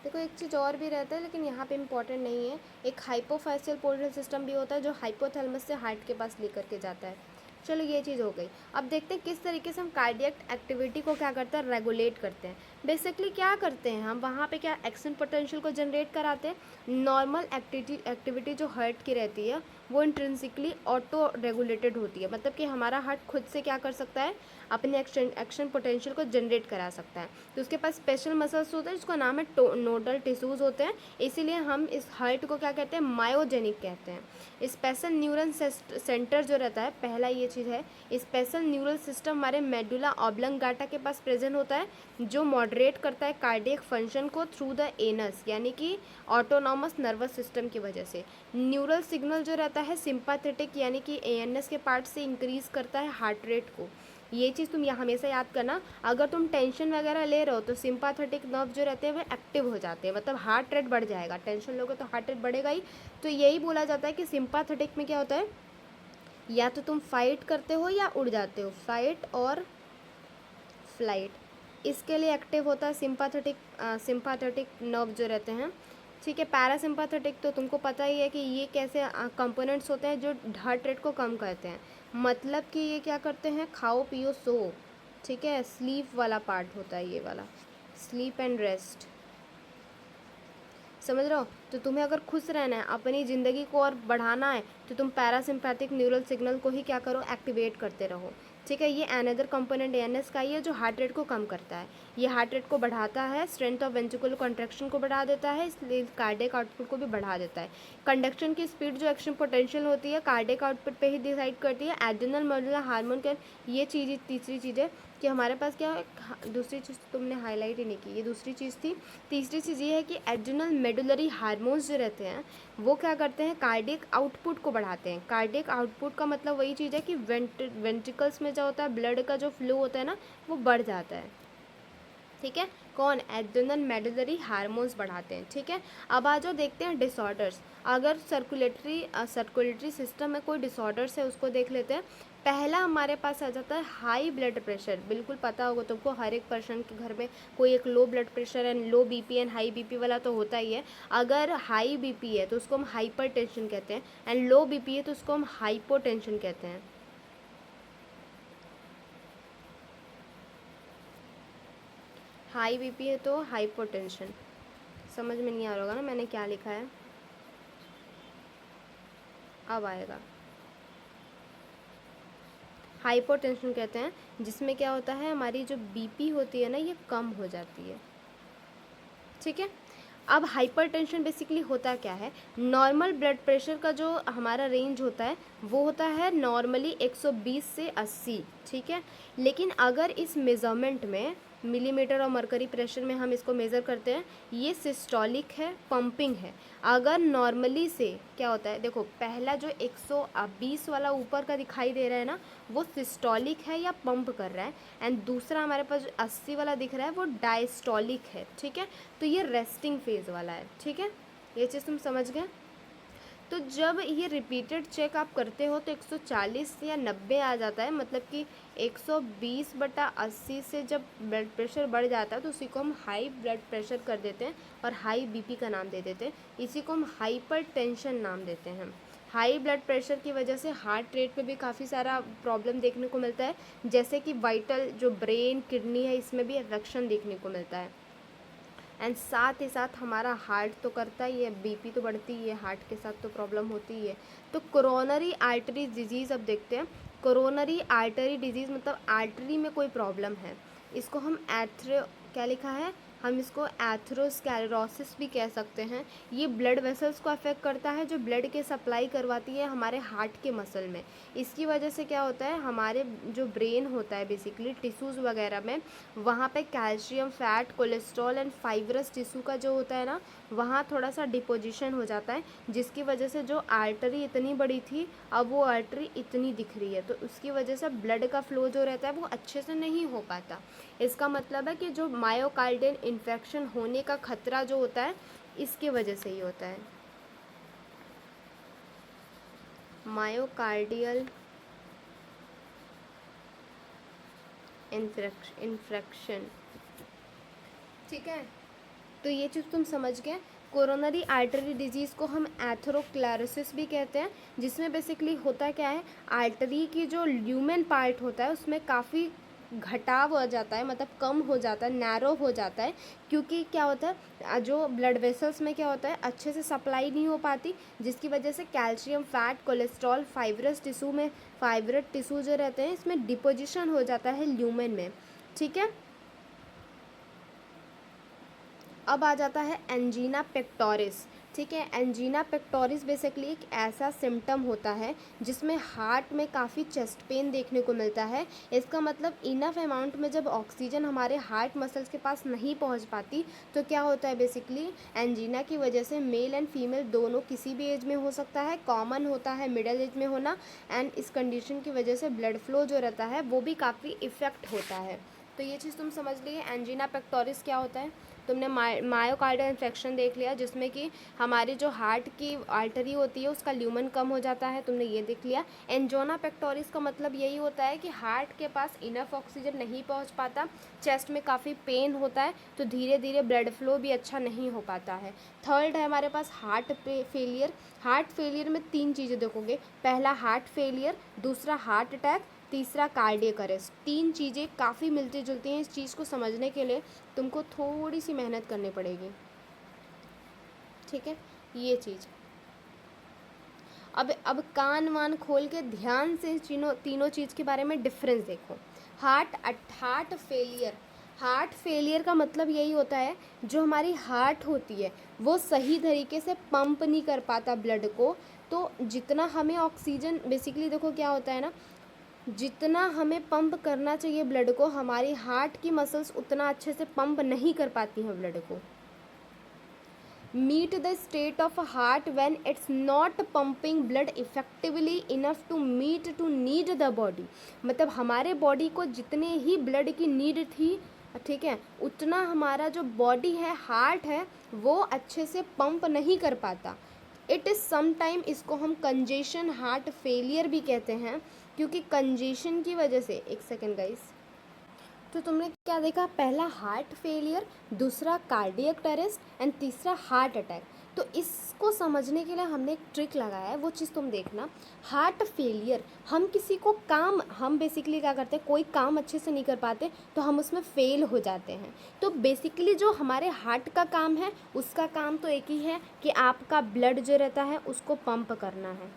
Speaker 1: देखो एक चीज़ और भी रहता है लेकिन यहाँ पे इम्पोर्टेंट नहीं है, एक हाइपोफाइशियल पोर्टल सिस्टम भी होता है जो हाइपोथैलेमस से हार्ट के पास लेकर के जाता है। चलो ये चीज़ हो गई। अब देखते हैं किस तरीके से हम कार्डियक एक्टिविटी को क्या करते हैं, रेगुलेट करते हैं। बेसिकली क्या करते हैं हम वहाँ पे, क्या एक्शन पोटेंशियल को जनरेट कराते हैं। नॉर्मल एक्टिविटी जो हार्ट की रहती है वो इंट्रिंसिकली ऑटो रेगुलेटेड होती है, मतलब कि हमारा हार्ट खुद से क्या कर सकता है, अपने एक्शन पोटेंशियल को जनरेट करा सकता है। तो उसके पास स्पेशल मसल्स होते हैं जिसका नाम है नोडल टिश्यूज़ होते हैं, इसीलिए हम इस हार्ट को क्या कहते हैं, मायोजेनिक कहते हैं। स्पेशल न्यूरल सेंटर जो रहता है, पहला ये चीज़ है, स्पेशल न्यूरल सिस्टम हमारे मेडुला ऑब्लंगाटा के पास प्रेजेंट होता है, जो मॉडरेट करता है कार्डियक फंक्शन को थ्रू द एनस, यानी कि ऑटोनॉमस नर्वस सिस्टम की वजह से। न्यूरल सिग्नल जो रहता है सिंपैथेटिक यानी कि एएनएस के पार्ट से इंक्रीज करता है हार्ट रेट को। ये चीज़ तुम यहाँ हमेशा याद करना, अगर तुम टेंशन वगैरह ले रहे हो तो सिंपैथेटिक नर्व जो रहते हैं वे एक्टिव हो जाते हैं, मतलब हार्ट रेट बढ़ जाएगा। टेंशन लोगे तो हार्ट रेट बढ़ेगा ही। तो यही बोला जाता है कि सिंपैथेटिक में क्या होता है, या तो तुम फाइट करते हो या उड़ जाते हो, फाइट और फ्लाइट, इसके लिए एक्टिव होता है सिंपैथेटिक नर्व जो रहते हैं, ठीक है। पैरासिम्पैथेटिक तो तुमको पता ही है कि ये कैसे कंपोनेंट्स होते हैं जो हार्ट रेट को कम करते हैं, मतलब कि ये क्या करते हैं, खाओ पियो सो, ठीक है। स्लीप वाला पार्ट होता है ये वाला, स्लीप एंड रेस्ट, समझ रहे हो। तो तुम्हें अगर खुश रहना है, अपनी ज़िंदगी को और बढ़ाना है, तो तुम पैरासिम्पैथिक न्यूरल सिग्नल को ही क्या करो, एक्टिवेट करते रहो, ठीक है। ये अनदर कंपोनेंट एएनएस का ही है जो हार्ट रेट को कम करता है, ये हार्ट रेट को बढ़ाता है, स्ट्रेंथ ऑफ वेंट्रिकुलर कॉन्ट्रैक्शन को बढ़ा देता है, इसलिए कार्डियक आउटपुट को भी बढ़ा देता है। कंडक्शन की स्पीड जो एक्शन पोटेंशियल होती है कार्डियक आउटपुट पे ही डिसाइड करती है। एड्रेनल मेडुला हार्मोन के, ये चीज़ तीसरी चीज़ है कि हमारे पास क्या है, दूसरी चीज़ तुमने हाईलाइट ही नहीं की, ये दूसरी चीज़ थी। तीसरी चीज़ ये है कि एड्रेनल मेडुलरी हार्मोन्स जो रहते हैं वो क्या करते हैं, कार्डियक आउटपुट को बढ़ाते हैं। कार्डियक आउटपुट का मतलब वही चीज़ है कि वेंट्रिकल्स में जो होता है ब्लड का जो फ्लो होता है ना वो बढ़ जाता है, ठीक है। कौन, एड्रेनल मेडुलरी हार्मोन्स बढ़ाते हैं, ठीक है। अब आ जाओ देखते हैं डिसऑर्डर्स। अगर सर्कुलेटरी सिस्टम में कोई डिसऑर्डर्स है उसको देख लेते हैं। पहला हमारे पास आ जाता है हाई ब्लड प्रेशर, बिल्कुल पता होगा तुमको, हर एक पर्सन के घर में कोई एक low blood pressure and low BP and high BP वाला तो होता ही है। अगर हाई बीपी है तो उसको हम हाइपर टेंशन कहते हैं, एंड लो बीपी है तो उसको हम हाइपोटेंशन कहते हैं। हाई बीपी है तो हाइपोटेंशन, समझ में नहीं आ रहा होगा ना मैंने क्या लिखा है, अब आएगा। हाइपोटेंशन कहते हैं जिसमें क्या होता है, हमारी जो बीपी होती है ना ये कम हो जाती है, ठीक है। अब हाइपरटेंशन बेसिकली होता क्या है, नॉर्मल ब्लड प्रेशर का जो हमारा रेंज होता है वो होता है नॉर्मली 120 से 80, ठीक है। लेकिन अगर इस मेज़रमेंट में मिलीमीटर और मरकरी प्रेशर में हम इसको मेज़र करते हैं। ये सिस्टोलिक है, पंपिंग है। अगर नॉर्मली से क्या होता है, देखो पहला जो 120 वाला ऊपर का दिखाई दे रहा है ना, वो सिस्टोलिक है या पंप कर रहा है, एंड दूसरा हमारे पास जो 80 वाला दिख रहा है वो डायस्टोलिक है। ठीक है, तो ये रेस्टिंग फेज वाला है। ठीक है, ये चीज़ तुम समझ गए। तो जब ये रिपीटेड चेक आप करते हो तो 140 या 90 आ जाता है, मतलब कि 120/80 से जब ब्लड प्रेशर बढ़ जाता है तो उसी को हम हाई ब्लड प्रेशर कर देते हैं और हाई बीपी का नाम दे देते हैं। इसी को हम हाइपर टेंशन नाम देते हैं। हाई ब्लड प्रेशर की वजह से हार्ट रेट पे भी काफ़ी सारा प्रॉब्लम देखने को मिलता है, जैसे कि वाइटल जो ब्रेन किडनी है इसमें भी इन्फेक्शन देखने को मिलता है। एंड साथ ही साथ हमारा हार्ट तो करता ही है, बीपी तो बढ़ती ही है, हार्ट के साथ तो प्रॉब्लम होती ही है। तो कोरोनरी आर्टरी डिजीज़ अब देखते हैं। कोरोनरी आर्टरी डिजीज़ मतलब आर्टरी में कोई प्रॉब्लम है, इसको हम क्या लिखा है, हम इसको एथेरोस्क्लेरोसिस भी कह सकते हैं। ये ब्लड वेसल्स को अफेक्ट करता है, जो ब्लड के सप्लाई करवाती है हमारे हार्ट के मसल में। इसकी वजह से क्या होता है, हमारे जो ब्रेन होता है बेसिकली टिश्यूज़ वगैरह में, वहाँ पे calcium, fat, cholesterol and fibrous tissue का जो होता है ना, वहाँ थोड़ा सा डिपोजिशन हो जाता है, जिसकी वजह से जो आर्टरी इतनी बड़ी थी अब वो आर्टरी इतनी दिख रही है। तो उसकी वजह से ब्लड का फ्लो जो रहता है वो अच्छे से नहीं हो पाता। इसका मतलब है कि जो मायोकार्डियल इन्फेक्शन होने का खतरा जो होता है इसके वजह से ही होता है। मायोकार्डियल इन्फेक्शन, ठीक है। तो ये चीज़ तुम समझ गए। कोरोनरी आर्टरी डिजीज़ को हम एथेरोस्क्लेरोसिस भी कहते हैं, जिसमें बेसिकली होता क्या है, आर्टरी की जो ल्यूमेन पार्ट होता है उसमें काफ़ी घटाव हो जाता है, मतलब कम हो जाता है, नैरो हो जाता है, क्योंकि क्या होता है जो ब्लड वेसल्स में क्या होता है अच्छे से सप्लाई नहीं हो पाती, जिसकी वजह से calcium, fat, cholesterol, fibrous tissue में, फाइब्रेट टिश्यू जो रहते हैं इसमें डिपोजिशन हो जाता है ल्यूमेन में। ठीक है, अब आ जाता है एंजीना पेक्टोरिस। ठीक है, एंजीना पेक्टोरिस बेसिकली एक ऐसा सिम्टम होता है जिसमें हार्ट में काफ़ी चेस्ट पेन देखने को मिलता है। इसका मतलब इनफ अमाउंट में जब ऑक्सीजन हमारे हार्ट मसल्स के पास नहीं पहुंच पाती तो क्या होता है, बेसिकली एंजीना की वजह से मेल एंड फीमेल दोनों किसी भी एज में हो सकता है, कॉमन होता है मिडिल एज में होना, एंड इस कंडीशन की वजह से ब्लड फ्लो जो रहता है वो भी काफ़ी इफ़ेक्ट होता है। तो ये चीज़ तुम समझ लिए, एंजीना पेक्टोरिस क्या होता है। तुमने मायोकार्डियल इन्फेक्शन देख लिया, जिसमें कि हमारी जो हार्ट की आर्टरी होती है उसका ल्यूमन कम हो जाता है, तुमने ये देख लिया। एंजीना पेक्टोरिस का मतलब यही होता है कि हार्ट के पास इनफ ऑक्सीजन नहीं पहुंच पाता, चेस्ट में काफ़ी पेन होता है, तो धीरे धीरे ब्लड फ्लो भी अच्छा नहीं हो पाता है। थर्ड है हमारे पास हार्ट फेलियर। हार्ट फेलियर में 3 चीज़ें देखोगे, पहला हार्ट फेलियर, दूसरा हार्ट अटैक, तीसरा कार्डियक अरेस्ट। 3 चीज़ें काफ़ी मिलती जुलती हैं। इस चीज़ को समझने के लिए तुमको थोड़ी सी मेहनत करनी पड़ेगी। ठीक है, ये चीज़ अब कान वान खोल के ध्यान से तीनों चीज़ के बारे में डिफरेंस देखो। हार्ट फेलियर का मतलब यही होता है जो हमारी हार्ट होती है वो सही तरीके से पंप नहीं कर पाता ब्लड को। तो जितना हमें ऑक्सीजन, बेसिकली देखो क्या होता है ना, जितना हमें पंप करना चाहिए ब्लड को, हमारी हार्ट की मसल्स उतना अच्छे से पंप नहीं कर पाती हैं ब्लड को। Meet the state of heart when it's not pumping blood effectively enough to meet to need the body. मतलब हमारे बॉडी को जितने ही ब्लड की नीड थी, ठीक है, उतना हमारा जो बॉडी है, हार्ट है, वो अच्छे से पंप नहीं कर पाता। इट इज़ समटाइम, इसको हम कंजेशन हार्ट फेलियर भी कहते हैं, क्योंकि कंजेशन की वजह से, एक सेकेंड गाइस, तो तुमने क्या देखा, पहला हार्ट फेलियर, दूसरा कार्डियक अरेस्ट एंड तीसरा हार्ट अटैक। तो इसको समझने के लिए हमने एक ट्रिक लगाया है, वो चीज़ तुम देखना। हार्ट फेलियर, हम किसी को हम बेसिकली क्या करते हैं, कोई काम अच्छे से नहीं कर पाते तो हम उसमें फेल हो जाते हैं। तो बेसिकली जो हमारे हार्ट का काम है उसका काम तो एक ही है कि आपका ब्लड जो रहता है उसको पंप करना है,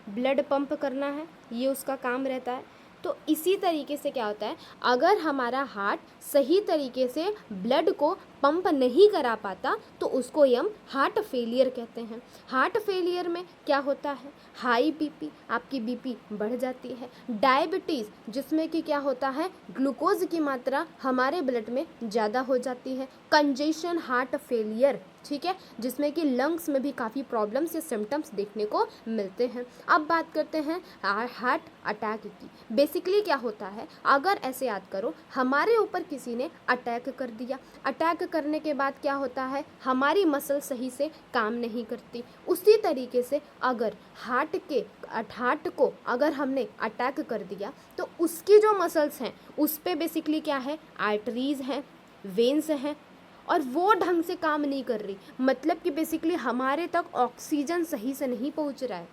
Speaker 1: ब्लड पंप करना है, ये उसका काम रहता है। तो इसी तरीके से क्या होता है, अगर हमारा हार्ट सही तरीके से ब्लड को पंप नहीं करा पाता तो उसको हम हार्ट फेलियर कहते हैं। हार्ट फेलियर में क्या होता है, हाई बीपी, आपकी बीपी बढ़ जाती है। डायबिटीज़, जिसमें कि क्या होता है, ग्लूकोज की मात्रा हमारे ब्लड में ज़्यादा हो जाती है। कंजेशन हार्ट फेलियर, ठीक है, जिसमें कि लंग्स में भी काफ़ी प्रॉब्लम्स या सिम्टम्स देखने को मिलते हैं। अब बात करते हैं हार्ट अटैक की। बेसिकली क्या होता है, अगर ऐसे याद करो, हमारे ऊपर किसी ने अटैक कर दिया, अटैक करने के बाद क्या होता है, हमारी मसल सही से काम नहीं करती। उसी तरीके से अगर हार्ट को अगर हमने अटैक कर दिया तो उसकी जो मसल्स हैं उस पे बेसिकली क्या है, आर्टरीज हैं, वेन्स हैं, और वो ढंग से काम नहीं कर रही, मतलब कि बेसिकली हमारे तक ऑक्सीजन सही से नहीं पहुंच रहा है।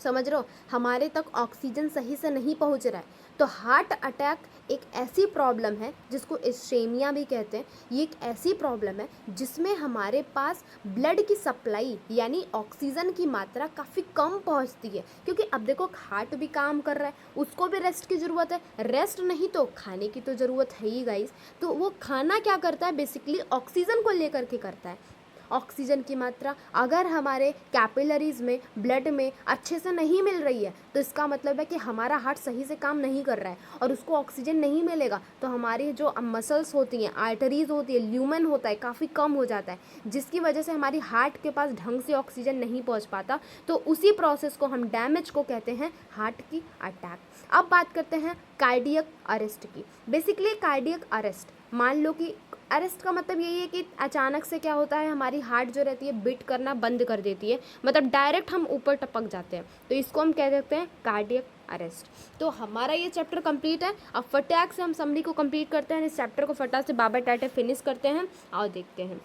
Speaker 1: समझ रहे हो, हमारे तक ऑक्सीजन सही से नहीं पहुंच रहा है। तो हार्ट अटैक एक ऐसी प्रॉब्लम है जिसको इश्केमिया भी कहते हैं। ये एक ऐसी प्रॉब्लम है जिसमें हमारे पास ब्लड की सप्लाई यानी ऑक्सीजन की मात्रा काफ़ी कम पहुंचती है, क्योंकि अब देखो हार्ट भी काम कर रहा है, उसको भी रेस्ट की ज़रूरत है, रेस्ट नहीं तो खाने की तो ज़रूरत है ही गाइस। तो वो खाना क्या करता है, बेसिकली ऑक्सीजन को लेकर के करता है। ऑक्सीजन की मात्रा अगर हमारे कैपिलरीज में, ब्लड में अच्छे से नहीं मिल रही है तो इसका मतलब है कि हमारा हार्ट सही से काम नहीं कर रहा है, और उसको ऑक्सीजन नहीं मिलेगा तो हमारी जो मसल्स होती हैं, आर्टरीज होती है, ल्यूमेन होता है, काफ़ी कम हो जाता है, जिसकी वजह से हमारी हार्ट के पास ढंग से ऑक्सीजन नहीं पहुंच पाता। तो उसी प्रोसेस को हम डैमेज को कहते हैं हार्ट की अटैक। अब बात करते हैं कार्डियक अरेस्ट की। बेसिकली कार्डियक अरेस्ट, मान लो कि अरेस्ट का मतलब यही है कि अचानक से क्या होता है, हमारी हार्ट जो रहती है बीट करना बंद कर देती है, मतलब डायरेक्ट हम ऊपर टपक जाते हैं, तो इसको हम कह सकते हैं कार्डियक अरेस्ट। तो हमारा ये चैप्टर कंप्लीट है। अब फटाक से हम समरी को कंप्लीट करते हैं, इस चैप्टर को फटाक से बाबा टाटे फिनिश करते हैं। और देखते हैं,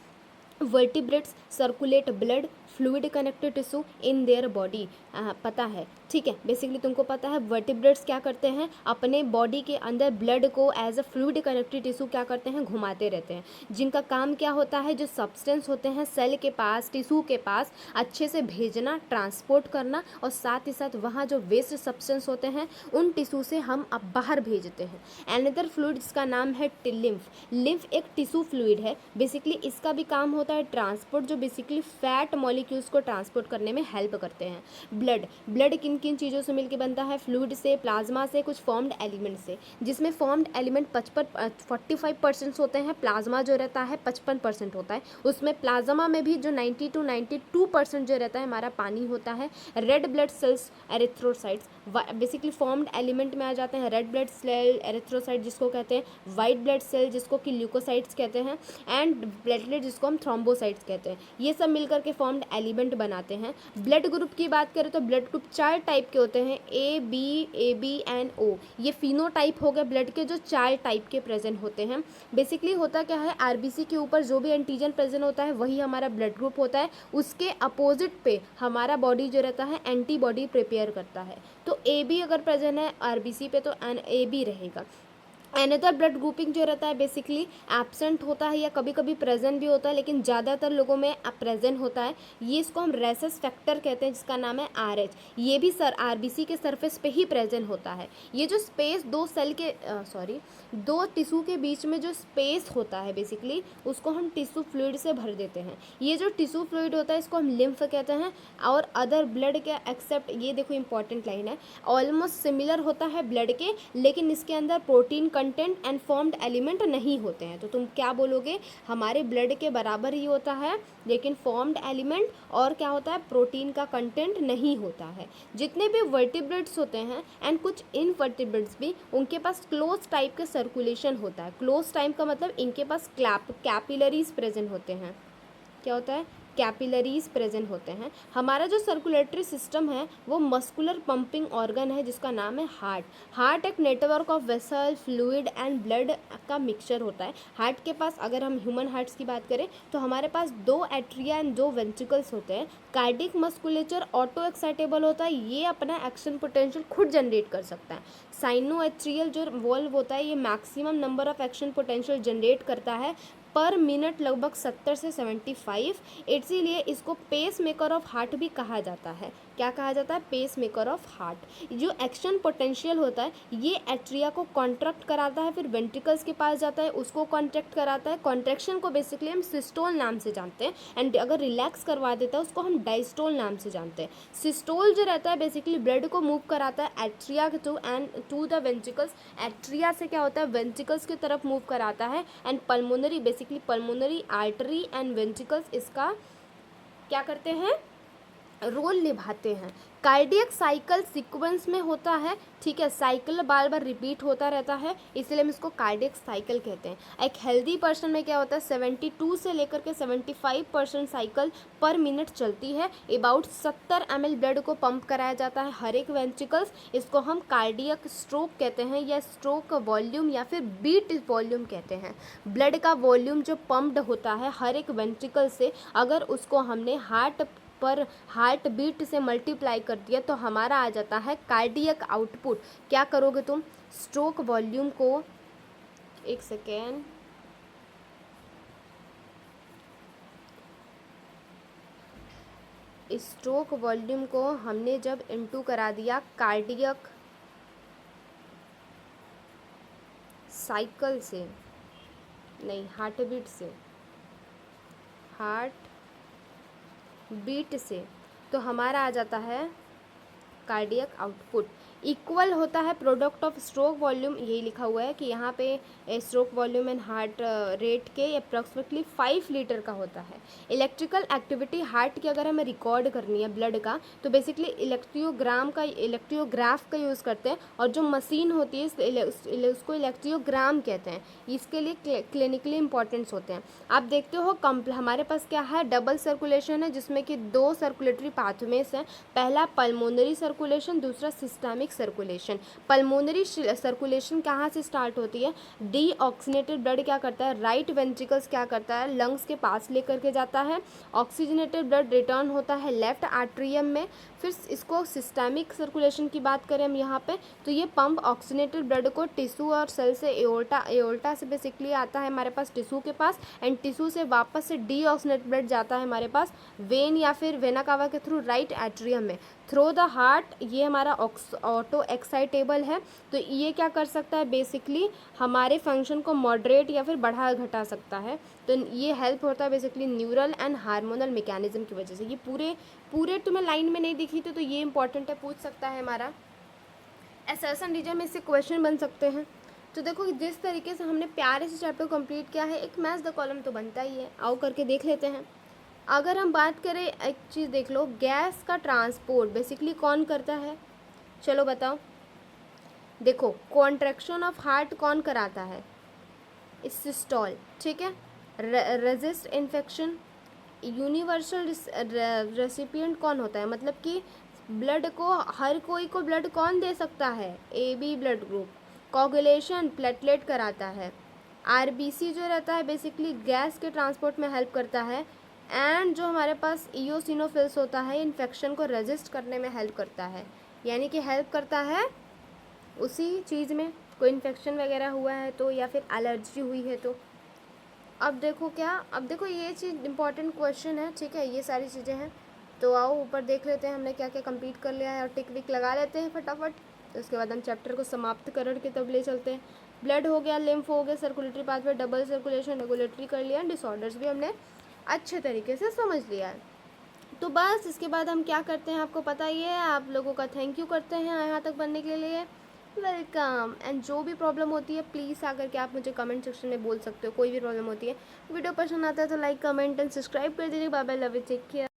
Speaker 1: vertebrates circulate blood fluid connected tissue in their body. पता है, ठीक है, बेसिकली तुमको पता है वर्टिब्रेट्स क्या करते हैं, अपने बॉडी के अंदर ब्लड को as a fluid connected tissue क्या करते हैं, घुमाते रहते हैं, जिनका काम क्या होता है, जो सब्सटेंस होते हैं सेल के पास, टिश्यू के पास अच्छे से भेजना, ट्रांसपोर्ट करना, और साथ ही साथ वहाँ जो वेस्ट सब्सटेंस होते हैं उन टिश्यू से हम अब बाहर भेजते हैं। एनदर फ्लूइड, इसका नाम है लिम्फ। लिम्फ एक टिश्यू फ्लूइड है, बेसिकली इसका भी काम होता है ट्रांसपोर्ट, जो बेसिकली फैट मॉलिक्यूल्स को ट्रांसपोर्ट करने में हेल्प करते हैं। ब्लड किन किन चीज़ों से मिलकर बनता है, फ्लूइड से, प्लाज्मा से, कुछ फॉर्म्ड एलिमेंट से, जिसमें फॉर्म्ड एलिमेंट 45% होते हैं, प्लाज्मा जो रहता है 55% होता है। उसमें प्लाज्मा में भी जो 90 to 92% जो रहता है हमारा पानी होता है। Red blood cells erythrocytes basically formed element में आ जाते हैं। रेड ब्लड सेल एरिथ्रोसाइट जिसको कहते हैं, वाइट ब्लड सेल जिसको कि ल्यूकोसाइट्स कहते हैं, एंड प्लेटलेट जिसको हम थ्रोम्बोसाइट्स कहते हैं। ये सब मिलकर के फॉर्म्ड एलिमेंट बनाते हैं। ब्लड ग्रुप की बात करें तो ब्लड ग्रुप 4 टाइप के होते हैं, ए बी एंड ओ। ये फिनोटाइप हो गए ब्लड के, जो 4 टाइप के प्रेजेंट होते हैं। बेसिकली होता क्या है, आरबीसी के ऊपर जो भी एंटीजन प्रेजेंट होता है वही हमारा ब्लड ग्रुप होता है, उसके अपोजिट पे हमारा बॉडी जो रहता है एंटीबॉडी प्रिपेयर करता है। तो ए बी अगर प्रेजेंट है आरबीसी पे तो ए बी रहेगा। अनदर ब्लड ग्रुपिंग जो रहता है बेसिकली एब्सेंट होता है या कभी कभी प्रेजेंट भी होता है, लेकिन ज़्यादातर लोगों में प्रेजेंट होता है। ये इसको हम रेसस फैक्टर कहते हैं, जिसका नाम है RH। ये भी आरबीसी के सरफेस पे ही प्रेजेंट होता है। ये जो स्पेस दो टिश्यू के बीच में जो स्पेस होता है बेसिकली उसको हम टिश्यू फ्लूइड से भर देते हैं। ये जो टिश्यू फ्लूइड होता है इसको हम लिम्फ कहते हैं। और अदर ब्लड के एक्सेप्ट, ये देखो इंपॉर्टेंट लाइन है, ऑलमोस्ट सिमिलर होता है ब्लड के, लेकिन इसके अंदर protein content and formed element नहीं होते हैं। तो तुम क्या बोलोगे, हमारे ब्लड के बराबर ही होता है लेकिन फॉर्म्ड एलिमेंट और क्या होता है, प्रोटीन का कंटेंट नहीं होता है। जितने भी वर्टिब्रेट्स होते हैं एंड कुछ इनवर्टिब्रेट्स भी, उनके पास क्लोज टाइप का सर्कुलेशन होता है। क्लोज टाइप का मतलब इनके पास कैपिलरीज प्रेजेंट होते हैं। क्या होता है, कैपिलरीज प्रेजेंट होते हैं। हमारा जो सर्कुलेटरी सिस्टम है वो मस्कुलर पंपिंग ऑर्गन है जिसका नाम है हार्ट। हार्ट एक network of vessel, fluid and blood का मिक्सचर होता है। हार्ट के पास अगर हम ह्यूमन हार्ट्स की बात करें तो हमारे पास 2 एट्रिया एंड 2 वेंट्रिकल्स होते हैं। कार्डिक मस्कुलेचर ऑटो एक्साइटेबल होता है, ये अपना एक्शन पोटेंशियल खुद जनरेट कर सकता है। साइनोएट्रियल जो वॉल्व होता है ये maximum number of action potential generate करता है पर मिनट, लगभग 70 से 75। इसीलिए इसको पेस मेकर ऑफ हार्ट भी कहा जाता है। क्या कहा जाता है, पेस मेकर ऑफ हार्ट। जो एक्शन पोटेंशियल होता है ये एट्रिया को कॉन्ट्रैक्ट कराता है, फिर वेंट्रिकल्स के पास जाता है, उसको कॉन्ट्रैक्ट कराता है। कॉन्ट्रैक्शन को बेसिकली हम सिस्टोल नाम से जानते हैं, एंड अगर रिलैक्स करवा देता है उसको हम डायस्टोल नाम से जानते हैं। सिस्टोल जो रहता है बेसिकली ब्लड को मूव कराता है atria to and to the ventricles. Atria से क्या होता है, वेंट्रिकल्स की तरफ मूव कराता है। And pulmonary, basically pulmonary artery and ventricles इसका क्या करते हैं, रोल निभाते हैं। कार्डियक साइकिल सीक्वेंस में होता है, ठीक है, साइकिल बार बार रिपीट होता रहता है, इसलिए हम इसको कार्डियक साइकिल कहते हैं। एक हेल्दी पर्सन में क्या होता है, 72 से लेकर के 75% साइकिल पर मिनट चलती है। अबाउट 70 ml ब्लड को पंप कराया जाता है हर एक वेंट्रिकल्स। इसको हम कार्डियक स्ट्रोक कहते हैं, या स्ट्रोक वॉल्यूम या फिर बीट वॉल्यूम कहते हैं। ब्लड का वॉल्यूम जो पम्प्ड होता है हर एक वेंट्रिकल से, अगर उसको हमने पर हार्ट बीट से मल्टीप्लाई कर दिया तो हमारा आ जाता है कार्डियक आउटपुट। क्या करोगे तुम, स्ट्रोक वॉल्यूम को, एक सेकेंड, स्ट्रोक वॉल्यूम को हमने जब इनटू करा दिया कार्डियक साइकिल से, नहीं हार्ट बीट से, हार्ट बीट से, तो हमारा आ जाता है कार्डियक आउटपुट। इक्वल होता है प्रोडक्ट ऑफ स्ट्रोक वॉल्यूम, यही लिखा हुआ है कि यहाँ पे stroke volume and heart rate के अप्रॉक्सीमेटली 5 लीटर का होता है। इलेक्ट्रिकल एक्टिविटी हार्ट की अगर हमें रिकॉर्ड करनी है ब्लड का, तो बेसिकली इलेक्ट्रियोग्राफ का यूज़ करते हैं, और जो मशीन होती है उसको इलेक्ट्रियोग्राम कहते हैं। इसके लिए क्लिनिकली इंपॉर्टेंस होते हैं। आप देखते हो हमारे पास क्या है, डबल सर्कुलेशन है, जिसमें कि 2 सर्कुलेटरी पाथवेज हैं। पहला पल्मोनरी सर्कुलेशन, दूसरा सिस्टमिक सर्कुलेशन। पल्मोनरी सर्कुलेशन कहाँ से स्टार्ट होती है, डीऑक्सीनेटेड ब्लड क्या करता है, राइट वेंट्रिकल्स क्या करता है, लंग्स के पास लेकर के जाता है। ऑक्सीजनेटेड ब्लड रिटर्न होता है लेफ्ट आर्ट्रियम में। फिर इसको सिस्टमिक सर्कुलेशन की बात करें हम यहाँ पे, तो ये पंप ऑक्सीजनेटेड ब्लड को टिश्यू और सेल से एओर्टा से बेसिकली आता है हमारे पास टिश्यू के पास, एंड टिश्यू से वापस से डीऑक्सीनेटेड ब्लड जाता है हमारे पास वेन या फिर वेना कावा के थ्रू राइट एट्रियम में, थ्रू द हार्ट। ये हमारा ऑटो एक्साइटेबल है, तो ये क्या कर सकता है, बेसिकली हमारे फंक्शन को मॉडरेट या फिर बढ़ा घटा सकता है। तो ये हेल्प होता है basically neural and hormonal mechanism की वजह से। ये पूरे तुम्हें लाइन में नहीं दिखी तो ये इंपॉर्टेंट है, पूछ सकता है हमारा एसएसएन रीजन में, इससे क्वेश्चन बन सकते हैं। तो देखो जिस तरीके से हमने प्यारे से चैप्टर कंप्लीट किया है, एक मैच द कॉलम तो बनता ही है, आओ करके देख लेते हैं। अगर हम बात करें, एक चीज़ देख लो, गैस का ट्रांसपोर्ट बेसिकली कौन करता है, चलो बताओ। देखो कॉन्ट्रैक्शन ऑफ हार्ट कौन कराता है, सिस्टोल, ठीक है। रेजिस्ट इन्फेक्शन, यूनिवर्सल रेसिपिएंट कौन होता है, मतलब कि ब्लड को हर कोई को ब्लड कौन दे सकता है, AB blood group. Coagulation, platelet कराता है। RBC जो रहता है बेसिकली गैस के ट्रांसपोर्ट में हेल्प करता है। एंड जो हमारे पास इओसिनोफिल्स होता है, इन्फेक्शन को रेजिस्ट करने में हेल्प करता है, यानी कि हेल्प करता है उसी चीज़ में, कोई इन्फेक्शन वगैरह हुआ है तो, या फिर एलर्जी हुई है तो। अब देखो ये चीज़ इंपॉर्टेंट क्वेश्चन है, ठीक है, ये सारी चीज़ें हैं। तो आओ ऊपर देख लेते हैं हमने क्या क्या कंप्लीट कर लिया है, और टिक विक लगा लेते हैं फटाफट। तो उसके बाद हम चैप्टर को समाप्त करके तब ले चलते हैं। ब्लड हो गया, लिम्फ हो गया, circulatory pathway, double circulation, regulatory कर लिया, डिसऑर्डर्स भी हमने अच्छे तरीके से समझ लिया है। तो बस इसके बाद हम क्या करते हैं आपको पता ही है, आप लोगों का थैंक यू करते हैं यहाँ तक बनने के लिए, वेलकम। एंड जो भी प्रॉब्लम होती है प्लीज़ आकर के आप मुझे कमेंट सेक्शन में बोल सकते हो, कोई भी प्रॉब्लम होती है। वीडियो पसंद आता है तो लाइक कमेंट एंड सब्सक्राइब कर दीजिए। Bye bye, love you, take care.